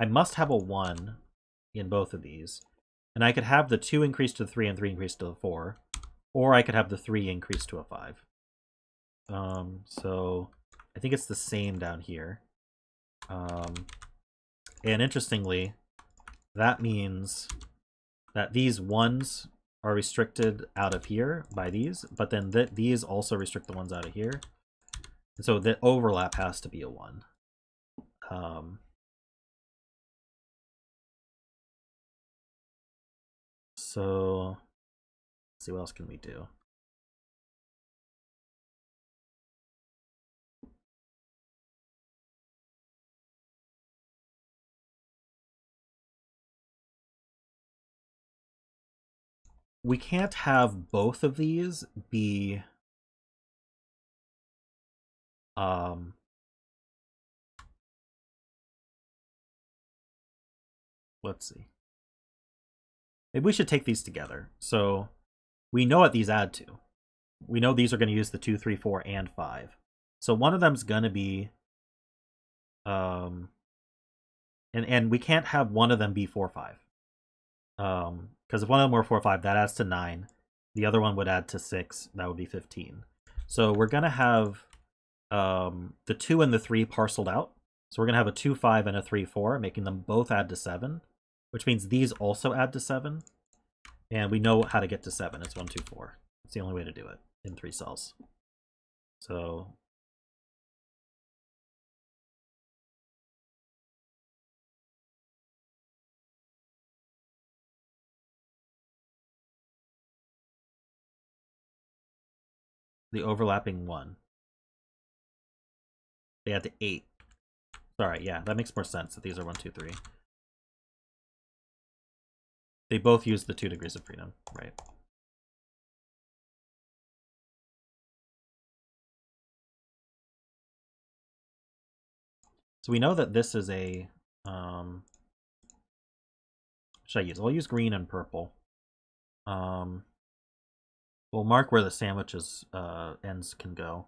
must have a 1 in both of these. And I could have the 2 increase to the 3 and 3 increase to the 4. Or I could have the 3 increase to a 5. So I think it's the same down here. And interestingly, that means that these 1s are restricted out of here by these, but then these also restrict the ones out of here. And so the overlap has to be a 1. So let's see, what else can we do? We can't have both of these be let's see. Maybe we should take these together. So we know what these add to. We know these are going to use the 2, 3, 4, and 5. So one of them's going to be and we can't have one of them be 4, 5. Because if one of them were 4, 5, that adds to 9. The other one would add to 6. That would be 15. So we're going to have the 2 and the 3 parceled out. So we're going to have a 2, 5, and a 3, 4, making them both add to 7, which means these also add to 7. And we know how to get to 7. It's 1, 2, 4. It's the only way to do it in 3 cells. So the overlapping 1. They add to 8. Sorry, yeah, that makes more sense that these are 1, 2, 3. They both use the 2 degrees of freedom, right? So we know that this is a what should I use? I'll use green and purple. We'll mark where the sandwiches ends can go.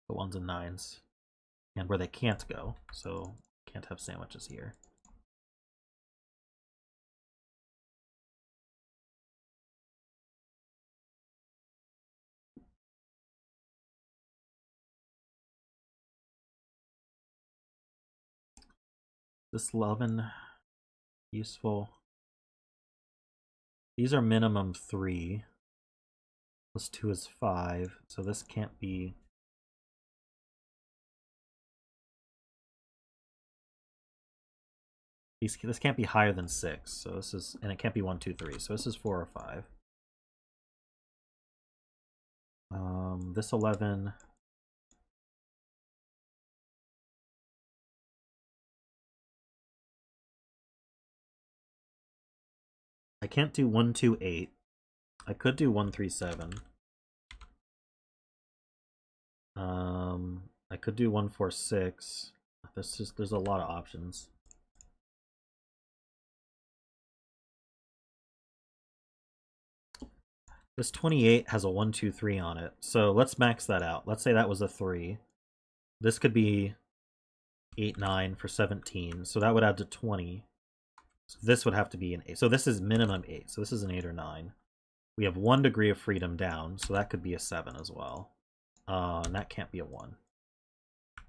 The 1s and 9s. And where they can't go. So can't have sandwiches here. This 11 useful. These are minimum 3. Plus 2 is 5, so this can't be. This can't be higher than 6, so this is, and it can't be 1, 2, 3, so this is 4 or 5. This 11. I can't do 1, 2, 8. I could do 1, 3, 7. I could do 1, 4, 6. There's a lot of options. This 28 has a 1, 2, 3 on it. So let's max that out. Let's say that was a 3. This could be 8, 9 for 17. So that would add to 20. So this would have to be an 8. So this is minimum 8. So this is an 8 or 9. We have 1 degree of freedom down. So that could be a 7 as well. And that can't be a 1.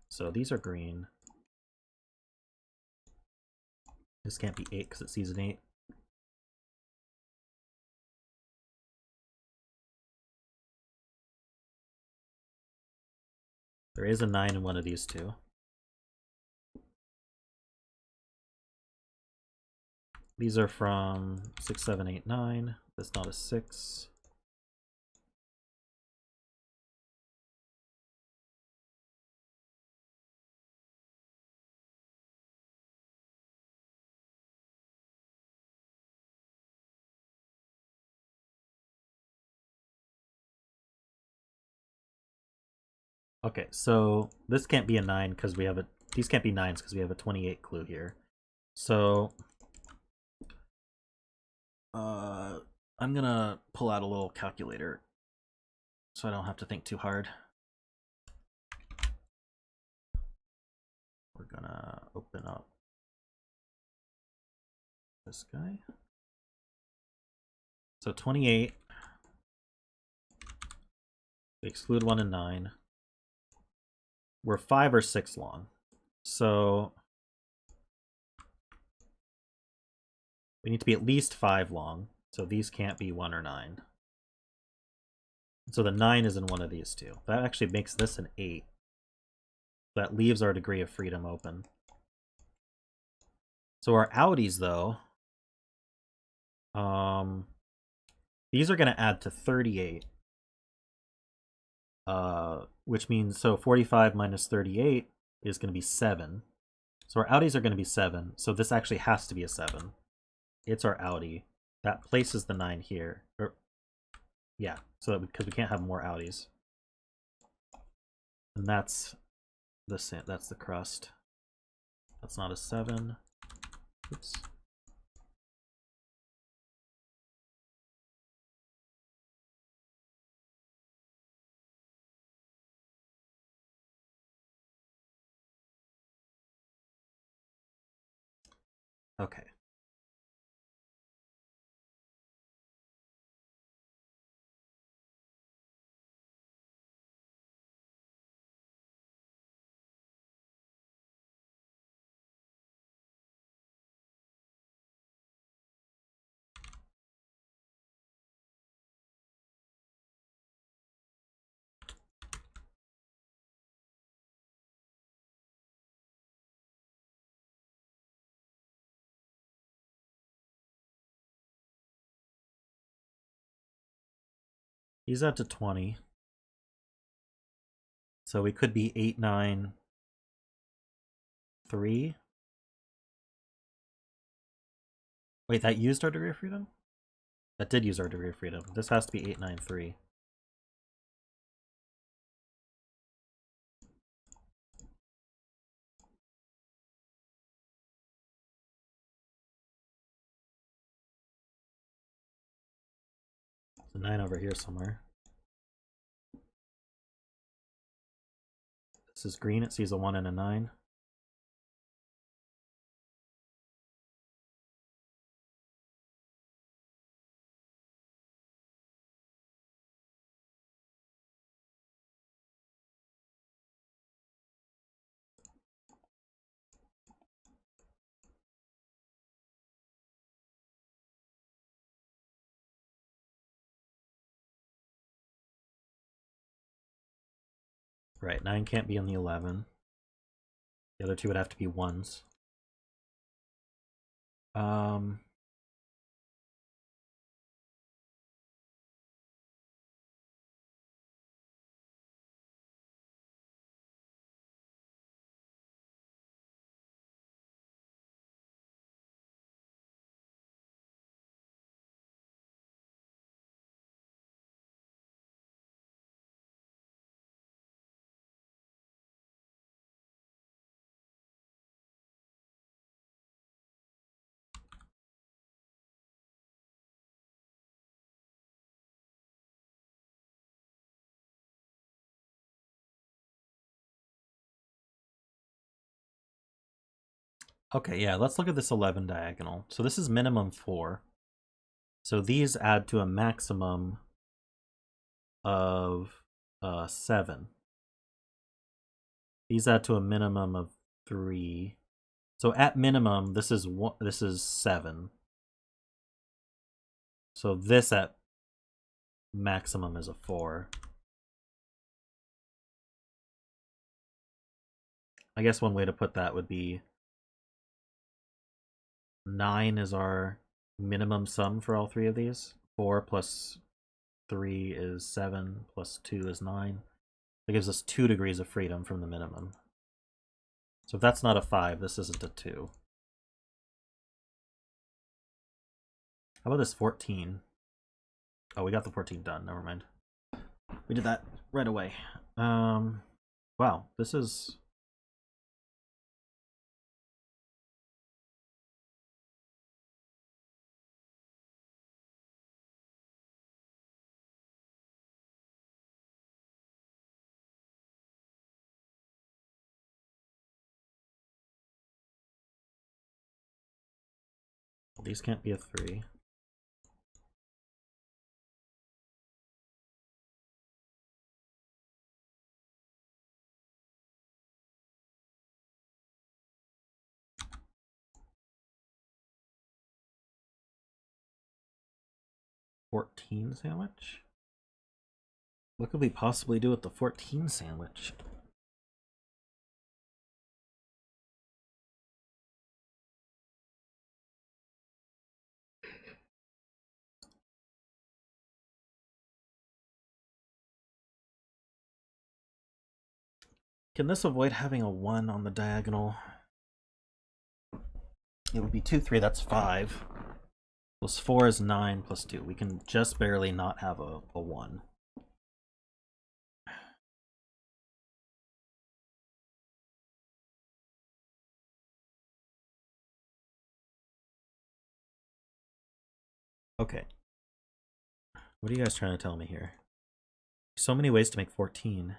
So these are green. This can't be 8 because it sees an 8. There is a 9 in one of these two. These are from 6, 7, 8, 9. That's not a 6. Okay, so this can't be a 9 because we have a. These can't be 9s because we have a 28 clue here. So I'm gonna pull out a little calculator so I don't have to think too hard. We're gonna open up this guy. So 28. We exclude 1 and 9. We're 5 or 6 long. So we need to be at least 5 long. So these can't be 1 or 9. So the 9 is in one of these two. That actually makes this an 8. That leaves our degree of freedom open. So our outies, though, these are going to add to 38. Which means, so 45 minus 38 is going to be 7. So our outies are going to be 7. So this actually has to be a 7. It's our outie. That places the 9 here. Yeah, so that because we can't have more outies. And that's the crust. That's not a 7. Oops. Okay. He's out to 20. So we could be 8, 9, 3. Wait, that used our degree of freedom? That did use our degree of freedom. This has to be 8, 9, 3. There's a 9 over here somewhere. This is green. It sees a 1 and a 9. Right, 9 can't be in the 11. The other two would have to be 1s. Okay, yeah, let's look at this 11 diagonal. So this is minimum 4. So these add to a maximum of 7. These add to a minimum of 3. So at minimum, this is 7. So this at maximum is a 4. I guess one way to put that would be 9 is our minimum sum for all three of these. 4 plus 3 is 7, plus 2 is 9. That gives us 2 degrees of freedom from the minimum. So if that's not a 5, this isn't a 2. How about this 14? Oh, we got the 14 done. Never mind. We did that right away. Wow, this is... Well, these can't be a 3. $14 sandwich? What could we possibly do with the 14 sandwich? Can this avoid having a 1 on the diagonal? It would be 2, 3, that's 5. Plus 4 is 9, plus 2. We can just barely not have a 1. Okay. What are you guys trying to tell me here? So many ways to make 14.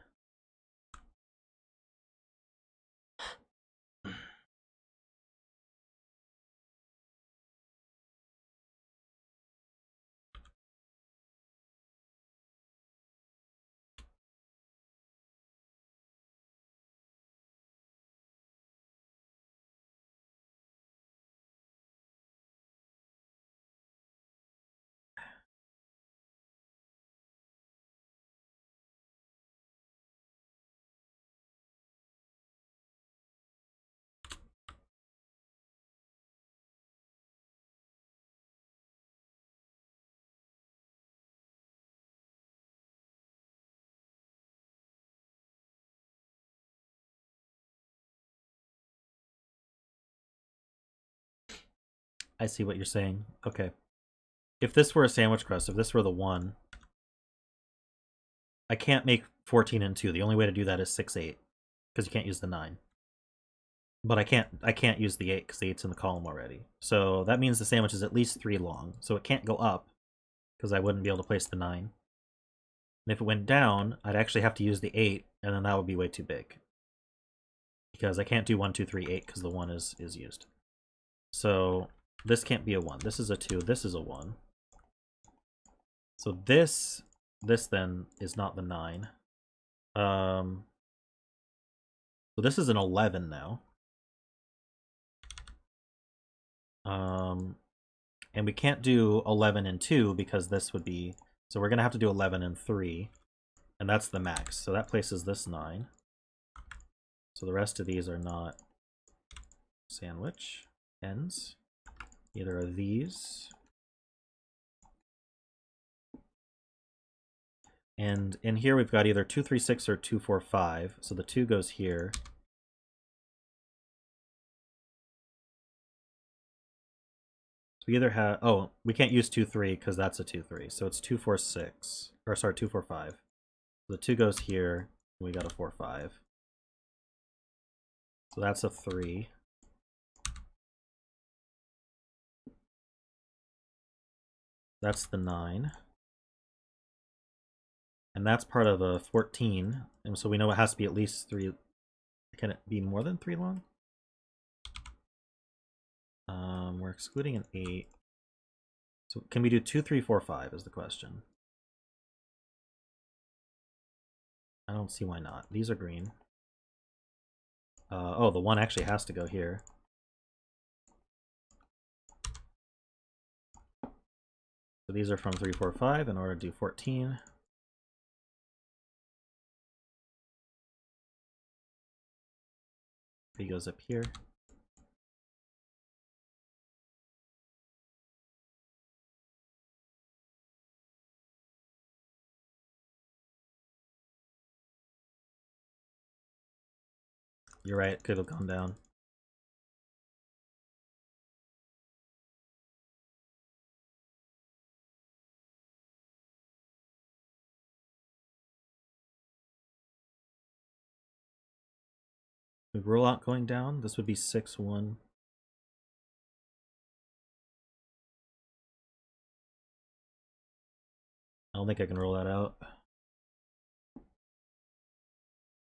I see what you're saying. Okay. If this were a sandwich crust, if this were the 1, I can't make 14 and 2. The only way to do that is 6, 8. Because you can't use the 9. But I can't use the 8 because the 8's in the column already. So that means the sandwich is at least 3 long. So it can't go up because I wouldn't be able to place the 9. And if it went down, I'd actually have to use the 8, and then that would be way too big. Because I can't do 1, 2, 3, 8 because the 1 is used. So this can't be a 1. This is a 2. This is a 1. So this then is not the 9. So this is an 11 now. And we can't do 11 and 2 because this would be... So we're going to have to do 11 and 3. And that's the max. So that places this 9. So the rest of these are not sandwich ends. Either are these. And in here we've got either 2, 3, 6 or 2, 4, 5. So the 2 goes here. So we either have, oh, we can't use 2, 3 because that's a 2, 3. So it's 2, 4, 6. Or sorry, 2, 4, 5. So the 2 goes here. And we got a 4, 5. So that's a 3. That's the 9. And that's part of a 14. And so we know it has to be at least 3. Can it be more than 3 long? We're excluding an 8. So can we do 2, 3, 4, 5 is the question. I don't see why not. These are green. Oh, the 1 actually has to go here. So these are from 3, 4, 5 in order to do 14. He goes up here. You're right, could have gone down. We roll out going down. This would be 6, 1. I don't think I can roll that out.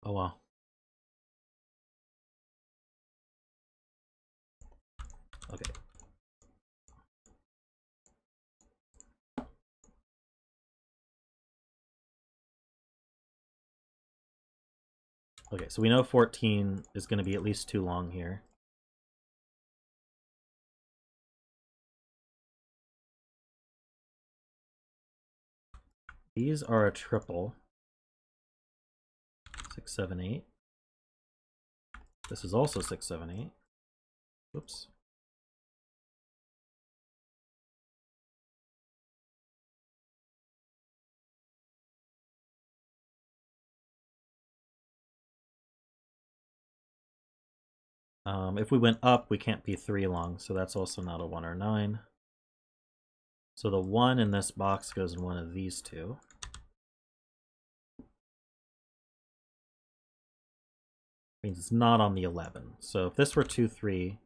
Oh wow. Okay. Okay, so we know 14 is going to be at least 2 long here. These are a triple. 6, 7, 8. This is also 6, 7, 8. Whoops. If we went up, we can't be 3 long, so that's also not a 1 or 9. So the 1 in this box goes in one of these two. Means it's not on the 11. So if this were 2, 3,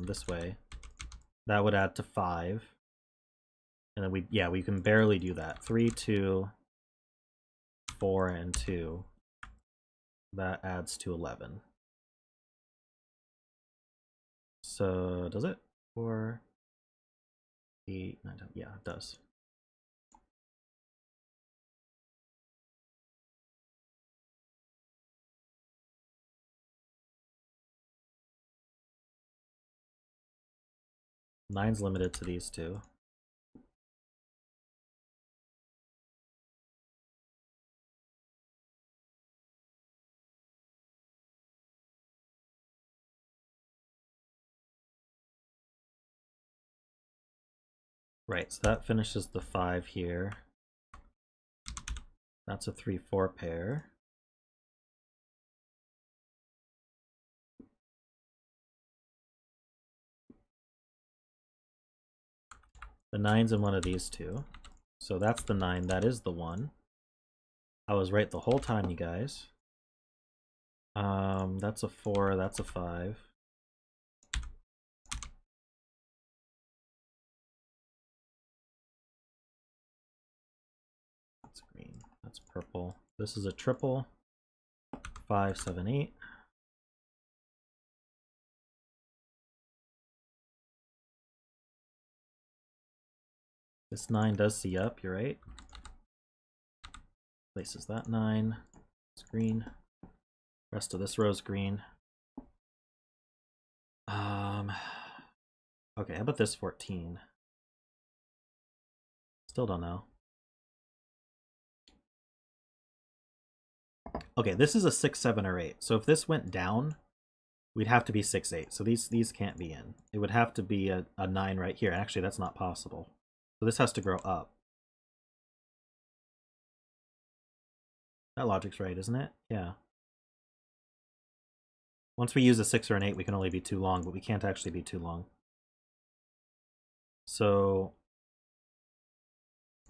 this way, that would add to 5. And then we can barely do that. 3, 2, 4, and 2. That adds to 11. So does it? 4, 8, 9, 10. Yeah, it does. Nine's limited to these two. Right, so that finishes the 5 here. That's a 3, 4 pair. The 9's in one of these two. So that's the 9, that is the 1. I was right the whole time, you guys. That's a 4, that's a 5. That's green, that's purple. This is a triple. 5, 7, 8. This 9 does see up, you're right. Places that 9. It's green. Rest of this row's green. Okay, how about this 14? Still don't know. Okay, this is a 6, 7, or 8. So if this went down, we'd have to be 6, 8. So these can't be in. It would have to be a 9 right here. Actually, that's not possible. So this has to grow up. That logic's right, isn't it? Yeah. Once we use a 6 or an 8, we can only be too long, but we can't actually be too long. So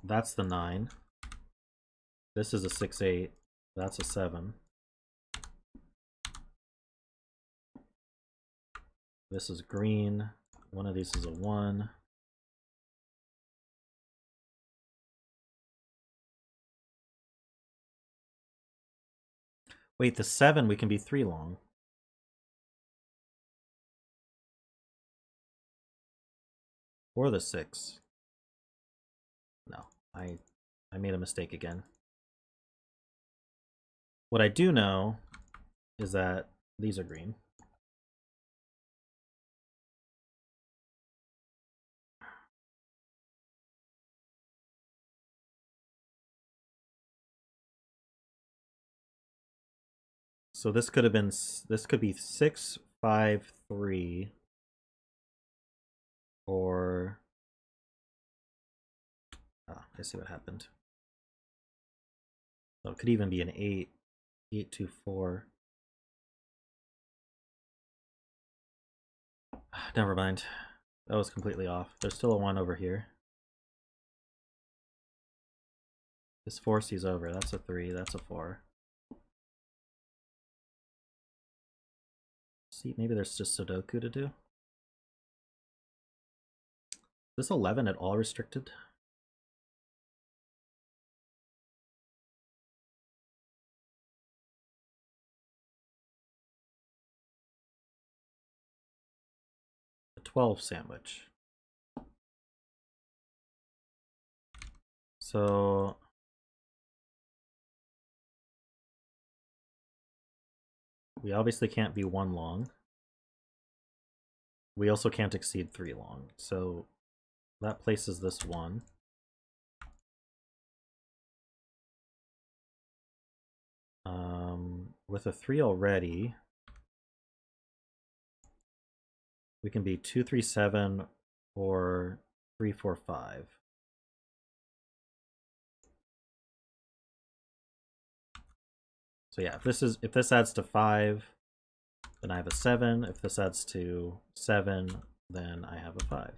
that's the 9. This is a 6, 8. That's a 7. This is green. One of these is a 1. Wait, the 7 we can be 3 long. Or the 6. No, I made a mistake again. What I do know is that these are green. So this could be 6, 5, 3, or I see what happened. So it could even be an 8, 8, 2, 4. Never mind. That was completely off. There's still a 1 over here. This 4 sees over. That's a 3. That's a 4. See, maybe there's just Sudoku to do. Is this 11 at all restricted? A 12 sandwich. So we obviously can't be 1 long. We also can't exceed 3 long. So that places this 1. With a 3 already, we can be 2, 3, 7 or 3, 4, 5. So yeah, if this adds to 5, then I have a 7. If this adds to 7, then I have a 5.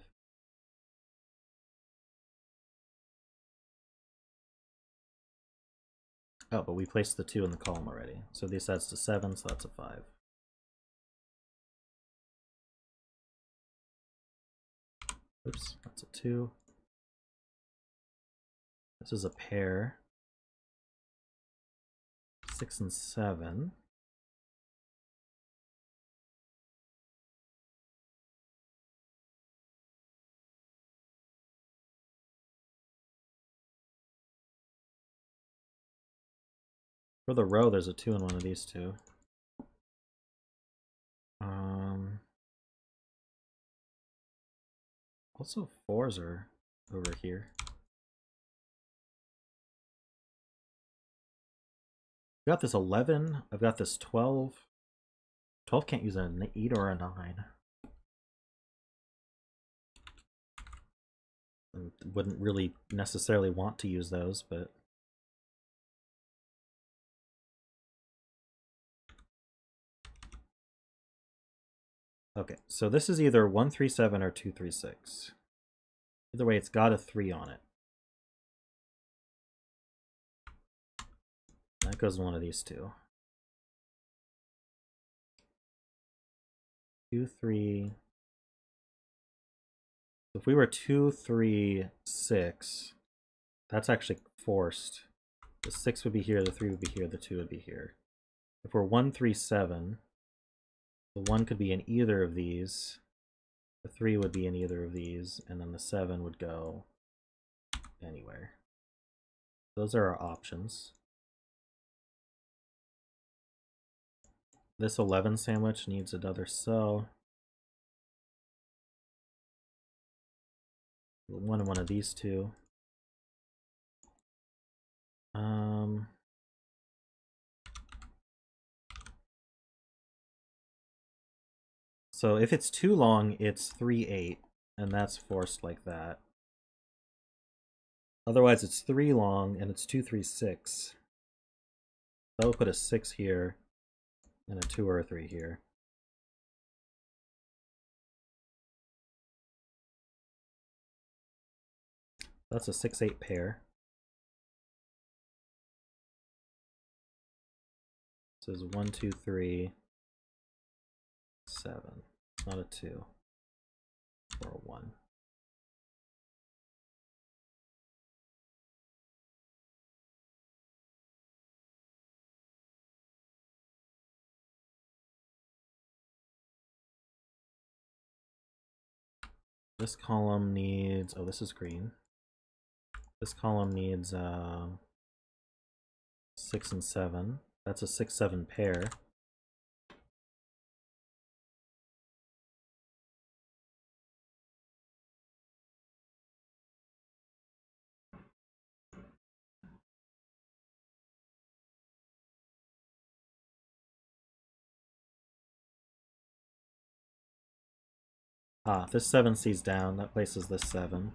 Oh, but we placed the 2 in the column already. So this adds to 7, so that's a 5. Oops, that's a 2. This is a pair. 6 and 7. For the row, there's a 2 in one of these two. Also 4s are over here. I've got this 11. I've got this 12. 12 can't use an 8 or a 9. I wouldn't really necessarily want to use those, but... Okay, so this is either 137 or 236. Either way, it's got a 3 on it. That goes in one of these two. 2, 3. So if we were 2, 3, 6, that's actually forced. The 6 would be here, the 3 would be here, the 2 would be here. If we're 1, 3, 7, the 1 could be in either of these, the 3 would be in either of these, and then the 7 would go anywhere. Those are our options. This 11 sandwich needs another cell. One in one of these two. So if it's too long, it's 3-8, and that's forced like that. Otherwise, it's 3 long, and it's 2-3-6. That would put a 6 here, and a 2 or a 3 here. That's a 6-8 pair. This is 1, 2, 3, 7. Not a 2 or a 1. This column needs, oh, this is green. This column needs 6 and 7. That's a 6-7 pair. Ah, this 7 sees down. That places this 7.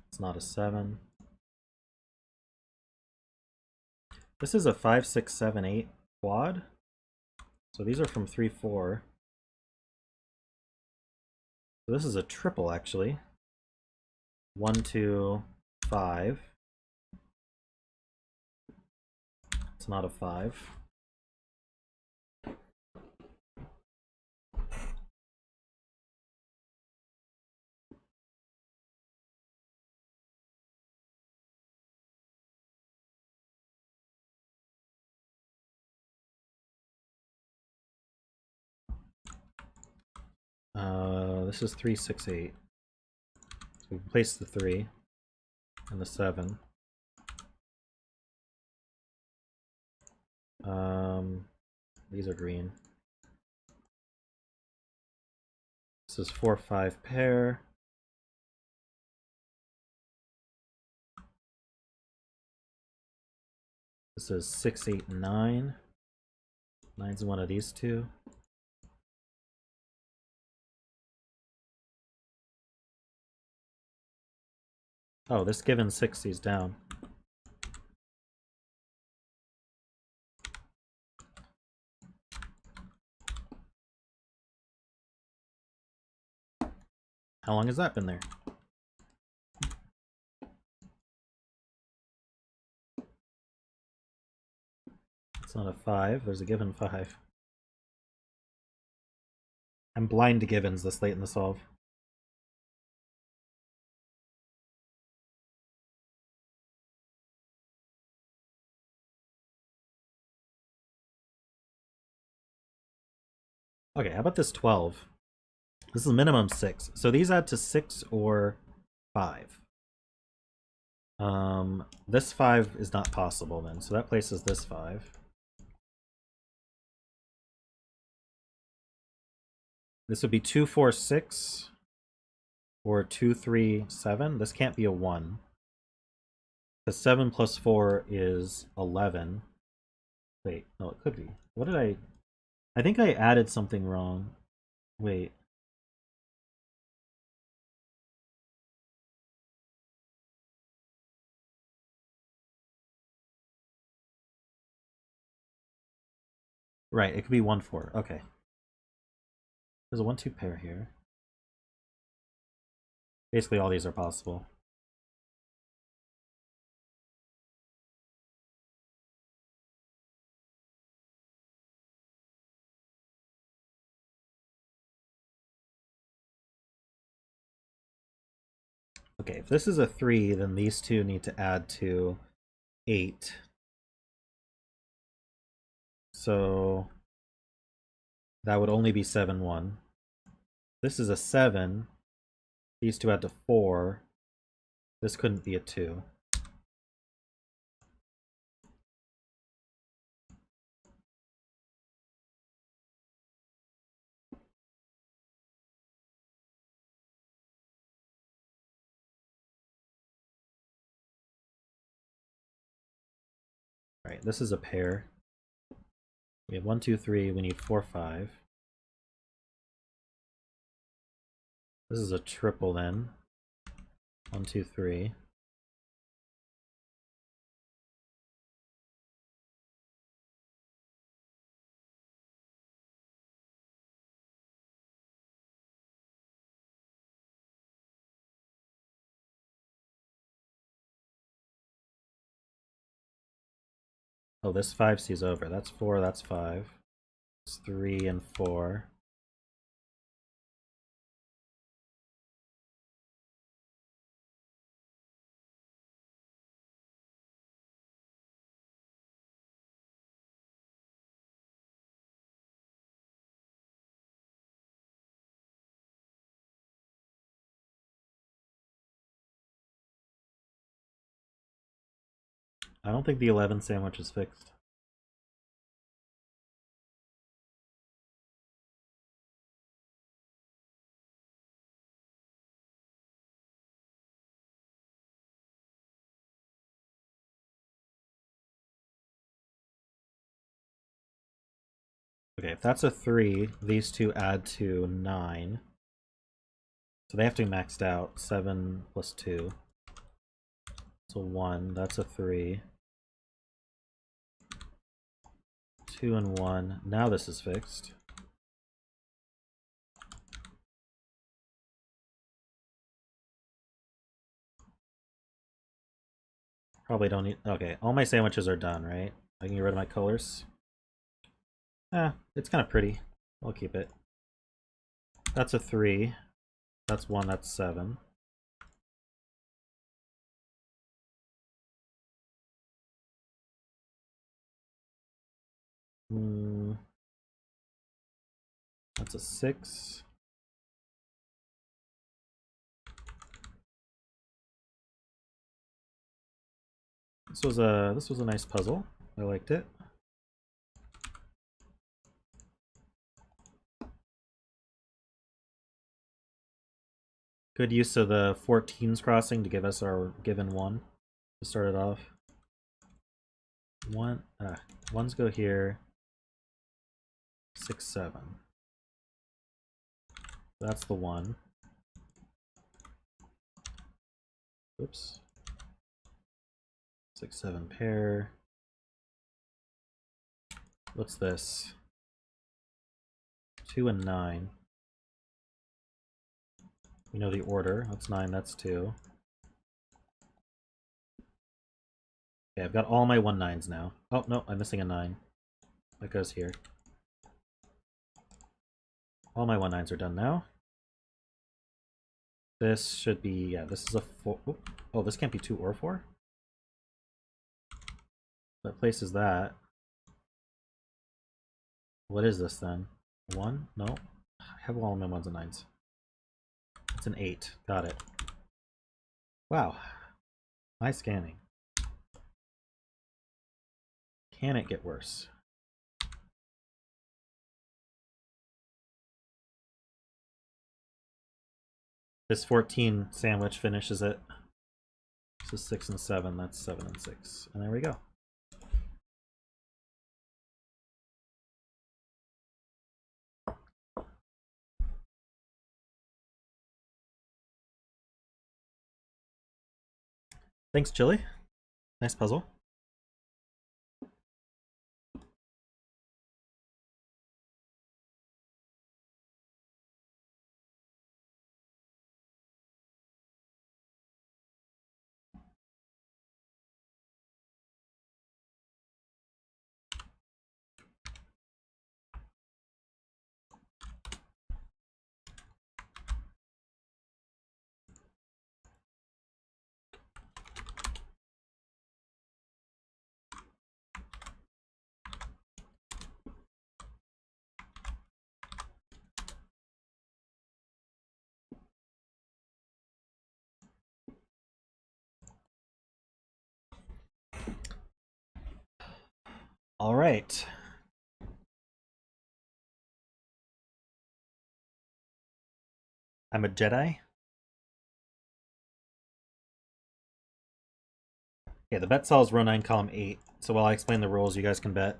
It's not a 7. This is a 5, 6, 7, 8 quad. So these are from 3, 4. So this is a triple, actually. 1, 2, 5. It's not a 5. This is 3, 6, 8. So we place the 3 and the 7. These are green. This is 4, 5 pair. This is 6, 8, 9. 9's one of these two. Oh, this given 6 sees down. How long has that been there? It's not a 5. There's a given 5. I'm blind to givens this late in the solve. Okay, how about this 12? This is minimum 6. So these add to 6 or 5. This 5 is not possible then, so that places this 5. This would be 2, 4, 6 or 2, 3, 7. This can't be a 1. Because 7 plus 4 is 11. Wait, no, it could be. What did I think I added something wrong. Wait. Right, it could be 1, 4. Okay. There's a 1, 2 pair here. Basically, all these are possible. Okay, if this is a 3, then these two need to add to 8. So that would only be 7, 1. This is a 7. These two add to 4. This couldn't be a 2. Right, this is a pair. We have 1, 2, 3. We need 4, 5. This is a triple then. 1, 2, 3. Oh, this 5 sees over. That's 4, that's 5. It's 3 and 4. I don't think the 11 sandwich is fixed. Okay, if that's a 3, these two add to 9. So they have to be maxed out. 7 plus 2. So 1, that's a 3. 2 and 1. Now this is fixed. Probably don't need... Okay, all my sandwiches are done, right? I can get rid of my colors. It's kind of pretty. I'll keep it. That's a 3. That's 1, that's 7. That's a 6. This was a nice puzzle. I liked it. Good use of the 14s crossing to give us our given 1 to start it off. Ones go here. 6, 7. That's the 1. Oops. 6, 7 pair. What's this? 2 and 9. We know the order. That's 9, that's 2. Okay, I've got all my 1 9s now. Oh, no, I'm missing a 9. That goes here. All my 1 9s are done now. This should be, yeah, this is a 4. Oh, this can't be 2 or 4? What places that? What is this then? 1? No. I have all my 1s and 9s. It's an 8. Got it. Wow. Nice scanning. Can it get worse? This 14 sandwich finishes it. This is 6 and 7. That's 7 and 6. And there we go. Thanks, Chili. Nice puzzle. All right. I'm a Jedi. Yeah, the bet cell is row 9, column 8. So while I explain the rules, you guys can bet.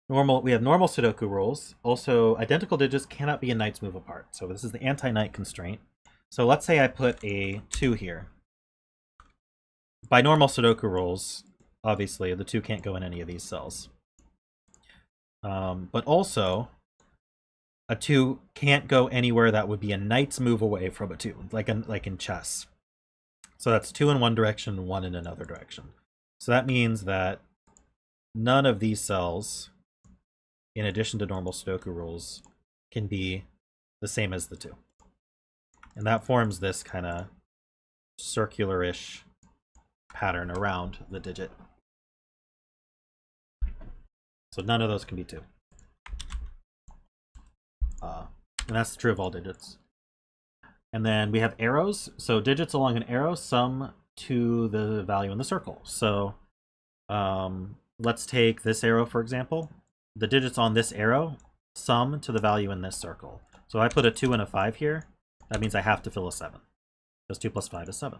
We have normal Sudoku rules. Also, identical digits cannot be a knight's move apart. So this is the anti-knight constraint. So let's say I put a 2 here. By normal Sudoku rules, obviously, the 2 can't go in any of these cells. But also, a 2 can't go anywhere that would be a knight's move away from a 2, like in chess. So that's 2 in one direction, 1 in another direction. So that means that none of these cells, in addition to normal Sudoku rules, can be the same as the 2. And that forms this kind of circular-ish pattern around the digit. So none of those can be 2. And that's true of all digits. And then we have arrows. So digits along an arrow sum to the value in the circle. So let's take this arrow, for example. The digits on this arrow sum to the value in this circle. So I put a 2 and a 5 here. That means I have to fill a 7. Because 2 plus 5 is 7.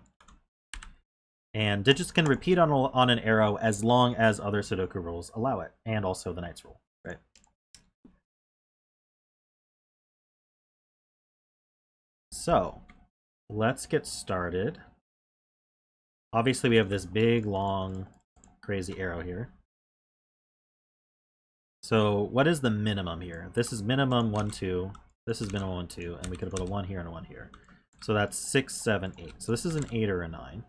And digits can repeat on an arrow as long as other Sudoku rules allow it, and also the knight's rule, right? So, let's get started. Obviously, we have this big, long, crazy arrow here. So, what is the minimum here? This is minimum 1, 2. This is minimum 1, 2, and we could put a 1 here and a 1 here. So that's 6, 7, 8. So this is an 8 or a 9.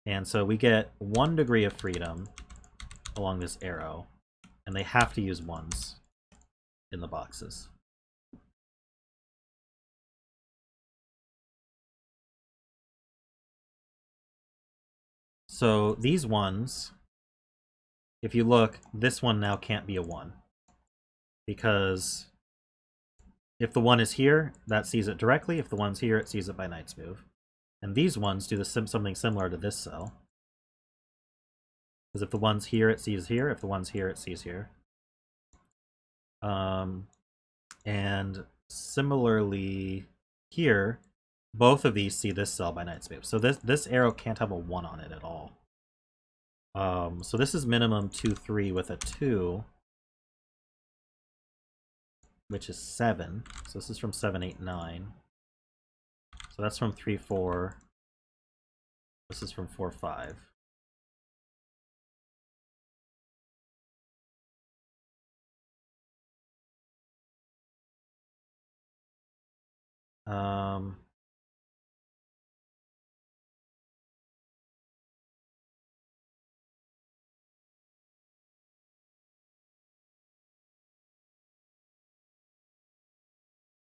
And so we get 1 degree of freedom along this arrow, and they have to use 1s in the boxes. So these 1s, if you look, this one now can't be a 1. Because if the 1 is here, that sees it directly. If the 1's here, it sees it by knight's move. And these ones do something similar to this cell. Because if the 1's here, it sees here. If the 1's here, it sees here. And similarly here, both of these see this cell by knight's move. So this arrow can't have a 1 on it at all. So this is minimum 2, 3 with a 2, which is 7. So this is from 7, 8, 9. So that's from 3, 4. This is from 4, 5.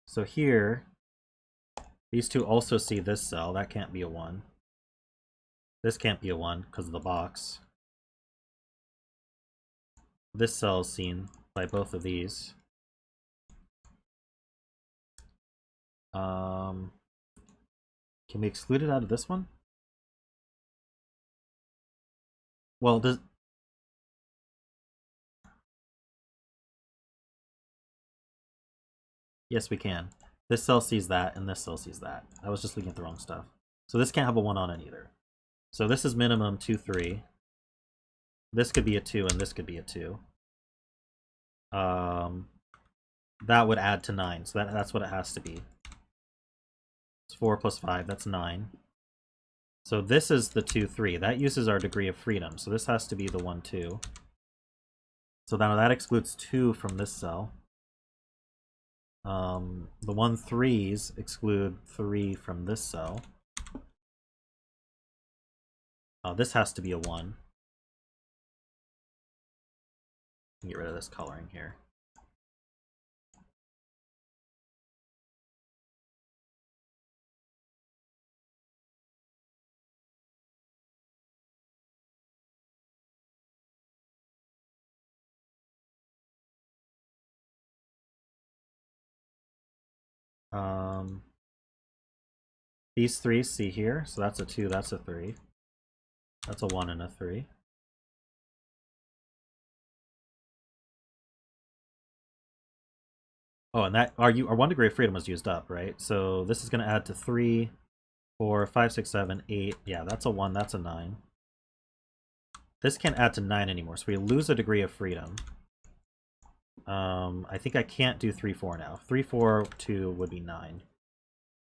So here, these two also see this cell. That can't be a 1. This can't be a 1 because of the box. This cell is seen by both of these. Can we exclude it out of this one? Well, does... Yes, we can. This cell sees that, and this cell sees that. I was just looking at the wrong stuff. So this can't have a 1 on it either. So this is minimum 2, 3. This could be a 2, and this could be a 2. That would add to 9, so that's what it has to be. It's 4 plus 5, that's 9. So this is the 2, 3. That uses our degree of freedom, so this has to be the 1, 2. So now that excludes 2 from this cell. The 1, 3s exclude 3 from this cell. This has to be a 1. Get rid of this coloring here. These 3s see here, so that's a 2, that's a 3. That's a 1 and a 3. Oh, and that our 1 degree of freedom was used up, right? So this is going to add to 3, 4, 5, 6, 7, 8. Yeah, that's a 1, that's a 9. This can't add to 9 anymore, so we lose a degree of freedom. I think I can't do 3, 4 now. 3, 4, 2 would be 9.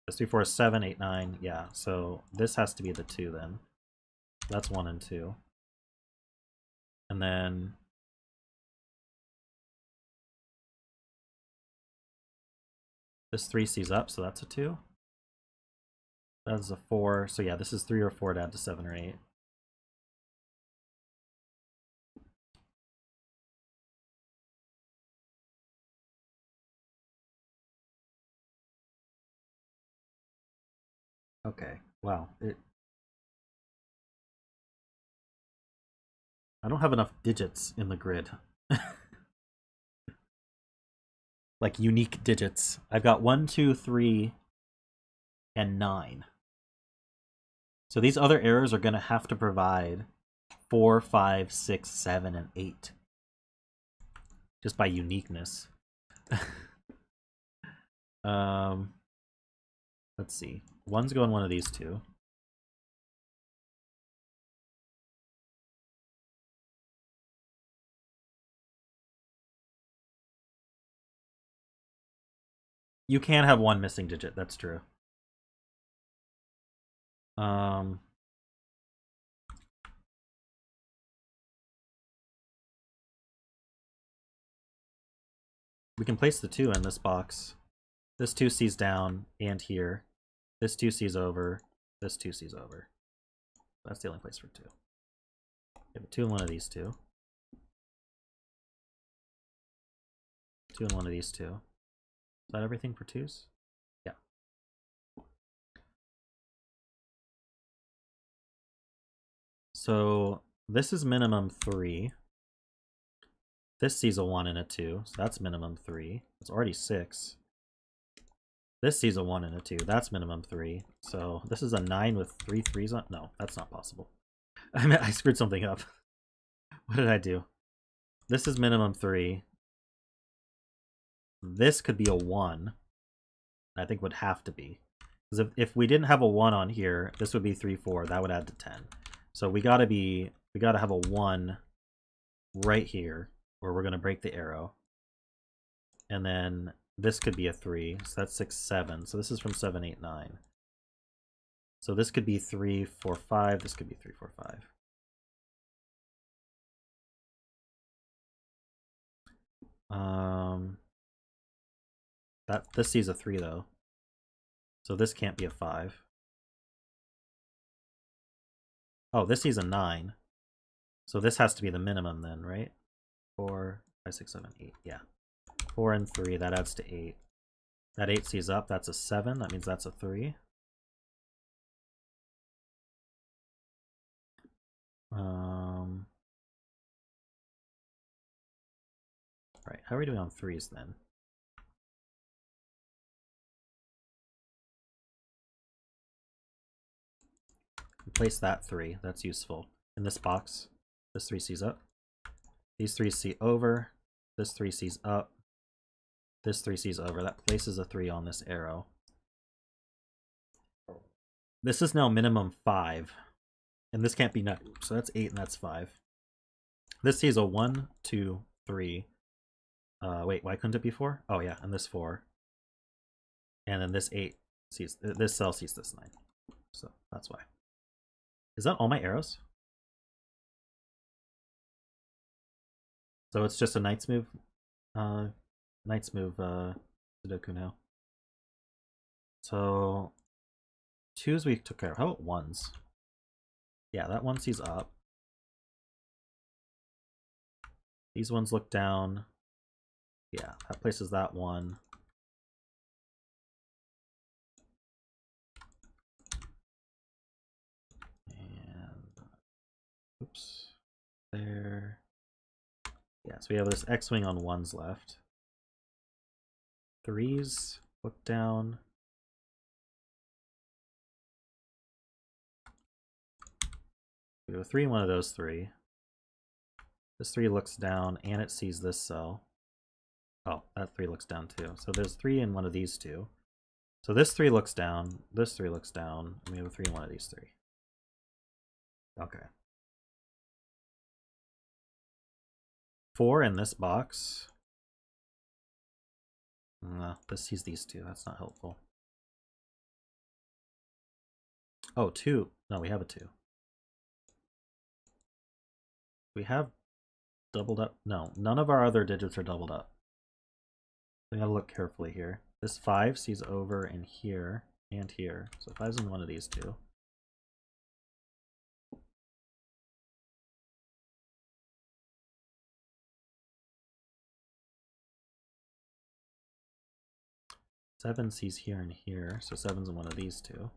Because 3, 4 is 7, 8, 9. Yeah, so this has to be the 2 then. That's 1 and 2. And then this 3 C's up, so that's a 2. That's a 4. So yeah, this is 3 or 4 to add to 7 or 8. Okay, wow. I don't have enough digits in the grid. Like unique digits. I've got 1, 2, 3, and 9. So these other errors are going to have to provide 4, 5, 6, 7, and 8. Just by uniqueness. Let's see. 1's going one of these two. You can have 1 missing digit, that's true. We can place the 2 in this box. This 2 C's down and here. This 2 C's over. This 2 C's over. That's the only place for 2. We have a 2 in one of these two. 2 in one of these two. Is that everything for 2s? Yeah. So this is minimum 3. This sees a 1 and a 2, so that's minimum 3. It's already 6. This sees a 1 and a 2, that's minimum 3. So this is a 9 with 3 3s on. No, that's not possible. I screwed something up. What did I do? This is minimum 3. This could be a 1. I think would have to be. Because if we didn't have a 1 on here, this would be 3, 4. That would add to 10. So we gotta have a 1 right here, where we're gonna break the arrow. And then this could be a 3. So that's 6, 7. So this is from 7, 8, 9. So this could be 3, 4, 5. This could be 3, 4, 5. This sees a 3 though. So this can't be a 5. Oh, this sees a 9. So this has to be the minimum then, right? 4, 5, 6, 7, 8. Yeah. 4 and 3, that adds to 8. That 8 sees up, that's a 7. That means that's a 3. Alright, how are we doing on 3s then? Place that 3, that's useful. In this box, this 3 sees up. These 3 see over. This 3 sees up. This 3 sees over. That places a 3 on this arrow. This is now minimum 5. And this can't be 9. So that's 8 and that's 5. This sees a 1, 2, 3. Wait, why couldn't it be 4? Oh yeah, and this 4. And then this 8 sees, this cell sees this 9. So that's why. Is that all my arrows? So it's just a Knight's Move Sudoku now. So 2s we took care of. How about 1s? Yeah, that 1 sees up. These ones look down. Yeah, that places that 1. And oops. There. Yeah, so we have this X-Wing on 1s left. 3s look down. We have a 3 in one of those 3. This 3 looks down and it sees this cell. Oh, that 3 looks down too. So there's 3 in one of these 2. So this 3 looks down, this 3 looks down, and we have a 3 in one of these 3. Okay. 4 in this box. No, this sees these two. That's not helpful. Oh, 2. No, we have a 2. We have doubled up. No, none of our other digits are doubled up. We gotta look carefully here. This 5 sees over in here and here. So 5's in one of these two. Seven sees here and here, so 7's in one of these two.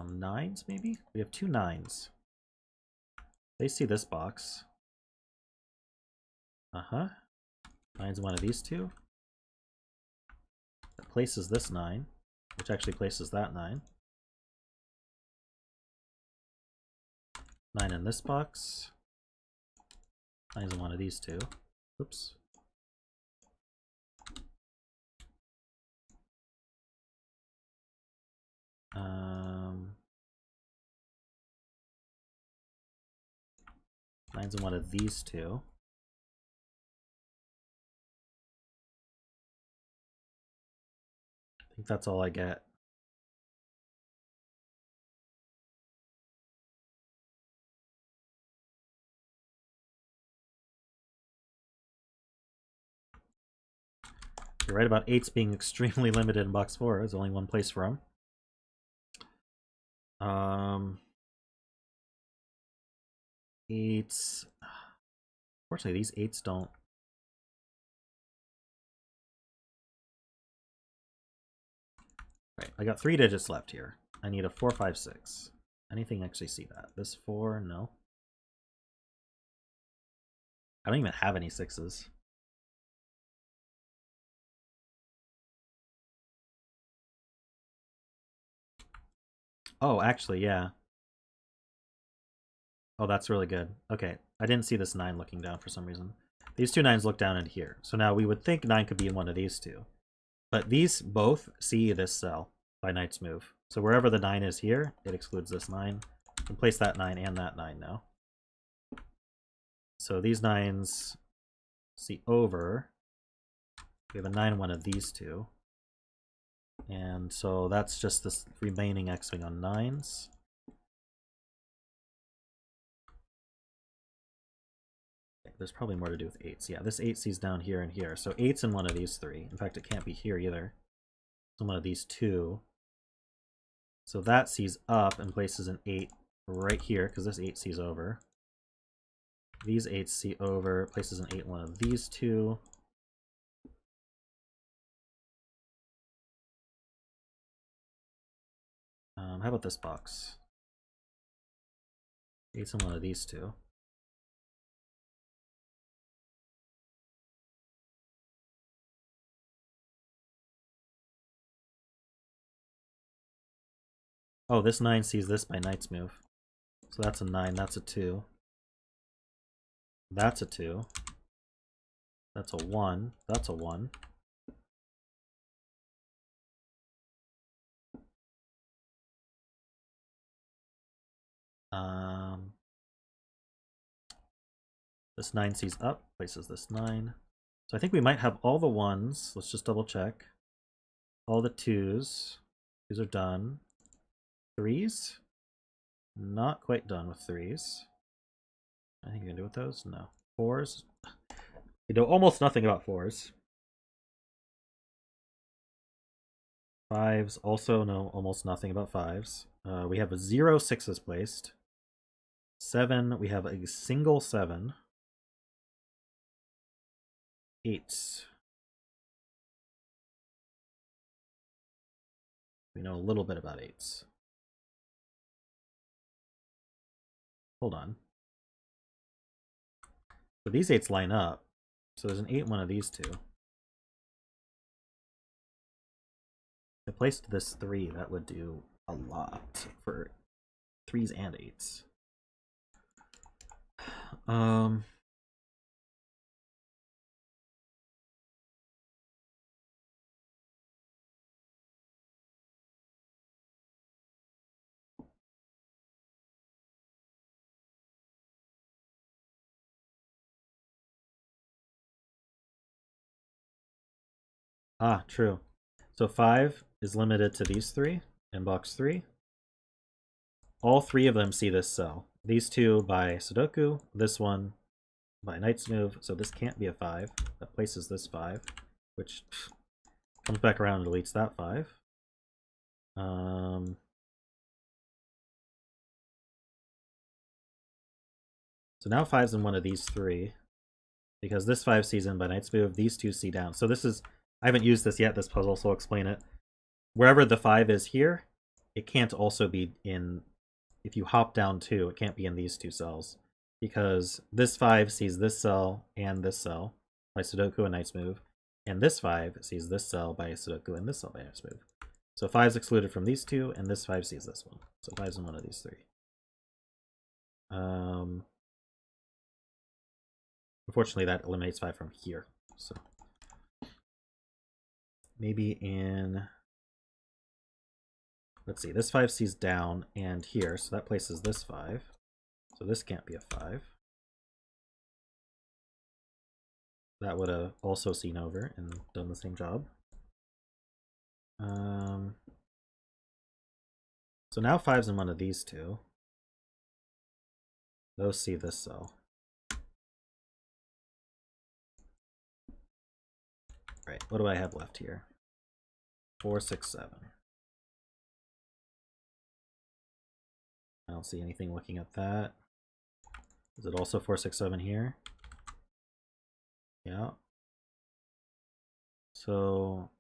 Nines, maybe? We have 2 9s. They see this box. Uh-huh. 9's one of these two. That places this 9, which actually places that 9. 9 in this box. 9's in one of these two. Oops. Nine's in one of these two. I think that's all I get. You're right about 8s being extremely limited in box 4. There's only one place for them. Eights. Unfortunately, these 8s don't. Right, I got 3 digits left here. I need a 4, 5, 6. Anything actually see that? This 4, no. I don't even have any 6s. Oh, actually, yeah. Oh, that's really good. Okay, I didn't see this 9 looking down for some reason. These 2 9s look down into here. So now we would think 9 could be in one of these two. But these both see this cell by knight's move. So wherever the 9 is here, it excludes this 9. We can place that 9 and that 9 now. So these 9s see over. We have a 9 in one of these two. And so that's just this remaining X-wing on 9s. There's probably more to do with 8s. Yeah, this 8 sees down here and here. So 8's in one of these 3. In fact, it can't be here either. It's in one of these 2. So that sees up and places an 8 right here, because this 8 sees over. These 8s see over, places an 8 in one of these 2. How about this box? 8's in one of these 2. Oh, this 9 sees this by knight's move. So that's a 9, that's a 2. That's a 2. That's a 1. That's a 1. This 9 sees up, places this 9. So I think we might have all the 1s. Let's just double check. All the 2s. 2s are done. 3s? Not quite done with 3s. Anything you can do with those? No. 4s? We know almost nothing about 4s. 5s also know almost nothing about 5s. We have a 0 6s placed. 7, we have a single 7. 8s. We know a little bit about 8s. Hold on. So these 8s line up. So there's an 8 in one of these two. If I placed this 3, that would do a lot for 3s and 8s. Ah, true. So 5 is limited to these three in box 3. All three of them see this cell. These two by Sudoku, this one by Knight's Move, so this can't be a 5. That places this 5, which comes back around and deletes that 5. So now 5's in one of these three, because this 5 sees in by Knight's Move, these two see down. So this is, I haven't used this yet, this puzzle, so I'll explain it. Wherever the 5 is here, it can't also be in, if you hop down 2, it can't be in these two cells. Because this 5 sees this cell and this cell by Sudoku and Knight's Move, and this 5 sees this cell by Sudoku and this cell by Knight's Move. So 5 is excluded from these two, and this 5 sees this one. So 5's in one of these three. Unfortunately, that eliminates 5 from here. So maybe in, let's see, this 5 sees down and here, so that places this 5. So this can't be a 5. That would have also seen over and done the same job. So now 5's in one of these two. Those see this cell. Right, what do I have left here? 4, 6, 7. I don't see anything looking at that. Is it also 4, 6, 7 here? Yeah. So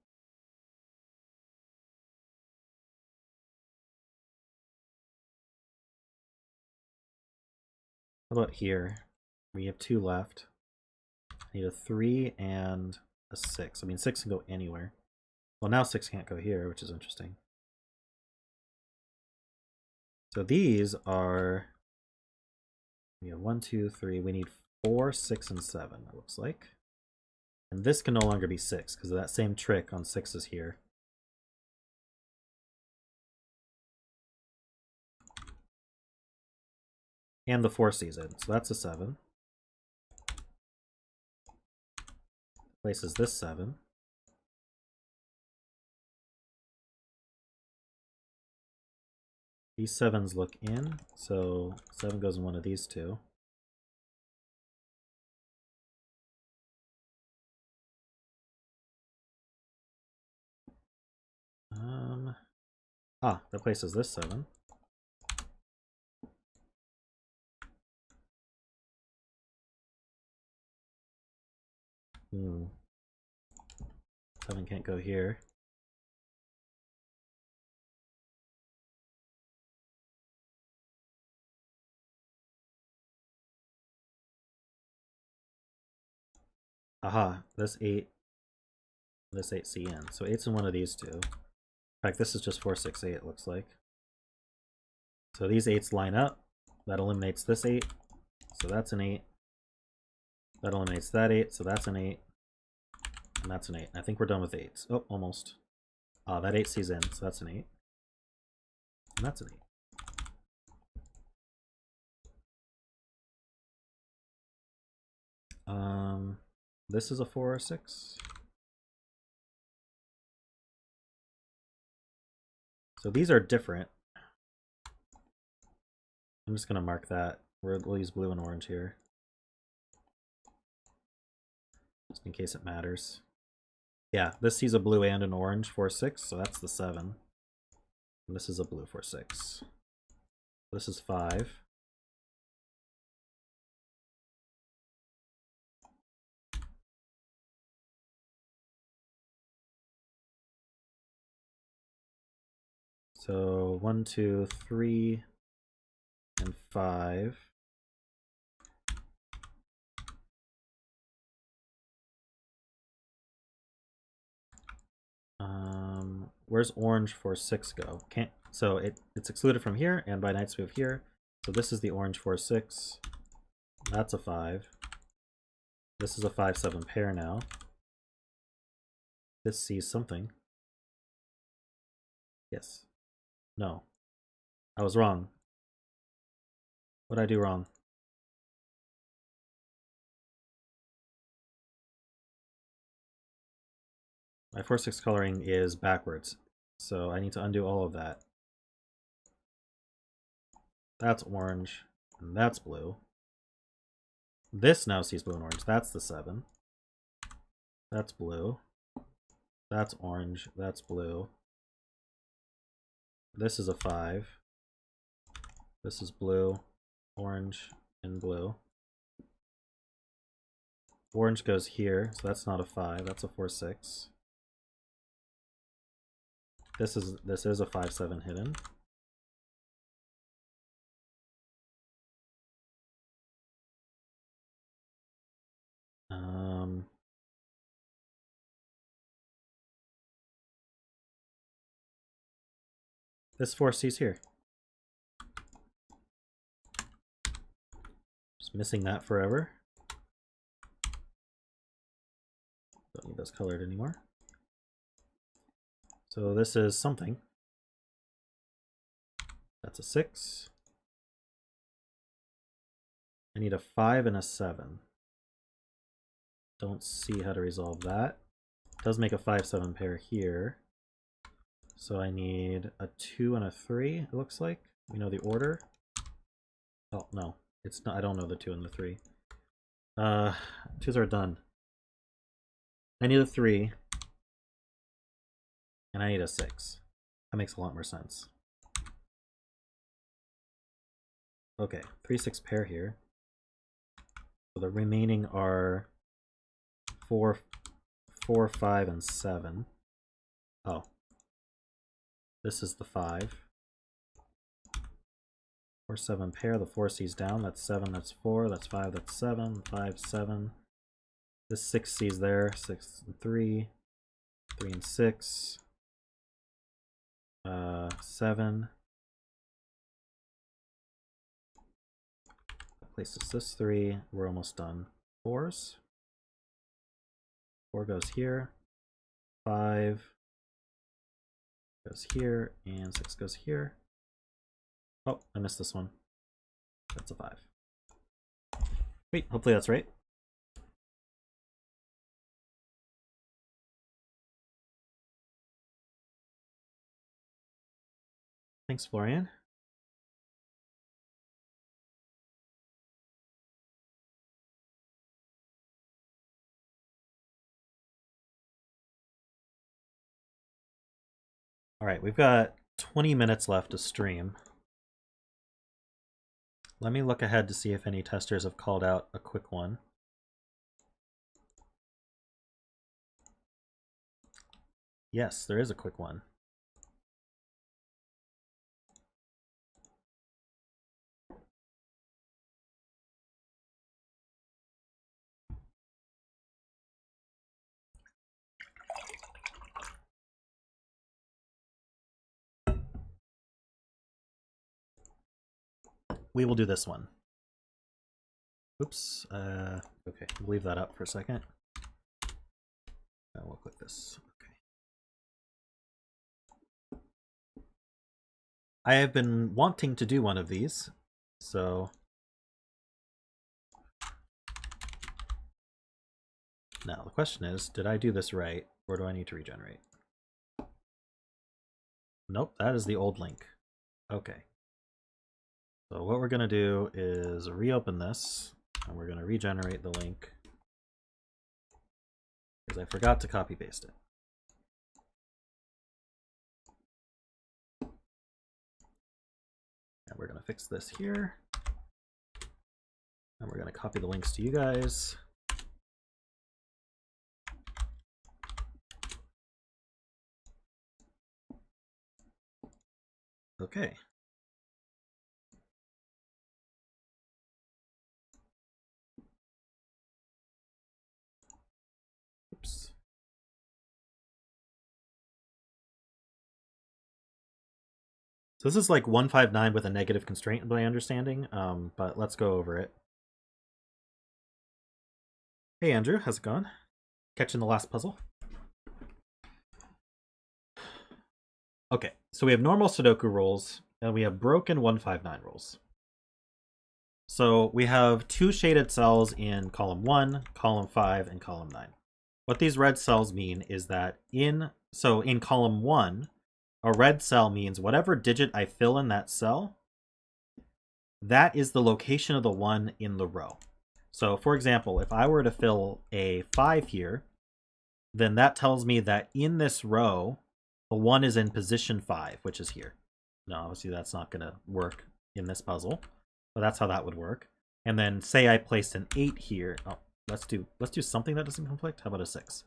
how about here? We have 2 left. I need a 3 and a 6. I mean, 6 can go anywhere. Well, now 6 can't go here, which is interesting. So these are, we have 1, 2, 3. We need 4, 6, and 7, it looks like. And this can no longer be 6 because of that same trick on 6 is here. And the 4 sees it, so that's a 7. Places this 7. These 7s look in, so 7 goes in one of these two. That places this 7. Hmm. 7 can't go here. Aha, this 8 C in. So 8's in one of these two. In fact, this is just 4, 6, 8, it looks like. So these 8s line up. That eliminates this 8. So that's an 8. That eliminates that 8. So that's an 8. And that's an 8. I think we're done with 8s. Oh, almost. That 8 sees in. So that's an 8. And that's an 8. This is a 4 or 6. So these are different. I'm just going to mark that. We'll use blue and orange here. Just in case it matters. Yeah, this sees a blue and an orange 4, 6, so that's the 7. And this is a blue 4, 6. This is 5. So 1, 2, 3, and 5. Where's orange for 6 go? Can't. So it's excluded from here and by Knight's Move here. So this is the orange 4, 6. That's a 5. This is a 5, 7 pair now. This sees something. Yes. No. I was wrong. What did I do wrong? My 4-6 coloring is backwards, so I need to undo all of that. That's orange, and that's blue. This now sees blue and orange. That's the 7. That's blue. That's orange. That's blue. This is a 5. This is blue, orange, and blue. Orange goes here, so that's not a 5. That's a 4-6. This is a 5-7 hidden. This 4C's here. Just missing that forever. Don't need those colored anymore. So this is something. That's a 6. I need a 5 and a 7. Don't see how to resolve that. It does make a 5-7 pair here. So I need a 2 and a 3, it looks like. We know the order. Oh, no. It's not. I don't know the 2 and the 3. 2s are done. I need a 3. And I need a 6. That makes a lot more sense. Okay, 3-6 pair here. So the remaining are 4, 5, and 7. Oh. This is the 5. 4-7 pair, the 4C's down. That's 7, that's 4, that's 5, that's 7, 5, 7. This 6C's there, 6 and 3, 3 and 6, 7. That places this 3, we're almost done. 4s. 4 goes here, 5 goes here, and 6 goes here. Oh, I missed this one. That's a 5. Wait, hopefully that's right. Thanks, Florian. All right, we've got 20 minutes left to stream. Let me look ahead to see if any testers have called out a quick one. Yes, there is a quick one. We will do this one. Oops. Okay, we'll leave that up for a second. We'll click this. Okay. I have been wanting to do one of these, so now the question is, did I do this right, or do I need to regenerate? Nope, that is the old link. Okay. So what we're going to do is reopen this, and we're going to regenerate the link, because I forgot to copy paste it. And we're going to fix this here, and we're going to copy the links to you guys. Okay. Oops. So this is like 159 with a negative constraint, by my understanding, but let's go over it. Hey Andrew, how's it going? Catching the last puzzle? Okay, so we have normal Sudoku rules, and we have broken 159 rules. So we have 2 shaded cells in column 1, column 5, and column 9. what these red cells mean is that in column 1, a red cell means whatever digit I fill in that cell, that is the location of the 1 in the row. So for example, if I were to fill a 5 here, then that tells me that in this row, the 1 is in position 5, which is here. Now, obviously that's not going to work in this puzzle, but that's how that would work. And then say I placed an 8 here. Oh, let's do something that doesn't conflict. How about a 6?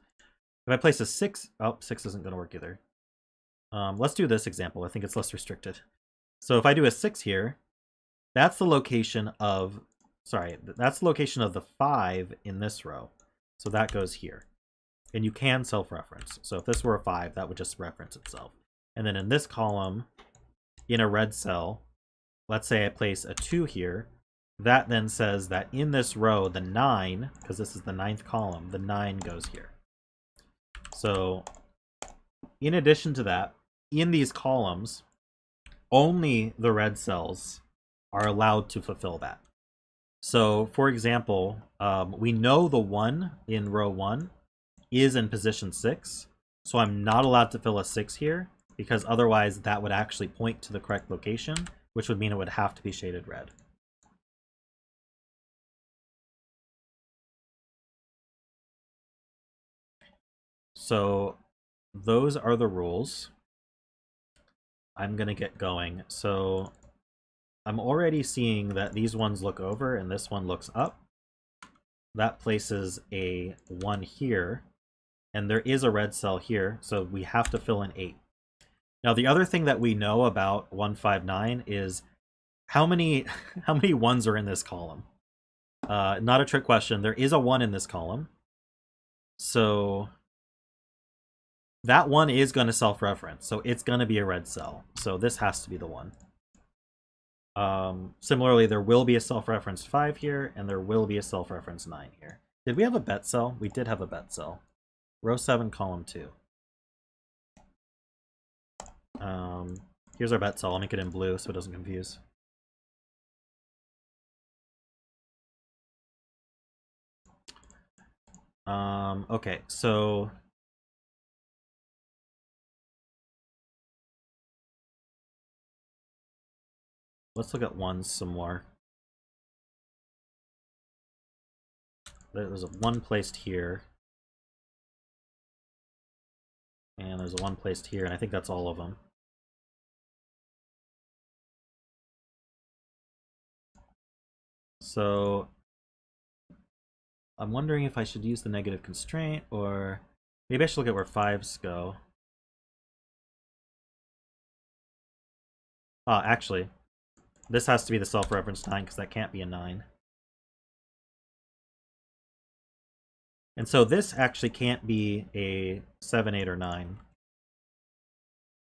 If I place a 6, oh, 6 isn't going to work either. Let's do this example. I think it's less restricted. So if I do a 6 here, that's the location of, that's the location of the 5 in this row. So that goes here. And you can self-reference. So if this were a 5, that would just reference itself. And then in this column, in a red cell, let's say I place a 2 here, that then says that in this row, the 9, because this is the 9th column, the 9 goes here. So in addition to that, in these columns, only the red cells are allowed to fulfill that. So for example, we know the 1 in row 1 is in position 6, so I'm not allowed to fill a 6 here, because otherwise that would actually point to the correct location, which would mean it would have to be shaded red. So those are the rules. I'm going to get going. So I'm already seeing that these ones look over and this one looks up. That places a 1 here, and there is a red cell here, so we have to fill in 8. Now the other thing that we know about 159 is how many 1s are in this column. Not a trick question. There is a 1 in this column. So that 1 is going to self-reference, so it's going to be a red cell. So this has to be the 1. Similarly, there will be a self-reference 5 here, and there will be a self-reference 9 here. Did we have a bet cell? We did have a bet cell. Row 7, column 2. Here's our bet cell. I'll make it in blue so it doesn't confuse. Okay, so let's look at 1s some more. There's a 1 placed here. And there's a 1 placed here, and I think that's all of them. So I'm wondering if I should use the negative constraint, or maybe I should look at where 5s go. Actually, this has to be the self-reference 9, because that can't be a 9. And so this actually can't be a 7, 8, or 9,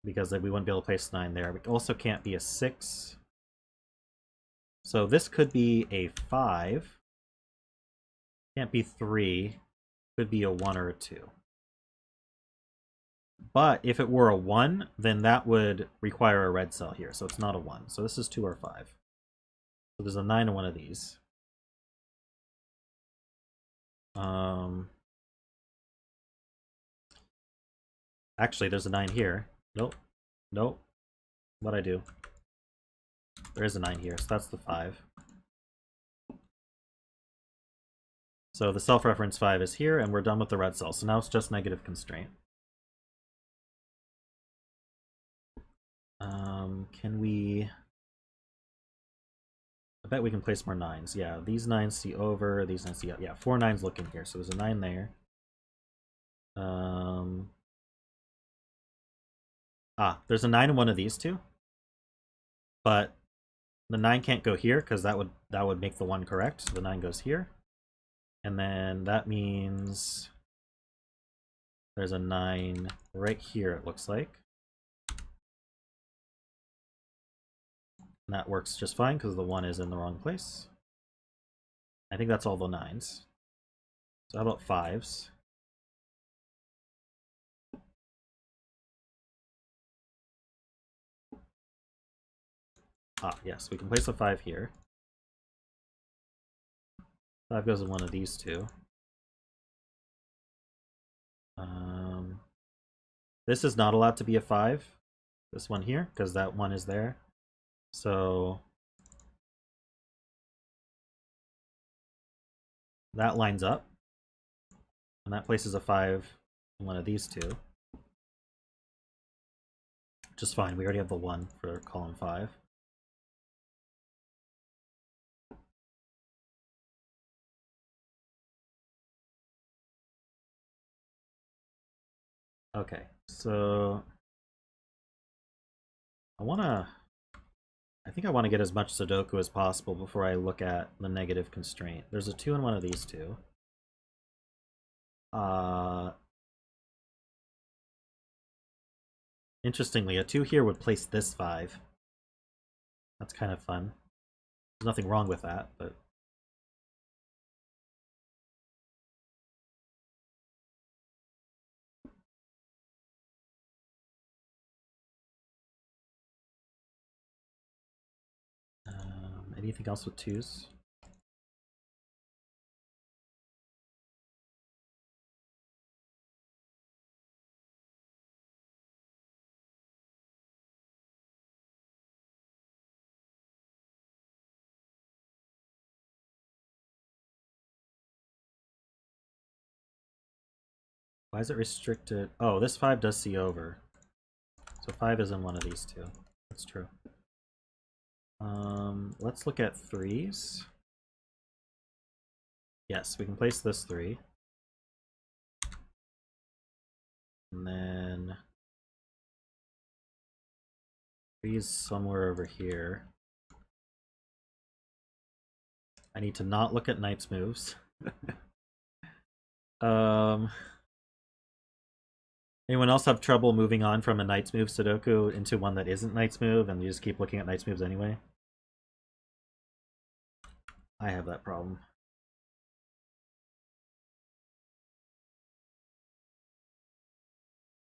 because we wouldn't be able to place 9 there. It also can't be a 6. So this could be a 5. Can't be 3. Could be a 1 or a 2. But if it were a 1, then that would require a red cell here, so it's not a 1. So this is 2 or 5. So there's a 9 in one of these. Actually, there's a 9 here. Nope. Nope. What'd I do? There is a 9 here, so that's the 5. So the self-reference 5 is here, and we're done with the red cell. So now it's just negative constraint. Can we... I bet we can place more 9s. Yeah, these 9s see over, these 9s see up. Yeah, 4 9s look in here, so there's a 9 there. There's a 9 in one of these two. But the 9 can't go here, because that would make the 1 correct. So the 9 goes here. And then that means there's a 9 right here, it looks like. And that works just fine because the 1 is in the wrong place. I think that's all the 9s. So how about 5s? Yes, we can place a 5 here. 5 goes in one of these two. This is not allowed to be a 5. This one here, because that one is there. So that lines up. And that places a 5 in one of these two. Which is fine. We already have the 1 for column 5. Okay, so I think I want to get as much Sudoku as possible before I look at the negative constraint. There's a 2 in one of these two. Interestingly, a 2 here would place this 5. That's kind of fun. There's nothing wrong with that, but... anything else with 2s? Why is it restricted? Oh, this 5 does see over. So 5 is in one of these two. That's true. Let's look at 3s. Yes, we can place this 3. And then 3's somewhere over here. I need to not look at knight's moves. Anyone else have trouble moving on from a knight's move Sudoku into one that isn't knight's move and you just keep looking at knight's moves anyway? I have that problem.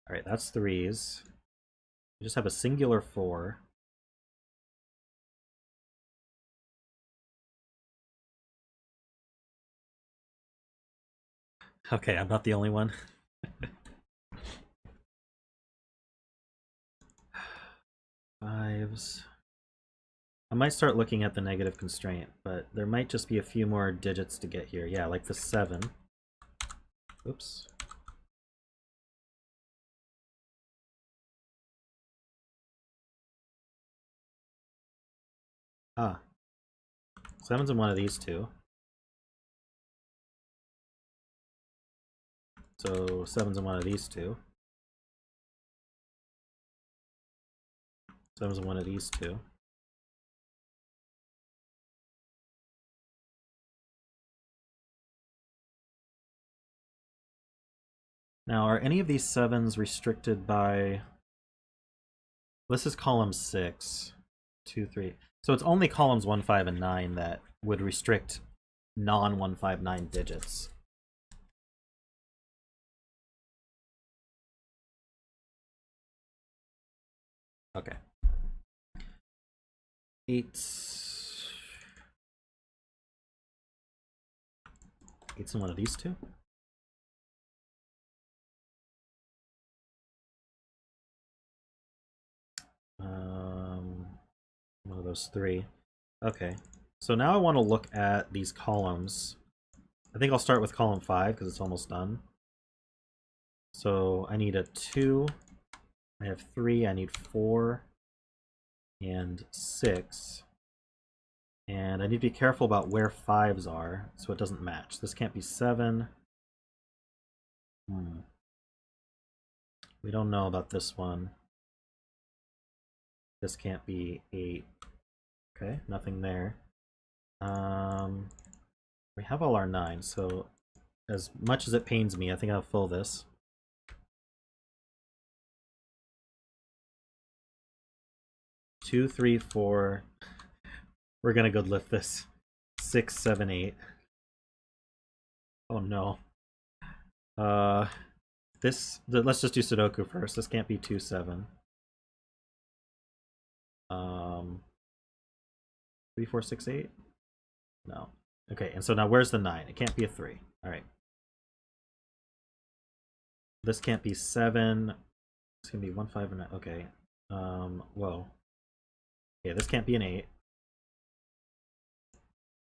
Alright, that's 3s. We just have a singular 4. Okay, I'm not the only one. 5s. I might start looking at the negative constraint, but there might just be a few more digits to get here. Yeah, like the 7. Oops. Ah. 7's in one of these two. So 7's in one of these two. 7's in one of these two. Now, are any of these 7s restricted by... This is column 6. 2, 3. So it's only columns 1, 5, and 9 that would restrict non-1, 5, 9 digits. Okay. 8's in one of these two. One of those 3. Okay. So now I want to look at these columns. I think I'll start with column 5 because it's almost done. So I need a 2. I have 3. I need 4 and 6. And I need to be careful about where 5s are so it doesn't match. This can't be 7. We don't know about this one. This can't be 8. Okay, nothing there. We have all our 9, so as much as it pains me, I think I'll fill this. Two, 3, 4. We're gonna go lift this. 6, 7, 8. Oh no. Let's just do Sudoku first. This can't be 2, 7. 3, 4, 6, 8? No. Okay, and so now where's the 9? It can't be a 3. Alright. This can't be 7 It's gonna be 1, 5, and 9. Okay. Whoa. Yeah, this can't be an 8.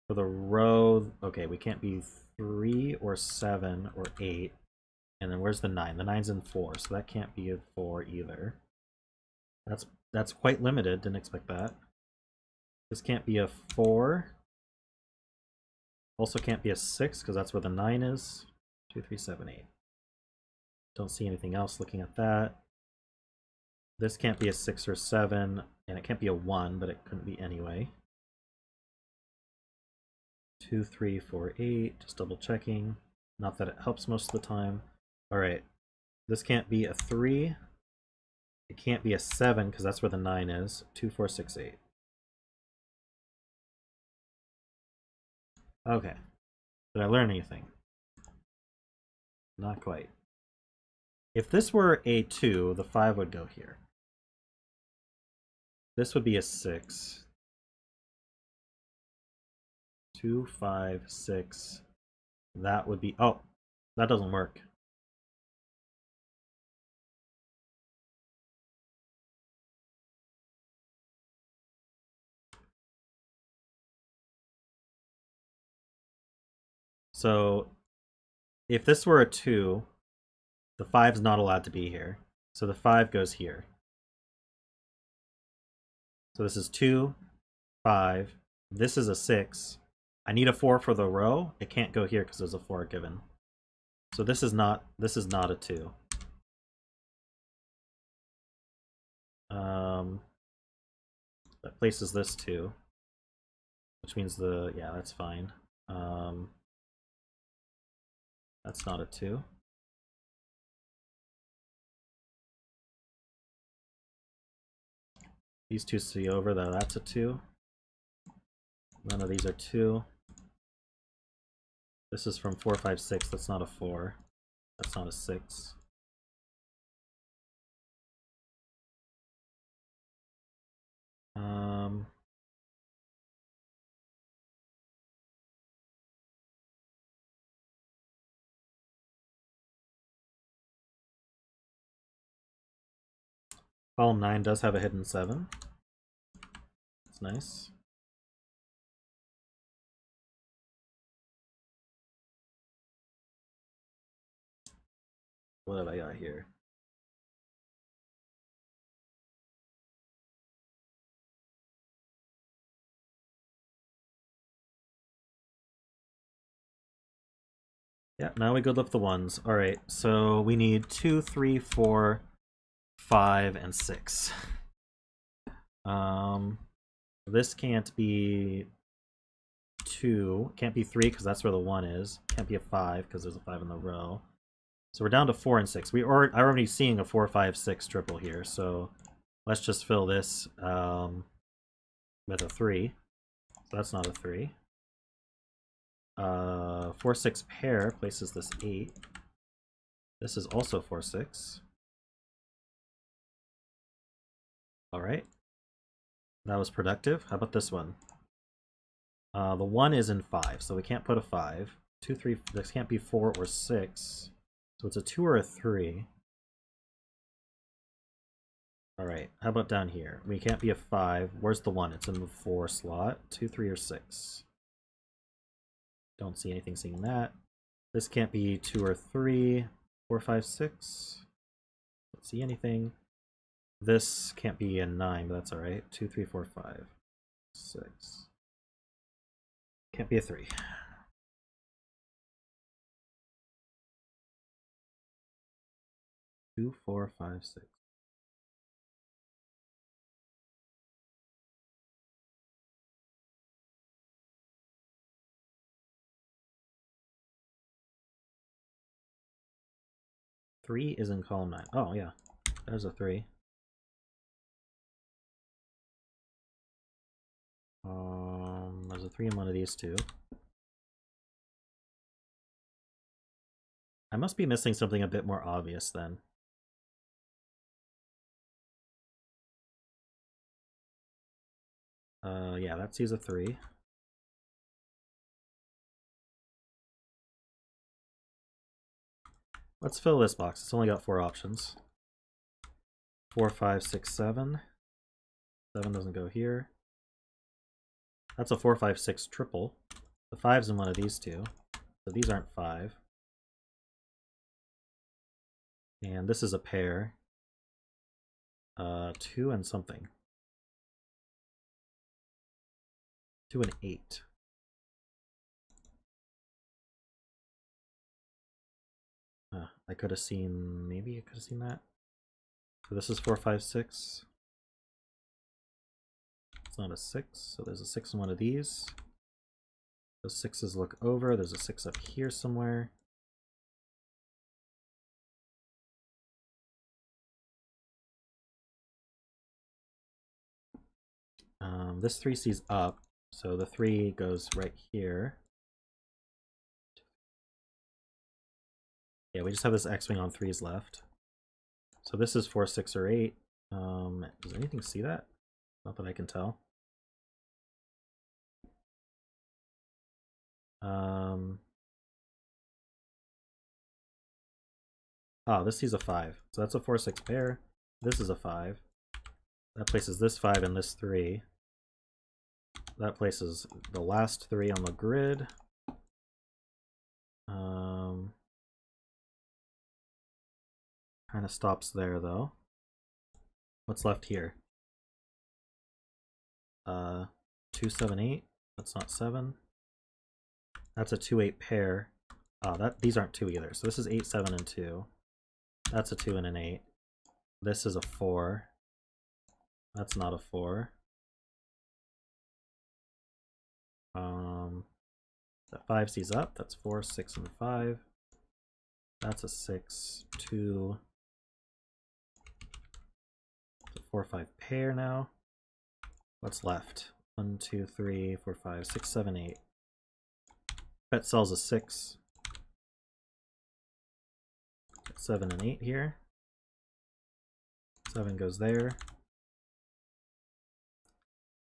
For the row, okay, we can't be 3 or 7 or 8. And then where's the 9? The 9's in 4, so that can't be a 4 either. That's quite limited, didn't expect that. This can't be a 4. Also can't be a 6, because that's where the 9 is. 2, 3, 7, 8. Don't see anything else looking at that. This can't be a 6 or 7, and it can't be a 1, but it couldn't be anyway. 2, 3, 4, 8. Just double checking. Not that it helps most of the time. Alright. This can't be a 3. It can't be a 7, because that's where the 9 is. 2, 4, 6, 8. Okay. Did I learn anything? Not quite. If this were a 2, the 5 would go here. This would be a 6. 2, 5, 6. That would be... Oh, that doesn't work. So, if this were a 2, the 5's not allowed to be here. So the 5 goes here. So this is 2, 5. This is a 6. I need a 4 for the row. It can't go here because there's a 4 given. So this is not a 2. That places this 2. Which means yeah, that's fine. That's not a 2. These two see over, though. That's a 2. None of these are 2. This is from 4, 5, 6. That's not a 4. That's not a 6. Column 9 does have a hidden 7. That's nice. What have I got here? Yeah, now we go lift the ones. Alright, so we need 2, 3, 4, 5, and 6. This can't be 2. Can't be 3 because that's where the 1 is. Can't be a 5 because there's a 5 in the row. So we're down to 4 and 6. I'm already seeing a 4, 5, 6 triple here, so let's just fill this with a 3. So that's not a 3. 4, 6 pair places this 8. This is also 4, 6. Alright. That was productive. How about this one? The 1 is in 5, so we can't put a 5. 2, 3, this can't be 4 or 6. So it's a 2 or a 3. Alright, how about down here? We can't be a 5. Where's the 1? It's in the 4 slot. 2, 3, or 6. Don't see anything seeing that. This can't be 2 or 3. 4, 5, 6. Don't see anything. This can't be a 9, but that's alright. 2, 3, 4, 5, 6. Can't be a 3. Two, 4, 5, 6. Three is in column 9. Oh yeah, there's a 3. There's a 3 in one of these two. I must be missing something a bit more obvious then. Yeah, that sees a 3. Let's fill this box. It's only got 4 options. 4, 5, 6, 7. 7 doesn't go here. That's a 4, 5, 6 triple. The 5's in one of these two. So these aren't 5. And this is a pair. 2 and something. 2 and 8. I could have seen, maybe I could have seen that. So this is 4, 5, 6. It's not a 6, so there's a 6 in one of these. Those 6s look over, there's a 6 up here somewhere. This 3C's up, so the 3 goes right here. Yeah, we just have this X-wing on 3s left. So this is 4, 6, or 8. Does anything see that? Not that I can tell. Oh, this sees a 5. So that's a 4, 6 pair. This is a 5. That places this 5 and this 3. That places the last 3 on the grid. Kind of stops there though. What's left here? 2, 7, 8. That's not 7. That's a 2, 8 pair. These aren't 2 either. So this is 8, 7, and 2. That's a 2 and an 8. This is a 4. That's not a 4. The 5C's up. That's 4, 6, and 5. That's a 6, 2. It's a 4, 5 pair now. What's left? 1, 2, 3, 4, 5, 6, 7, 8. Bet sells a 6. 7 and 8 here. 7 goes there.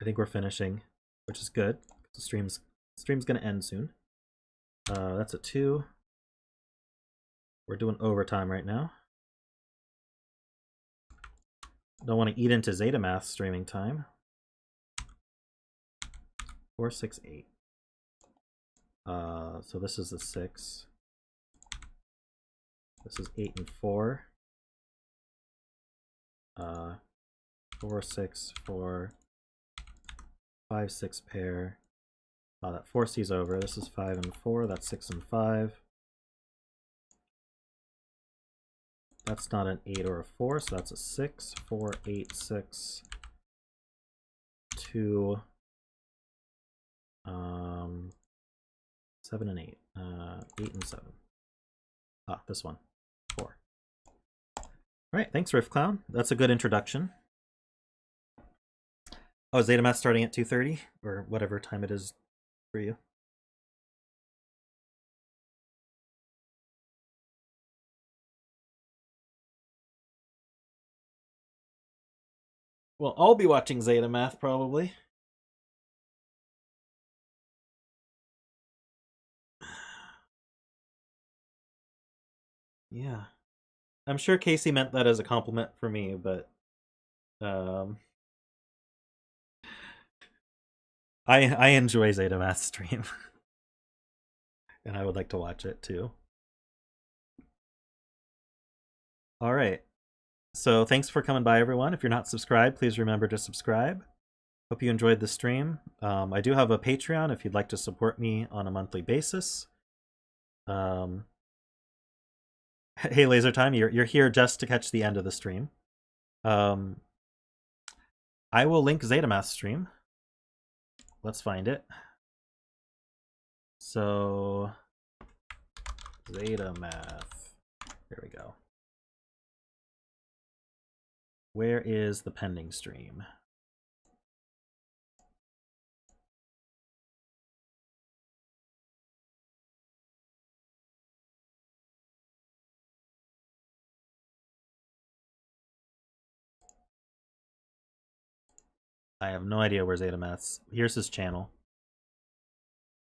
I think we're finishing, which is good. The stream's gonna end soon. That's a 2. We're doing overtime right now. Don't want to eat into Zeta Math streaming time. 4, 6, 8. So this is a 6. This is 8 and 4. 4, 6, 4. 5, 6 pair. That 4C's over. This is 5 and 4. That's 6 and 5. That's not an 8 or a 4, so that's a 6. 4, 8, 6. 2. 7 and 8. 8 and 7. This one. 4. Alright, thanks Riffclown. That's a good introduction. Oh, is Zeta Math starting at 2:30? Or whatever time it is for you? Well, I'll be watching Zeta Math probably. Yeah. I'm sure Casey meant that as a compliment for me, but I enjoy Zeta Math stream. And I would like to watch it too. All right. So thanks for coming by, everyone. If you're not subscribed, please remember to subscribe. Hope you enjoyed the stream. I do have a Patreon if you'd like to support me on a monthly basis. Hey, Laser Time, you're here just to catch the end of the stream. I will link Zeta Math stream. Let's find it. So, Zeta Math. There we go. Where is the pending stream? I have no idea where Zeta Math's. Here's his channel.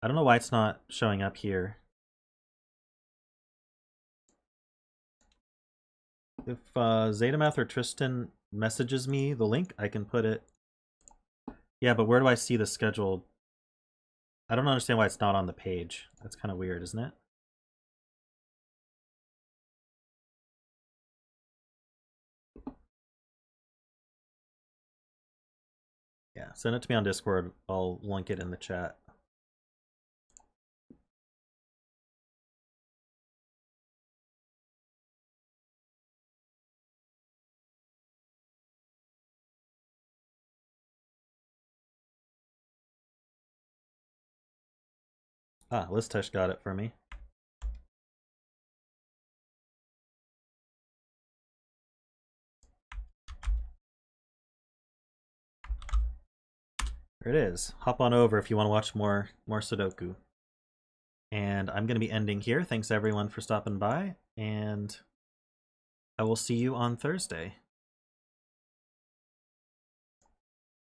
I don't know why it's not showing up here. Zetamath or Tristan messages me the link, I can put it. Yeah, but where do I see the schedule? I don't understand why it's not on the page. That's kind of weird, isn't it? Yeah, send it to me on Discord. I'll link it in the chat. Ah, Listesh got it for me. There it is. Hop on over if you want to watch more Sudoku. And I'm going to be ending here. Thanks everyone for stopping by, and I will see you on Thursday.